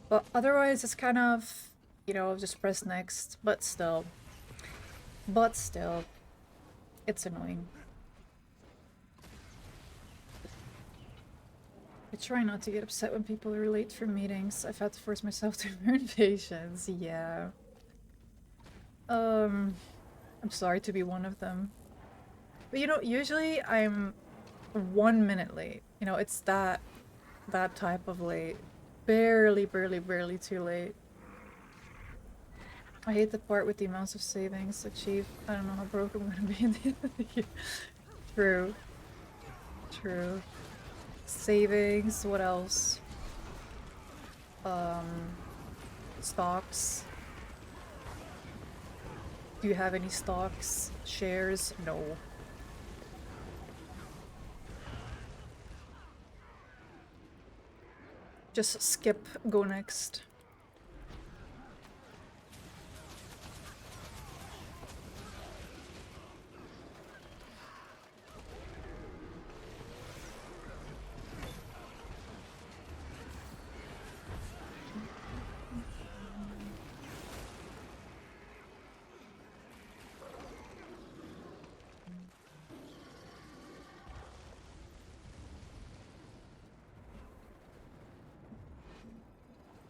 But otherwise it's kind of, you know, just press next, but still, it's annoying. I try not to get upset when people are late for meetings. I've had to force myself to learn patience, yeah. I'm sorry to be one of them. But you know, usually I'm 1 minute late. You know, it's that type of late. Barely too late. I hate the part with the amounts of savings achieved. I don't know how broke I'm gonna be in the end of the year. True. True. Savings, what else? Stocks. Do you have any stocks? Shares? No. Just skip, go next.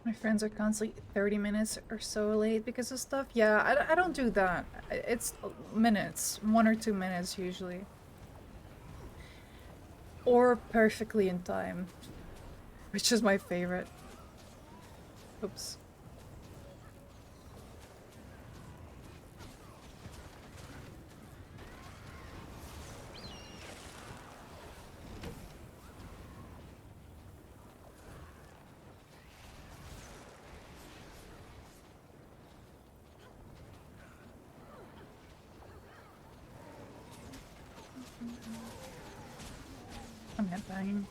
My friends are constantly 30 minutes or so late because of stuff. Yeah, I don't do that. It's minutes. 1 or 2 minutes usually. Or perfectly in time. Which is my favorite. Oops. I'm headbanging.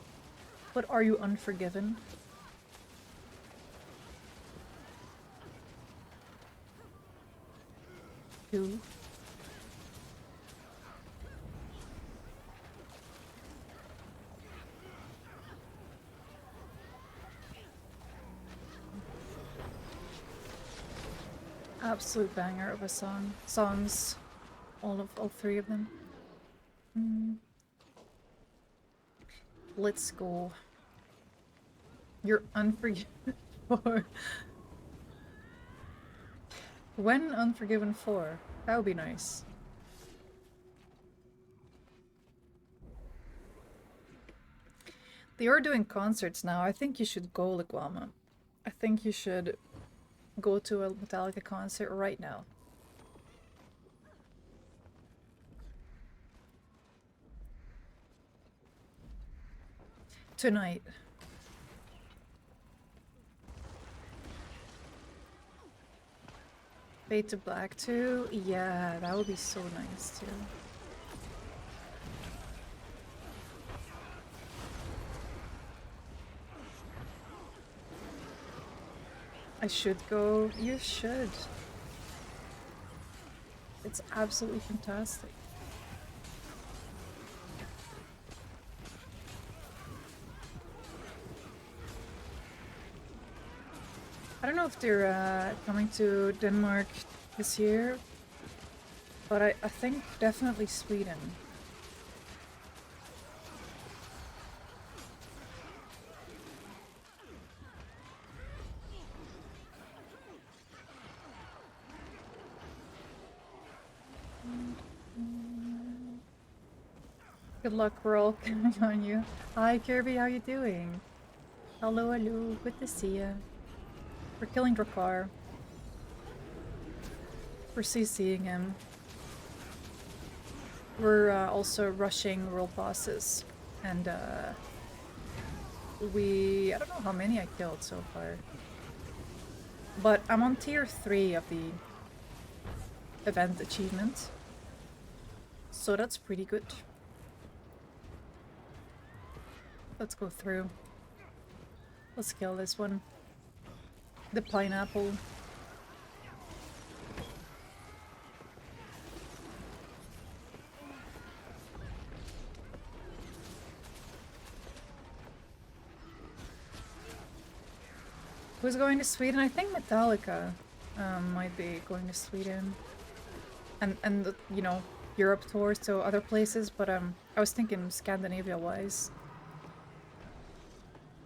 But are you unforgiven? Who? Absolute banger of a song. Songs. All three of them. Let's go. You're unforgiven for... When Unforgiven 4? That would be nice. They are doing concerts now. I think you should go, Liquama. I think you should go to a Metallica concert right now. Tonight. Fade to Black too? Yeah, that would be so nice too. I should go. You should. It's absolutely fantastic. I don't know if they're coming to Denmark this year, but I think definitely Sweden. Good luck, we're all counting on you. Hi Kirby, how you doing? Hello, hello, good to see ya. We're killing Drakkar. We're CCing him. We're also rushing world bosses. And I don't know how many I killed so far. But I'm on tier 3 of the event achievement. So that's pretty good. Let's go through. Let's kill this one. The pineapple. Who's going to Sweden? I think Metallica might be going to Sweden. And the, you know, Europe tour, so other places, but I was thinking Scandinavia-wise.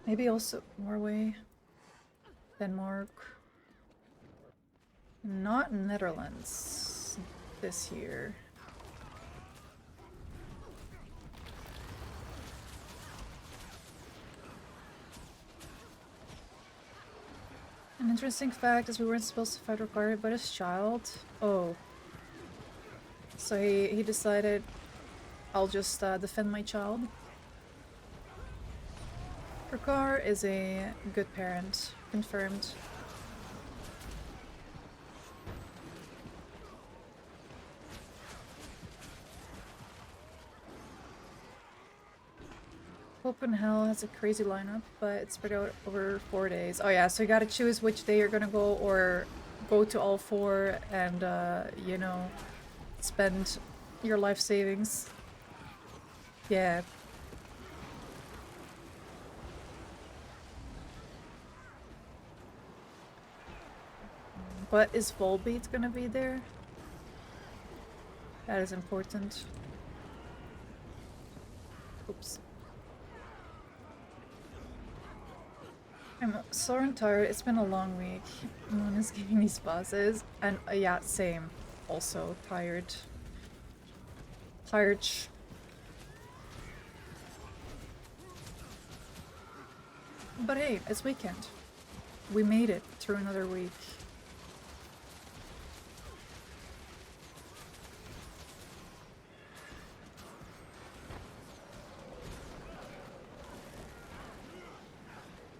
Maybe also Norway, Denmark. Not Netherlands this year. An interesting fact is we weren't supposed to fight Ricardo, but his child. Oh. So he decided, I'll just defend my child. Rikar is a good parent, confirmed. Open Hell has a crazy lineup, but it's spread out over 4 days. Oh yeah, so you gotta choose which day you're gonna go, or go to all 4 and, you know, spend your life savings. Yeah. But is Volbeat gonna be there? That is important. Oops. I'm sore and tired. It's been a long week. No one is getting these bosses. And yeah, same. Also tired. Tired. But hey, it's weekend. We made it through another week.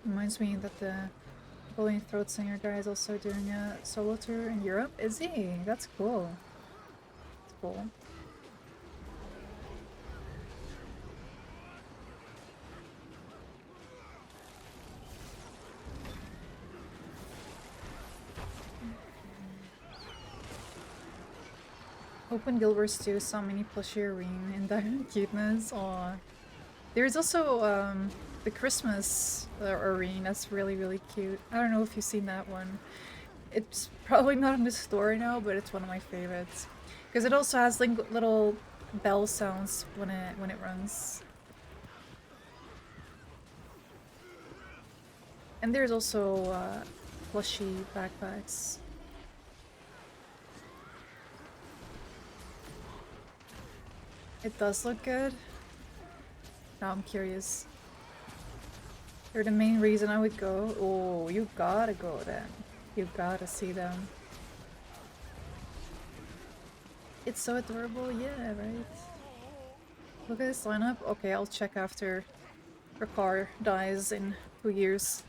Reminds me that the Bullying Throat Singer guy is also doing a solo tour in Europe. Is he? That's cool. That's cool. Open Guild Wars 2, saw mini plushie arena and that cuteness. Aw. There's also the Christmas arena that's really cute. I don't know if you've seen that one. It's probably not in the store now, but it's one of my favorites. Because it also has like little bell sounds when it runs. And there's also plushie backpacks. It does look good. Now I'm curious. They're the main reason I would go. Oh, you gotta go then. You gotta see them. It's so adorable, yeah, right? Look at this lineup. Okay, I'll check after her car dies in 2 years.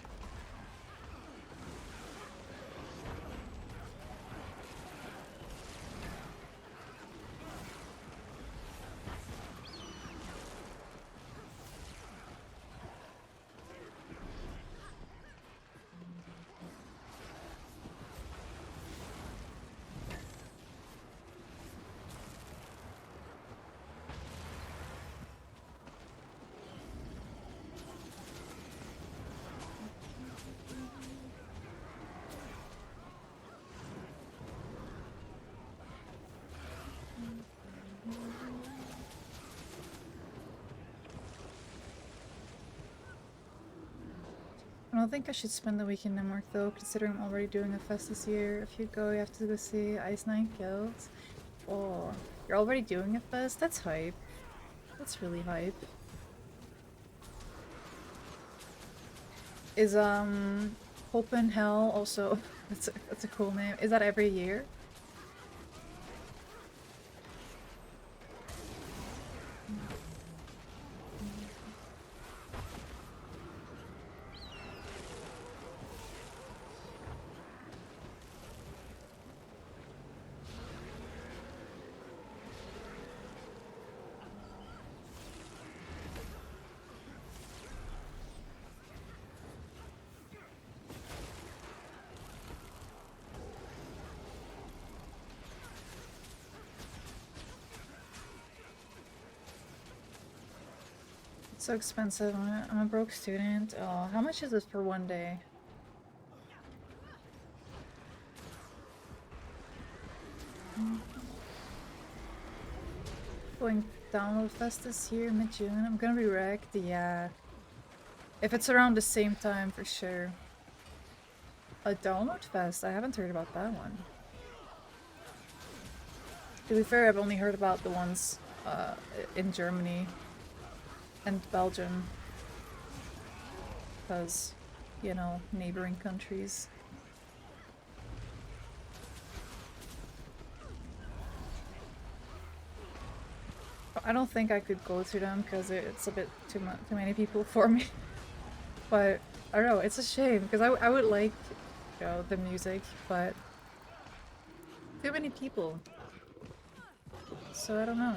I don't think I should spend the weekend in Denmark though, considering I'm already doing a fest this year. If you go, you have to go see Ice Nine Kills. Oh, you're already doing a fest? That's hype. That's really hype. Is Hope in Hell also that's a cool name. Is that every year? So expensive. I'm a broke student. Oh, how much is this for one day? Going download fest this year, mid-June. I'm gonna be wrecked. Yeah. If it's around the same time, for sure. A download fest? I haven't heard about that one. To be fair, I've only heard about the ones in Germany and Belgium. Because, you know, neighboring countries. I don't think I could go to them because it's a bit too many people for me. But I don't know, it's a shame because I would like, you know, the music, but too many people. So I don't know.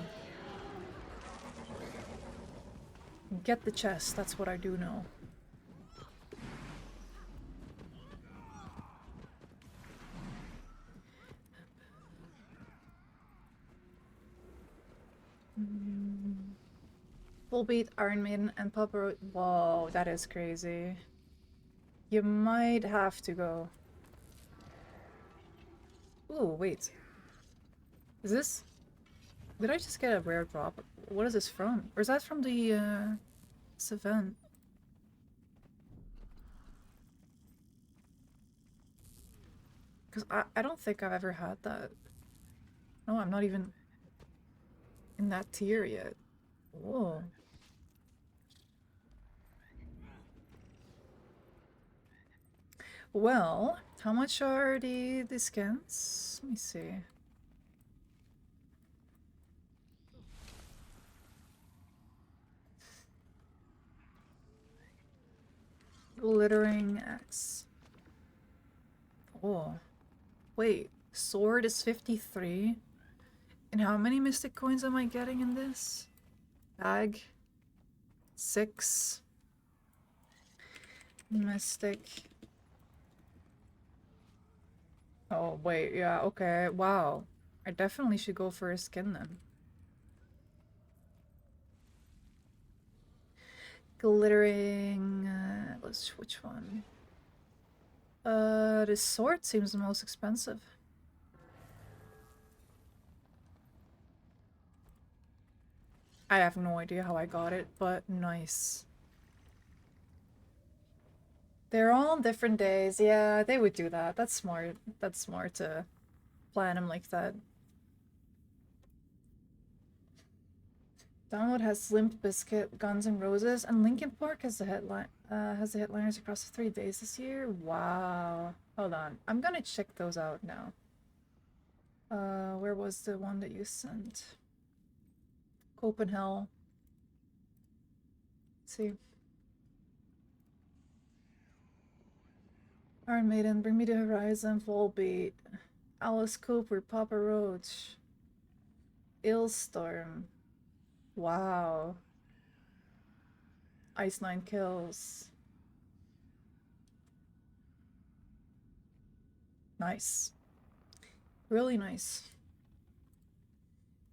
Get the chest, that's what I do know. Full beat, Iron Maiden, and Papa Roach. Whoa, that is crazy. You might have to go. Ooh, wait. Is this... Did I just get a rare drop? What is this from? Or is that from the, this event? Because I don't think I've ever had that. No, I'm not even in that tier yet. Whoa. Well, how much are the discounts? Let me see. Glittering axe. Oh. Wait, sword is 53? And how many mystic coins am I getting in this? Bag. 6. Mystic. Oh, wait, yeah, okay, wow. I definitely should go for a skin then. Glittering... which one? The sword seems the most expensive. I have no idea how I got it, but nice. They're all on different days. Yeah, they would do that. That's smart. That's smart to plan them like that. Download has Limp Bizkit, Guns N' Roses, and Linkin Park has the headliners across 3 days this year. Wow. Hold on. I'm gonna check those out now. Where was the one that you sent? Copenhagen. Let's see. Iron Maiden, Bring Me the Horizon, Volbeat, Alice Cooper, Papa Roach, Illstorm. Wow. Ice Nine Kills. Nice. Really nice.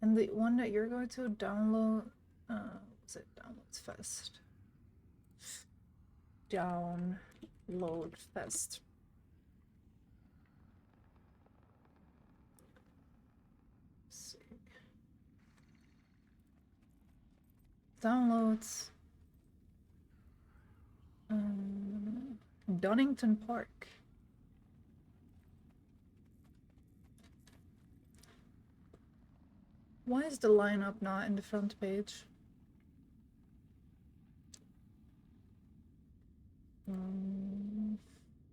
And the one that you're going to download, what's it? Downloads Fest. Download Fest. Let's see. Downloads. Donington Park. Why is the lineup not in the front page? Let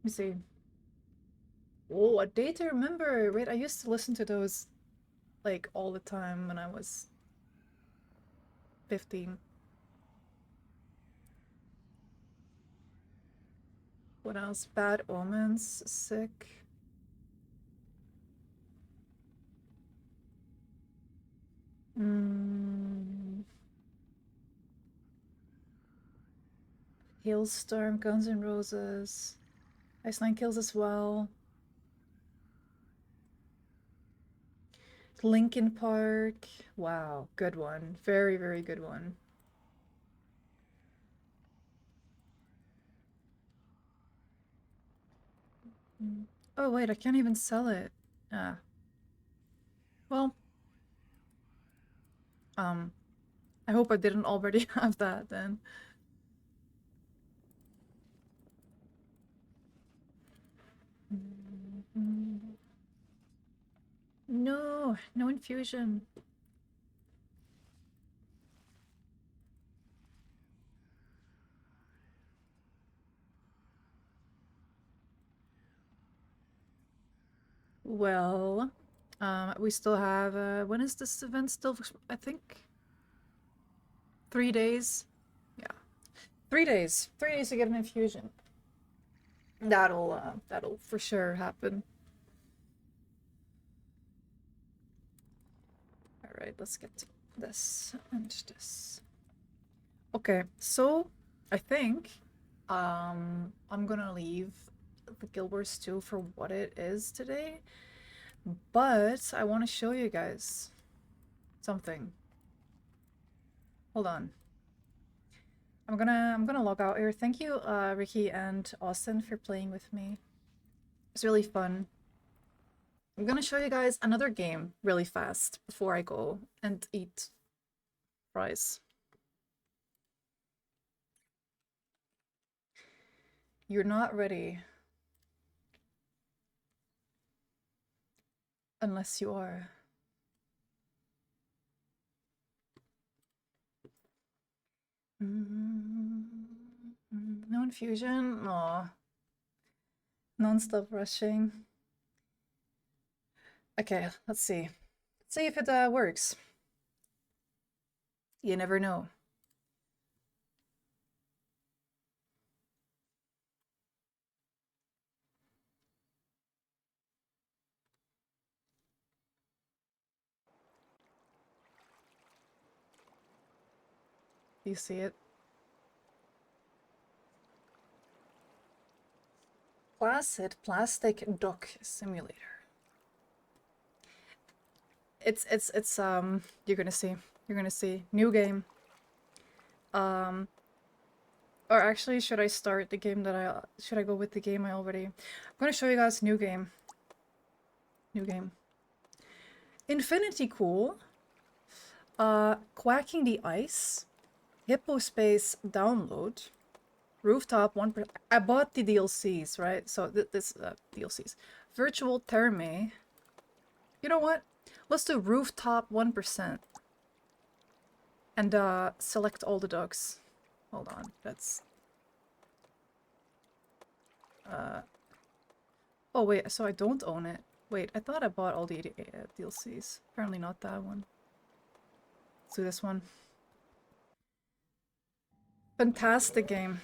me see. Oh, a day to remember. Wait, I used to listen to those like all the time when I was 15. What else? Bad Omens, Sick. Hailstorm, Guns N' Roses, Ice Nine Kills as well. Linkin Park. Wow, good one. Very, very good one. Oh wait, I can't even sell it. Ah. Well. I hope I didn't already have that then. No, no infusion. Well, we still have, when is this event still? I think 3 days. Yeah, 3 days. 3 days to get an infusion. That'll for sure happen. All right, let's get to this and this. Okay, so I think I'm gonna leave the Guild Wars 2 for what it is today, but I want to show you guys something. Hold on. I'm gonna log out here. Thank you, Ricky and Austin, for playing with me. It's really fun. I'm gonna show you guys another game really fast before I go and eat fries. You're not ready. Unless you are. No infusion? Aw. Non-stop rushing. Okay, let's see. Let's see if it works. You never know. Do you see it? Placid Plastic Dock Simulator. It's you're gonna see. You're gonna see. New game. Or actually, should I start the game that should I go with the game I already? I'm gonna show you guys new game. New game. Infinity Cool. Quacking the Ice. Hippospace Download. Rooftop 1%. I bought the DLCs, right? So this DLCs. Virtual Therme. You know what? Let's do Rooftop 1%. And select all the ducks. Hold on, that's... Oh wait, so I don't own it. Wait, I thought I bought all the DLCs. Apparently not that one. Let's do this one. Fantastic game.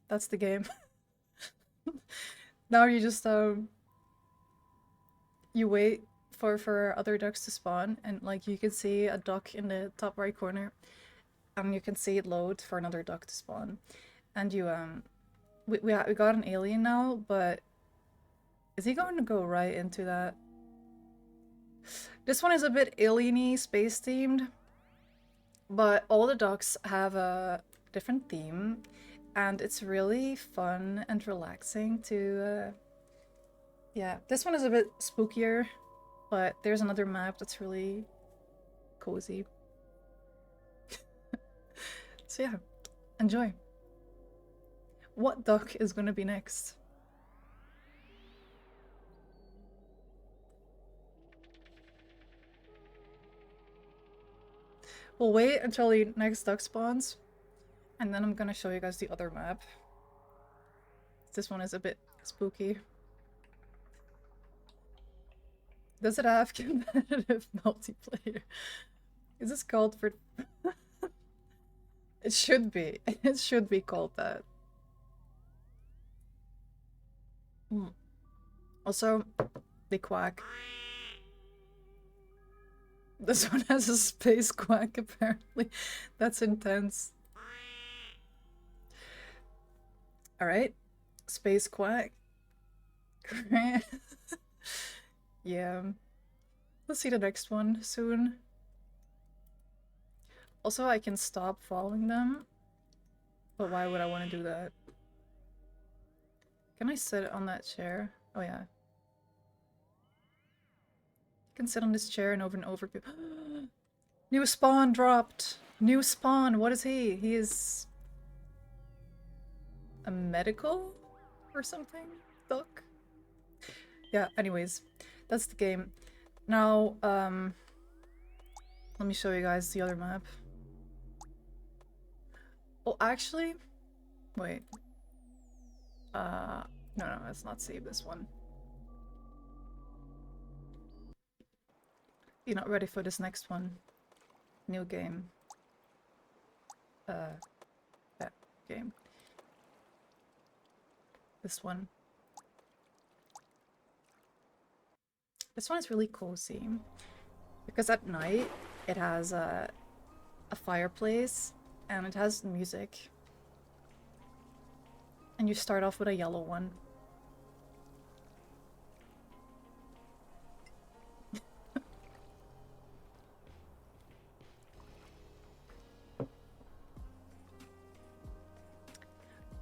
That's the game. Now you just you wait for other ducks to spawn, and like you can see a duck in the top right corner, and you can see it load for another duck to spawn. And you we got an alien now, but is he going to go right into that? This one is a bit alien-y, space themed, but all the ducks have a different theme, and it's really fun and relaxing to yeah, this one is a bit spookier, but there's another map that's really cozy. So yeah, enjoy. What duck is gonna be next? We'll wait until the next duck spawns, and then I'm gonna show you guys the other map. This one is a bit spooky. Does it have competitive multiplayer? Is this called for... It should be. It should be called that. Also, they quack. This one has a space quack, apparently. That's intense. Alright. Space quack. Yeah. Let's see the next one soon. Also, I can stop following them. But why would I want to do that? Can I sit on that chair? Oh yeah. You can sit on this chair and over New spawn dropped! New spawn! What is he? He is... a medical? Or something? Duck? Yeah, anyways. That's the game. Now, let me show you guys the other map. Oh, actually... Wait. No, let's not save this one. You're not ready for this next one. New game. That game. This one. This one is really cozy. Because at night, it has a fireplace, and it has music. And you start off with a yellow one.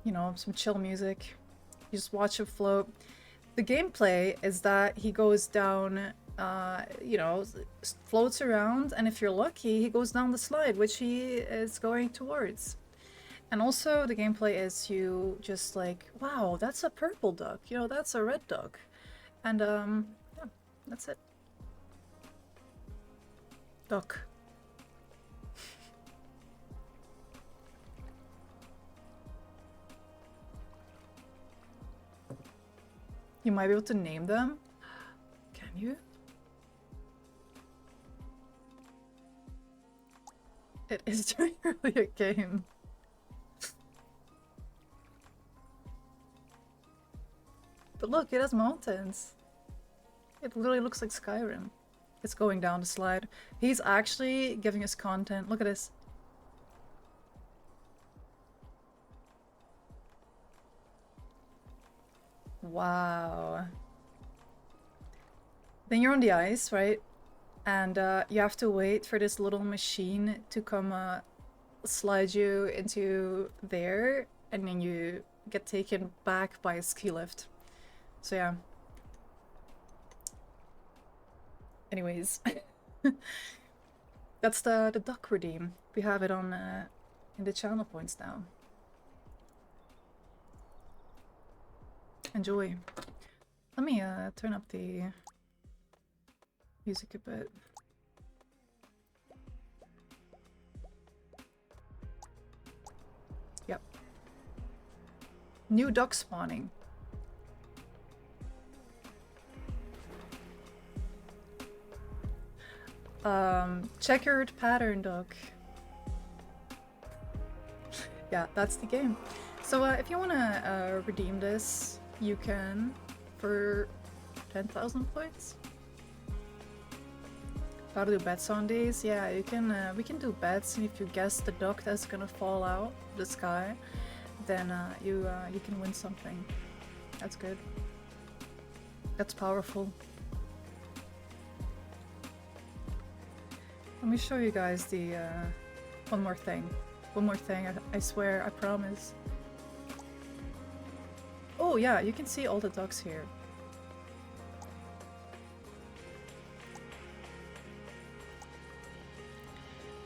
You know, some chill music. You just watch it float. The gameplay is that he goes down, you know, floats around, and if you're lucky, he goes down the slide, which he is going towards. And also, the gameplay is you just like, wow, that's a purple duck, you know, that's a red duck. And, yeah, that's it. Duck. You might be able to name them. Can you? It is really a game. But look, it has mountains. It literally looks like Skyrim. It's going down the slide. He's actually giving us content. Look at this. Wow. Then you're on the ice, right? And you have to wait for this little machine to come slide you into there, and then you get taken back by a ski lift. So yeah. Anyways. That's the duck redeem. We have it on in the channel points now. Enjoy. Let me turn up the music a bit. Yep. New duck spawning. Checkered pattern duck. Yeah, that's the game. So if you want to redeem this, you can for 10,000 points. Gotta do bets on these. Yeah, you can. We can do bets, and if you guess the duck that's gonna fall out of the sky, then you can win something. That's good. That's powerful. Let me show you guys the one more thing. One more thing. I swear. I promise. Oh yeah, you can see all the ducks here.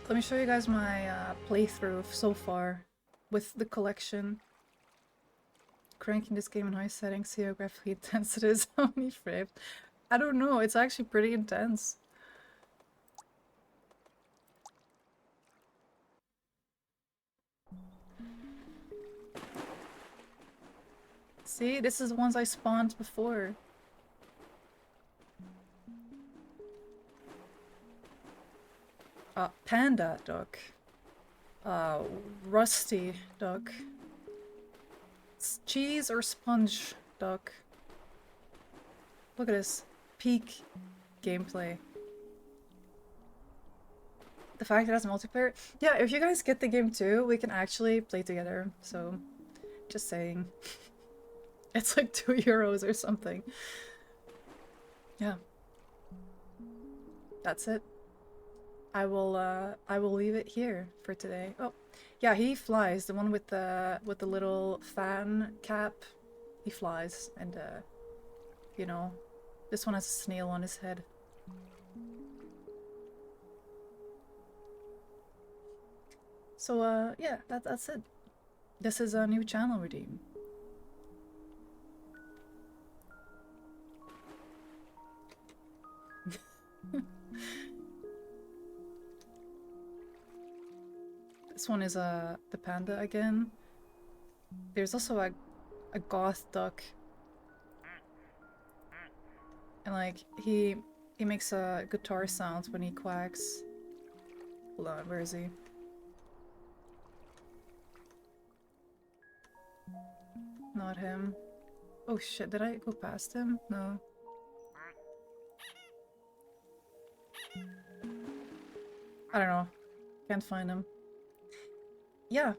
Let me show you guys my playthrough so far with the collection. Cranking this game in high settings, see how graphically intense it is. How many frames? I don't know, it's actually pretty intense. See, this is the ones I spawned before. Panda duck. Rusty duck. Cheese or sponge duck. Look at this. Peak gameplay. The fact that it has multiplayer. Yeah, if you guys get the game too, we can actually play together. So, just saying. It's like €2 or something. Yeah. That's it. I will leave it here for today. Oh, yeah, he flies. The one with the little fan cap, he flies, and you know, this one has a snail on his head. So yeah, that's it. This is a new channel redeem. This one is the panda again. There's also a goth duck. And like he makes guitar sounds when he quacks. Hold on, where is he? Not him. Oh shit, did I go past him? No. I don't know. Can't find him. Yeah,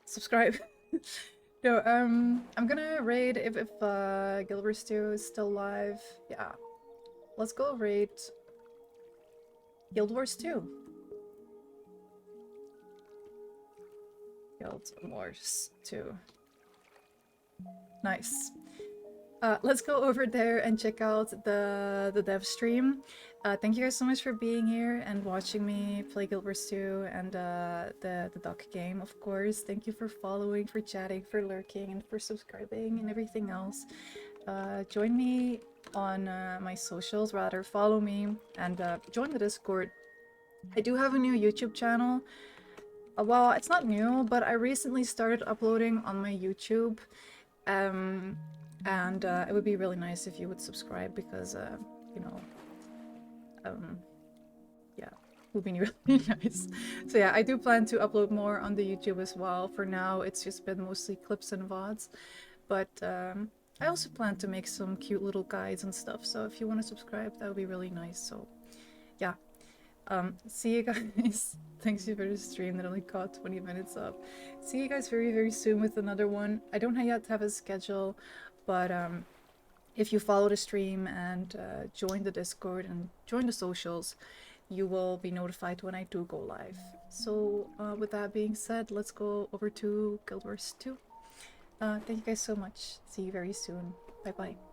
subscribe. No, I'm gonna raid if Gilbert Stew is still live. Yeah, let's go raid Guild Wars 2. Guild Wars 2. Nice. Let's go over there and check out the dev stream. Thank you guys so much for being here and watching me play Guild Wars 2 and the duck game, of course. Thank you for following, for chatting, for lurking, and for subscribing and everything else. Join me on my socials, rather follow me and join the Discord. I do have a new YouTube channel. Well, it's not new, but I recently started uploading on my YouTube. And it would be really nice if you would subscribe because, you know, yeah, it would be really nice. So yeah, I do plan to upload more on the YouTube as well. For now, it's just been mostly clips and VODs, but I also plan to make some cute little guides and stuff. So if you want to subscribe, that would be really nice. So yeah, see you guys. Thanks for the stream that only got 20 minutes up. See you guys very, very soon with another one. I don't yet have a schedule, but if you follow the stream and join the Discord and join the socials, you will be notified when I do go live. So with that being said, let's go over to Guild Wars 2. Thank you guys so much. See you very soon. Bye bye.